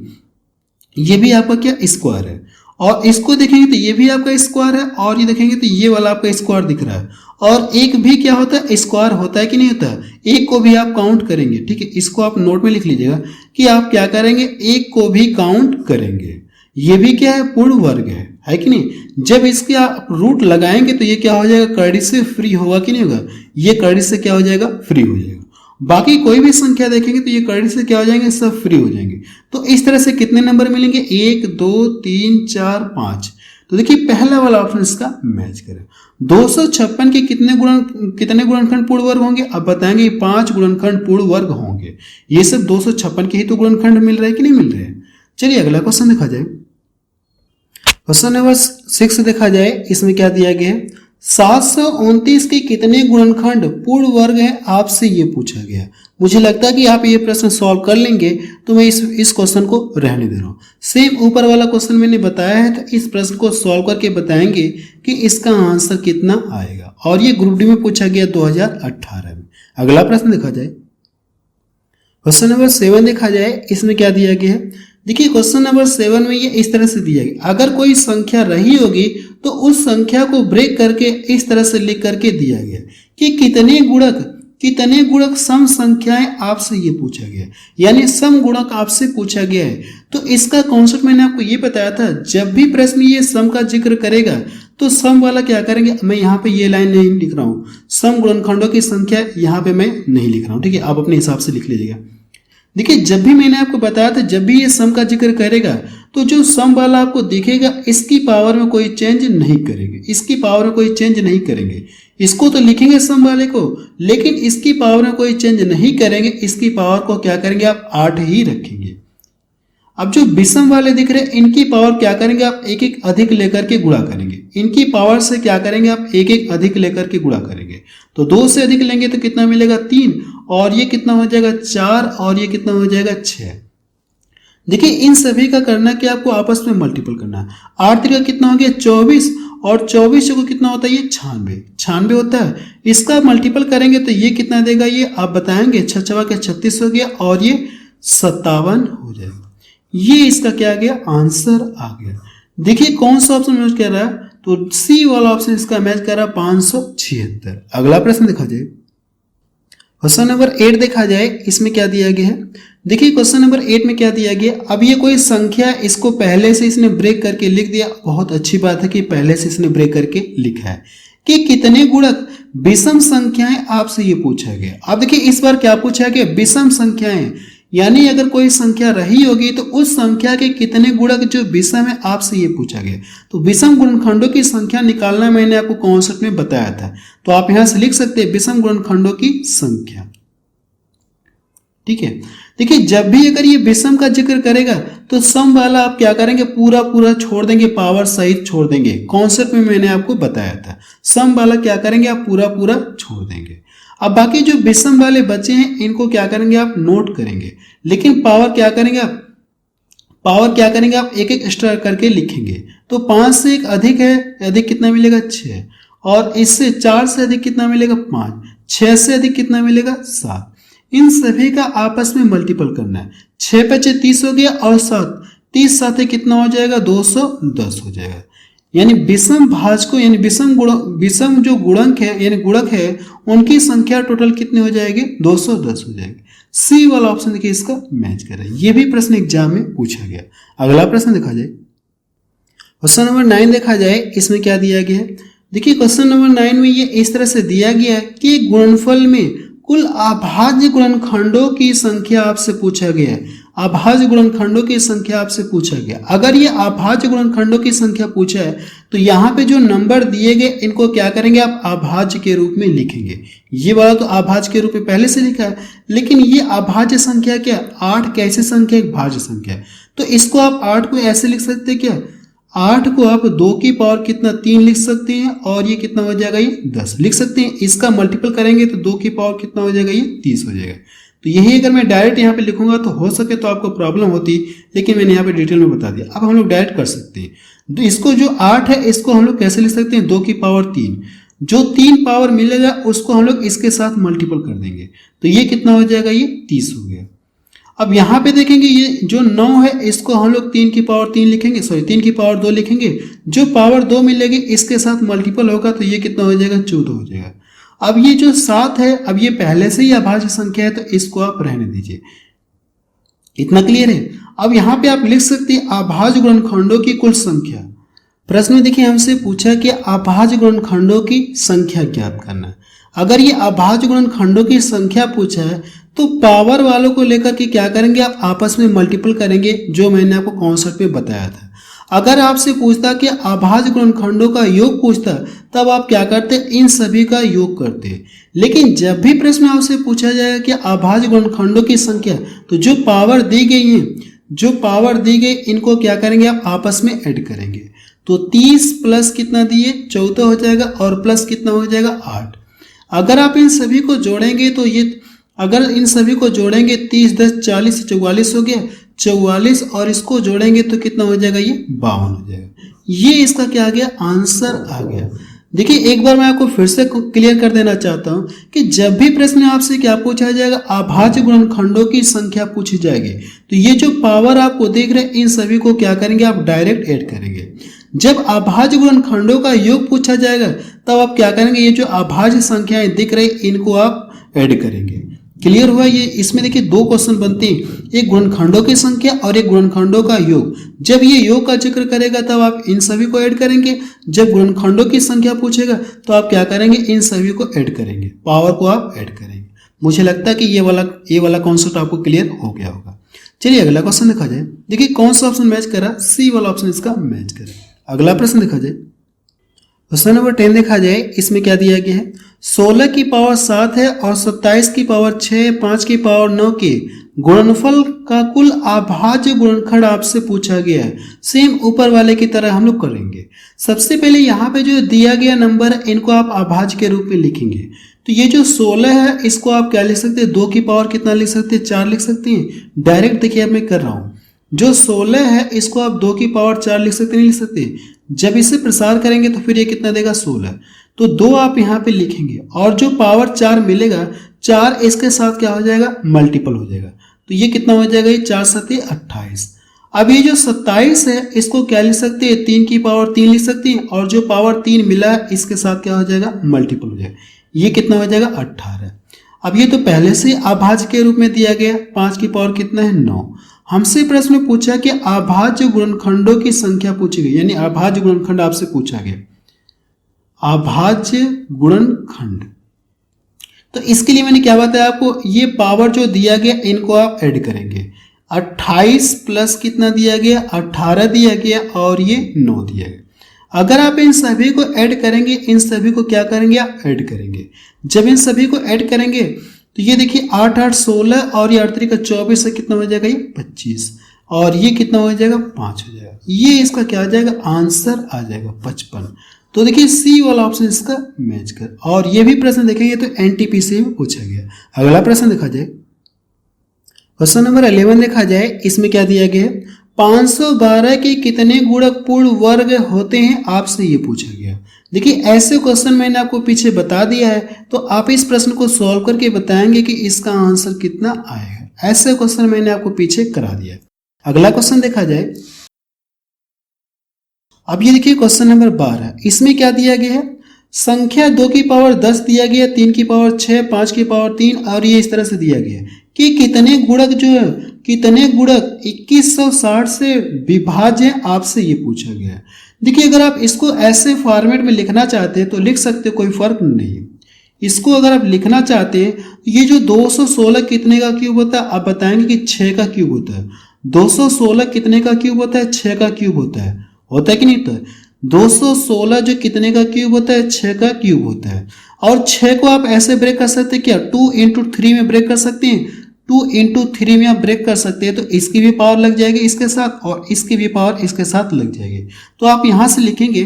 ये भी आपका क्या स्क्वायर है। और इसको देखेंगे तो ये भी आपका स्क्वायर है, और ये देखेंगे तो ये वाला आपका स्क्वायर दिख रहा है। और एक भी क्या होता है स्क्वायर होता है कि नहीं होता है, एक को भी आप काउंट करेंगे। ठीक है, इसको आप नोट में लिख लीजिएगा कि आप क्या करेंगे, एक को भी काउंट करेंगे। ये भी क्या है पूर्ण वर्ग है कि नहीं। जब इसके आप रूट लगाएंगे तो ये क्या हो जाएगा कर्डी से फ्री होगा कि नहीं होगा, ये कर्डी से क्या हो जाएगा फ्री हो जाएगा। बाकी कोई भी संख्या देखेंगे तो ये कर्डी से क्या हो जाएंगे सब फ्री हो जाएंगे। तो इस तरह से कितने नंबर मिलेंगे 1 2 3 4 5। तो देखिए पहला वाला ऑप्शन इसका मैच करें। 256 के कितने गुणनखंड पूर्ण वर्ग होंगे, अब बताएंगे 5 गुणनखंड पूर्ण वर्ग होंगे। ये सब 256 के ही तो गुणनखंड मिल रहे हैं कि नहीं मिल रहे हैं। चलिए अगला क्वेश्चन देखा जाए। क्वेश्चन नंबर 6 देखा जाए, इसमें क्या दिया गया है 729 के कितने गुणनखंड पूर्ण वर्ग है, आपसे ये पूछा गया। मुझे लगता है कि आप ये प्रश्न सॉल्व कर लेंगे, तो मैं इस क्वेश्चन को रहने दे रहा हूँ। सेम ऊपर वाला क्वेश्चन मैंने बताया है, तो इस प्रश्न को सॉल्व करके बताएंगे कि इसका आंसर कितना आएगा। और ये ग्रुप डी में पूछा गया 2018 में। अगला प्रश्न देखा जाए, क्वेश्चन नंबर 7 देखा जाए, इसमें क्या दिया गया है। देखिए क्वेश्चन नंबर 7 में ये इस तरह से दिया गया, अगर कोई संख्या रही होगी तो उस संख्या को ब्रेक करके इस तरह से लिख करके दिया गया कि कितने गुणक सम संख्याएं, आपसे ये पूछा गया, यानी सम गुणक आपसे पूछा गया है। तो इसका कॉन्सेप्ट मैंने आपको ये बताया था, जब भी प्रश्न ये सम का जिक्र करेगा तो सम वाला क्या करेंगे, मैं यहाँ पे ये लाइन नहीं लिख रहा हूँ, सम गुणनखंडों की संख्या यहाँ पे मैं नहीं लिख रहा हूँ, ठीक है, आप अपने हिसाब से लिख लीजिएगा। देखिए जब भी मैंने आपको बताया था, जब भी ये सम का जिक्र करेगा तो जो सम वाला आपको दिखेगा इसकी पावर में कोई चेंज नहीं करेंगे, इसकी पावर में कोई चेंज नहीं करेंगे। इसको तो लिखेंगे सम वाले को, लेकिन इसकी पावर में कोई चेंज नहीं करेंगे, इसकी पावर को क्या करेंगे आप 8 ही रखेंगे। अब जो विषम वाले दिख रहे हैं, इनकी पावर क्या करेंगे आप एक एक अधिक लेकर के गुणा करेंगे, इनकी पावर से क्या करेंगे आप एक एक अधिक लेकर के गुणा करेंगे। तो 2 से अधिक लेंगे तो कितना मिलेगा 3, और ये कितना हो जाएगा 4, और ये कितना हो जाएगा 6। देखिए इन सभी का करना कि आपको आपस में मल्टीपल करना है। 8 का कितना हो गया 24, और 24 को कितना होता है ये 96 होता है। इसका मल्टीपल करेंगे तो ये कितना देगा, ये आप बताएंगे, 6 6 के 36 हो गया, और ये 57 हो जाएगा। ये इसका क्या आ गया, आंसर आ गया। देखिए कौन सा ऑप्शन मैच कर रहा है, तो सी वाला ऑप्शन इसका मैच कर रहा है 576। अगला प्रश्न देखा जाए, क्वेश्चन नंबर 8 देखा जाए, इसमें क्या दिया गया है। देखिए क्वेश्चन नंबर 8 में क्या दिया गया, अब ये कोई संख्या, इसको पहले से इसने ब्रेक करके लिख दिया। बहुत अच्छी बात है कि पहले से इसने ब्रेक करके लिखा है कि कितने गुणक विषम संख्याएं, आपसे ये पूछा गया। अब देखिए इस बार क्या पूछा गया, विषम संख्याएं, यानी अगर कोई संख्या रही होगी तो उस संख्या के कितने गुणक जो विषम है, आपसे ये पूछा गया। तो विषम गुणनखंडों की संख्या निकालना मैंने आपको कॉन्सेप्ट में बताया था, तो आप यहां से लिख सकते हैं विषम गुणनखंडों की संख्या, ठीक है। देखिए जब भी अगर ये विषम का जिक्र करेगा तो सम वाला आप क्या करेंगे, पूरा छोड़ देंगे, पावर सहित छोड़ देंगे। कॉन्सेप्ट में मैंने आपको बताया था, सम वाला क्या करेंगे आप पूरा छोड़ देंगे। अब बाकी जो विषम वाले बचे हैं इनको क्या करेंगे आप नोट करेंगे, लेकिन पावर क्या करेंगे आप एक एक एक्स्ट्रा करके लिखेंगे। तो 5 से एक अधिक है, अधिक कितना मिलेगा 6, और इससे 4 से अधिक कितना मिलेगा 5, 6 से अधिक कितना मिलेगा 7। इन सभी का आपस में मल्टीपल करना है। 6 पे 6 30 हो गया, और 7 30 साथ कितना हो जाएगा 210 हो जाएगा। यानी विषम भाजकों, यानी विषम जो गुणक है, यानी गुणक है, उनकी संख्या टोटल कितनी हो जाएगी 210 हो जाएगी। सी वाला ऑप्शन देखिए इसका मैच कर रहा है। ये भी प्रश्न एग्जाम में पूछा गया। अगला प्रश्न देखा जाए, क्वेश्चन नंबर 9 देखा जाए, इसमें क्या दिया गया है। देखिए क्वेश्चन नंबर 9 में ये इस तरह से दिया गया है कि गुणनफल में कुल अभाज्य गुणनखंडों की संख्या आपसे पूछा गया है। अभाज्य गुणनखंडों की संख्या आपसे पूछा गया। अगर ये अभाज्य गुणनखंडों की संख्या पूछा है तो यहाँ पे जो नंबर दिए गए इनको क्या करेंगे आप अभाज्य के रूप में लिखेंगे। ये वाला तो अभाज्य के रूप में पहले से लिखा है, लेकिन ये अभाज्य संख्या क्या, 8 कैसे संख्या, एक भाज्य संख्या है। तो इसको आप 8 को ऐसे लिख सकते हैं क्या, 8 को आप 2 की पावर कितना 3 लिख सकते हैं, और ये कितना हो जाएगा ये 10 लिख सकते हैं। इसका मल्टीपल करेंगे तो 2 की पावर कितना हो जाएगा ये 30 हो जाएगा। तो यही अगर मैं डायरेक्ट यहाँ पे लिखूंगा तो हो सके तो आपको प्रॉब्लम होती, लेकिन मैंने यहाँ पे डिटेल में बता दिया। अब हम लोग डायरेक्ट कर सकते हैं। तो इसको जो 8 है इसको हम लोग कैसे लिख सकते हैं, 2 की पावर 3, जो 3 पावर मिलेगा उसको हम लोग इसके साथ मल्टीपल कर देंगे, तो ये कितना हो जाएगा ये 30 हो गया। अब यहाँ पे देखेंगे ये जो 9 है इसको हम लोग 3 की पावर 3 लिखेंगे, 3 की पावर 2 लिखेंगे, जो पावर 2 मिलेगी इसके साथ मल्टीपल होगा तो ये कितना हो जाएगा 14 हो जाएगा। अब ये जो 7 है, अब ये पहले से ही अभाज्य संख्या है तो इसको आप रहने दीजिए। इतना क्लियर है। अब यहाँ पे आप लिख सकते हैं अभाज्य गुणनखंडों की कुल संख्या। प्रश्न में देखिए हमसे पूछा कि अभाज्य गुणनखंडों की संख्या ज्ञात करना है। अगर ये अभाज्य गुणनखंडों की संख्या पूछा है तो पावर वालों को लेकर के क्या करेंगे आप आपस में मल्टीपल करेंगे, जो मैंने आपको कॉन्सेप्ट में बताया था। अगर आपसे पूछता कि अभाज्य गुणनखंडों का योग पूछता तब आप क्या करते, इन सभी का योग करते। लेकिन जब भी प्रश्न आपसे पूछा जाएगा कि अभाज्य गुणनखंडों की संख्या, तो जो पावर दी गई है, जो पावर दी गई इनको क्या करेंगे आप आपस में ऐड करेंगे। तो 30 प्लस कितना दिए 14 हो जाएगा और प्लस कितना हो जाएगा 8। अगर आप इन सभी को जोड़ेंगे तो ये अगर इन सभी को जोड़ेंगे 30 10 40 44 हो गया 44 और इसको जोड़ेंगे तो कितना हो जाएगा ये 52 हो जाएगा। ये इसका क्या आ गया आंसर आ गया। देखिए एक बार मैं आपको फिर से क्लियर कर देना चाहता हूं कि जब भी प्रश्न आपसे क्या पूछा जाएगा अभाज्य गुणनखंडों की संख्या पूछी जाएगी तो ये जो पावर आपको देख रहे हैं इन सभी को क्या करेंगे आप डायरेक्ट ऐड करेंगे। जब अभाज्य गुणनखंडों का योग पूछा जाएगा तब आप क्या करेंगे ये जो अभाज्य संख्याएं दिख रही इनको आप ऐड करेंगे। क्लियर हुआ ये। इसमें देखिए दो क्वेश्चन बनते हैं, एक गुणनखंडों की संख्या और एक गुणनखंडों का योग। जब ये योग का जिक्र करेगा तब आप इन सभी को ऐड करेंगे, जब गुणनखंडों की संख्या पूछेगा तो आप क्या करेंगे इन सभी को ऐड करेंगे, पावर को आप ऐड करेंगे। मुझे लगता है कि ये वाला कॉन्सेप्ट आपको क्लियर हो गया होगा। चलिए अगला क्वेश्चन देखा जाए। देखिए कौन सा ऑप्शन मैच करा, सी वाला ऑप्शन इसका मैच करा। अगला प्रश्न देखा जाए, क्वेश्चन नंबर 10 देखा जाए। इसमें क्या दिया गया है 16 की पावर 7 है और 27 की पावर 6 5 की पावर 9 के गुणनफल का कुल अभाज्य गुणनखंड आपसे पूछा गया है। सेम ऊपर वाले की तरह हम लोग करेंगे। सबसे पहले यहाँ पे जो दिया गया नंबर है इनको आप अभाज्य के रूप में लिखेंगे। तो ये जो 16 है इसको आप क्या लिख सकते हैं 2 की पावर कितना लिख सकते हैं 4 लिख सकते हैं। डायरेक्ट देखिए अब मैं कर रहा हूँ, जो 16 है इसको आप 2 की पावर 4 लिख सकते नहीं लिख सकते। जब इसे प्रसार करेंगे तो फिर ये कितना देगा 16, तो 2 आप यहाँ पे लिखेंगे और जो पावर 4 मिलेगा 4 इसके साथ क्या हो जाएगा मल्टीपल हो जाएगा। तो ये कितना हो जाएगा ये 4 7 28। अब ये जो 27 है इसको क्या लिख सकते हैं 3 की पावर 3 लिख सकते हैं और जो पावर 3 मिला है इसके साथ क्या हो जाएगा मल्टीपल हो जाएगा। ये कितना हो जाएगा 18। अब ये तो पहले से अभाज्य के रूप में दिया गया, 5 की पावर कितना है 9। हमसे प्रश्न में पूछा कि अभाज्य गुणनखंडों की संख्या पूछी गई, यानी अभाज्य गुणनखंड आपसे पूछा गया अभाज्य गुणनखंड। तो इसके लिए मैंने क्या बताया आपको, ये पावर जो दिया गया इनको आप ऐड करेंगे। 28 प्लस कितना दिया गया 18 दिया गया और ये 9 दिया गया। अगर आप इन सभी को ऐड करेंगे, इन सभी को क्या करेंगे आप ऐड करेंगे। जब इन सभी को ऐड करेंगे तो ये देखिए 8 8 16 और ये 8 3 का 24 है कितना हो जाएगा ये 25 और ये कितना हो जाएगा 5 हो जाएगा। ये इसका क्या आ जाएगा आंसर आ जाएगा 55। तो देखिए सी वाला ऑप्शन इसका मैच कर। और ये भी प्रश्न देखेंगे तो एनटीपीसी में पूछा गया। अगला प्रश्न देखा जाए, क्वेश्चन नंबर 11 देखा जाए। इसमें क्या दिया गया है 512 के कितने गुणक पूर्ण वर्ग होते हैं आपसे ये पूछा गया। देखिए ऐसे क्वेश्चन मैंने आपको पीछे बता दिया है, तो आप इस प्रश्न को सॉल्व करके बताएंगे कि इसका आंसर कितना आएगा। ऐसे क्वेश्चन मैंने आपको पीछे करा दिया है। अगला क्वेश्चन देखा जाए। अब ये देखिए क्वेश्चन नंबर 12। इसमें क्या दिया गया है संख्या 2 की पावर 10 दिया गया, 3 की पावर 6 5 की पावर 3 और ये इस तरह से दिया गया है कि कितने गुणक 2160 से विभाज्य है आपसे ये पूछा गया है। देखिए अगर आप इसको ऐसे फॉर्मेट में लिखना चाहते हैं तो लिख सकते हो, कोई फर्क नहीं है। इसको अगर आप लिखना चाहते हैं तो ये जो 216 कितने का क्यूब होता है आप बताएंगे कि 6 का क्यूब होता है। 216 कितने का क्यूब होता है 6 का क्यूब होता है कि नहीं। तो 216 जो कितने का क्यूब होता है 6 का क्यूब होता है। और 6 को आप ऐसे ब्रेक कर सकते हैं क्या 2 into 3 में ब्रेक कर सकते हैं। 2 into 3 में आप ब्रेक कर सकते हैं तो इसकी भी पावर लग जाएगी इसके साथ और इसकी भी पावर इसके साथ लग जाएगी। तो आप यहां से लिखेंगे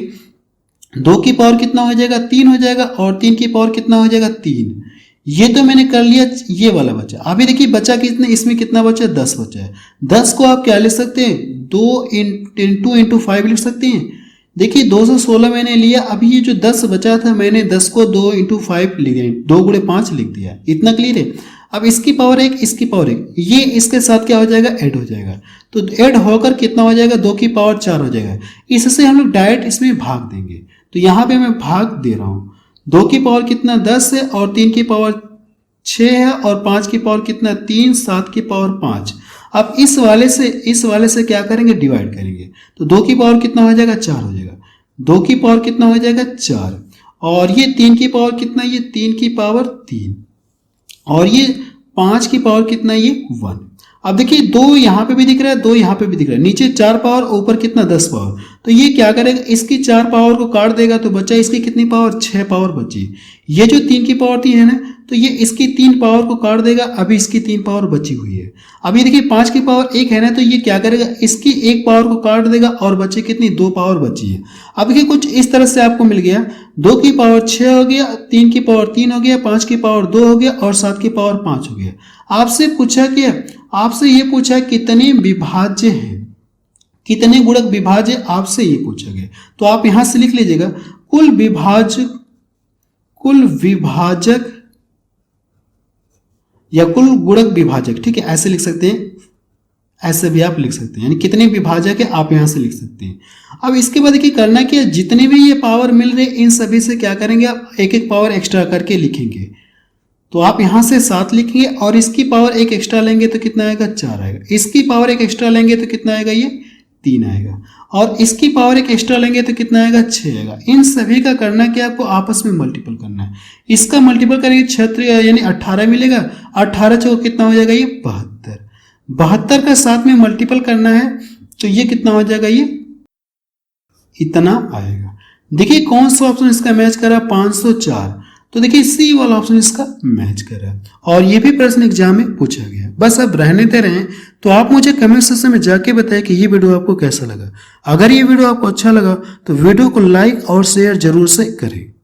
2 की पावर कितना हो जाएगा 3 हो जाएगा और 3 की पावर कितना हो जाएगा 3। ये तो मैंने कर लिया, ये वाला बचा। अभी देखिए बचा कितने, इसमें कितना बचा 10 बचा है। 10 को आप क्या लिख सकते हैं 2 into 5 लिख सकते हैं। देखिए 216 मैंने लिया, अभी ये जो 10 बचा था मैंने 10 को 2 into 5 लिख दिया, 2 गुणे 5 लिख दिया। इतना क्लियर है। अब इसकी पावर 1 इसकी पावर 1 ये इसके साथ क्या हो जाएगा ऐड हो जाएगा। तो ऐड होकर कितना हो जाएगा 2 की पावर 4 हो जाएगा। इससे हम लोग डायरेक्ट इसमें भाग देंगे। तो यहाँ पे मैं भाग दे रहा हूँ। 2 की पावर कितना 10 है और 3 की पावर 6 है और 5 की पावर कितना 3 7 की पावर 5। अब इस वाले से क्या करेंगे डिवाइड करेंगे। तो 2 की पावर कितना हो जाएगा 4 हो जाएगा। 2 की पावर कितना हो जाएगा 4 और ये 3 की पावर कितना, ये 3 की पावर 3 और ये 5 की पावर कितना, ये 1। अब देखिए 2 यहाँ पे भी दिख रहा है 2 यहाँ पे भी दिख रहा है, नीचे 4 पावर ऊपर कितना 10 पावर। तो ये क्या करेगा, इसकी 4 पावर को काट देगा तो बचा इसकी कितनी पावर, 6 पावर बची। ये जो 3 की पावर 3 है ना, तो ये इसकी 3 पावर को काट देगा, अभी इसकी 3 पावर बची हुई है। अभी देखिए 5 की पावर 1 है ना, तो ये क्या करेगा, इसकी 1 पावर को काट देगा और बचे कितनी, 2 पावर बची है। अब देखिए कुछ इस तरह से आपको मिल गया, 2 की पावर 6 हो गया, 3 की पावर 3 हो गया, 5 की पावर 2 हो गया और 7 की पावर 5 हो गया। आपसे पूछा क्या, आपसे ये पूछा कितने विभाज्य हैं, कितने गुणक विभाज्य, आपसे ये पूछा गया। तो आप यहां से लिख लीजिएगा कुल विभाजक या कुल गुणक विभाजक, ठीक है, ऐसे लिख सकते हैं, ऐसे भी आप लिख सकते हैं, यानी कितने विभाजक है आप यहां से लिख सकते हैं। अब इसके बाद देखिए करना क्या, जितने भी ये पावर मिल रहे इन सभी से क्या करेंगे, आप एक एक पावर एक्स्ट्रा करके लिखेंगे। तो आप यहां से 7 लिखेंगे और इसकी पावर 1 एक्स्ट्रा लेंगे तो कितना आएगा, 4 आएगा। इसकी पावर 1 एक्स्ट्रा लेंगे तो कितना आएगा, ये 3 आएगा। और इसकी पावर 1 एक्स्ट्रा लेंगे तो कितना आएगा, 6 आएगा। इन सभी का करना क्या, आपको आपस में मल्टीपल करना है। इसका मल्टीपल करेंगे 6 यानी 18 मिलेगा, 18 चौक कितना हो जाएगा, ये 72। 72 का 7 में मल्टीपल करना है तो ये कितना हो जाएगा, ये इतना आएगा। देखिए कौन सा ऑप्शन इसका मैच कर रहा है, 504। तो देखिए सी वाला ऑप्शन इसका मैच कर रहा है और ये भी प्रश्न एग्जाम में पूछा गया। बस अब रहने दे रहे हैं, तो आप मुझे कमेंट सेक्शन में जाके बताएं कि ये वीडियो आपको कैसा लगा। अगर ये वीडियो आपको अच्छा लगा तो वीडियो को लाइक और शेयर जरूर से करें।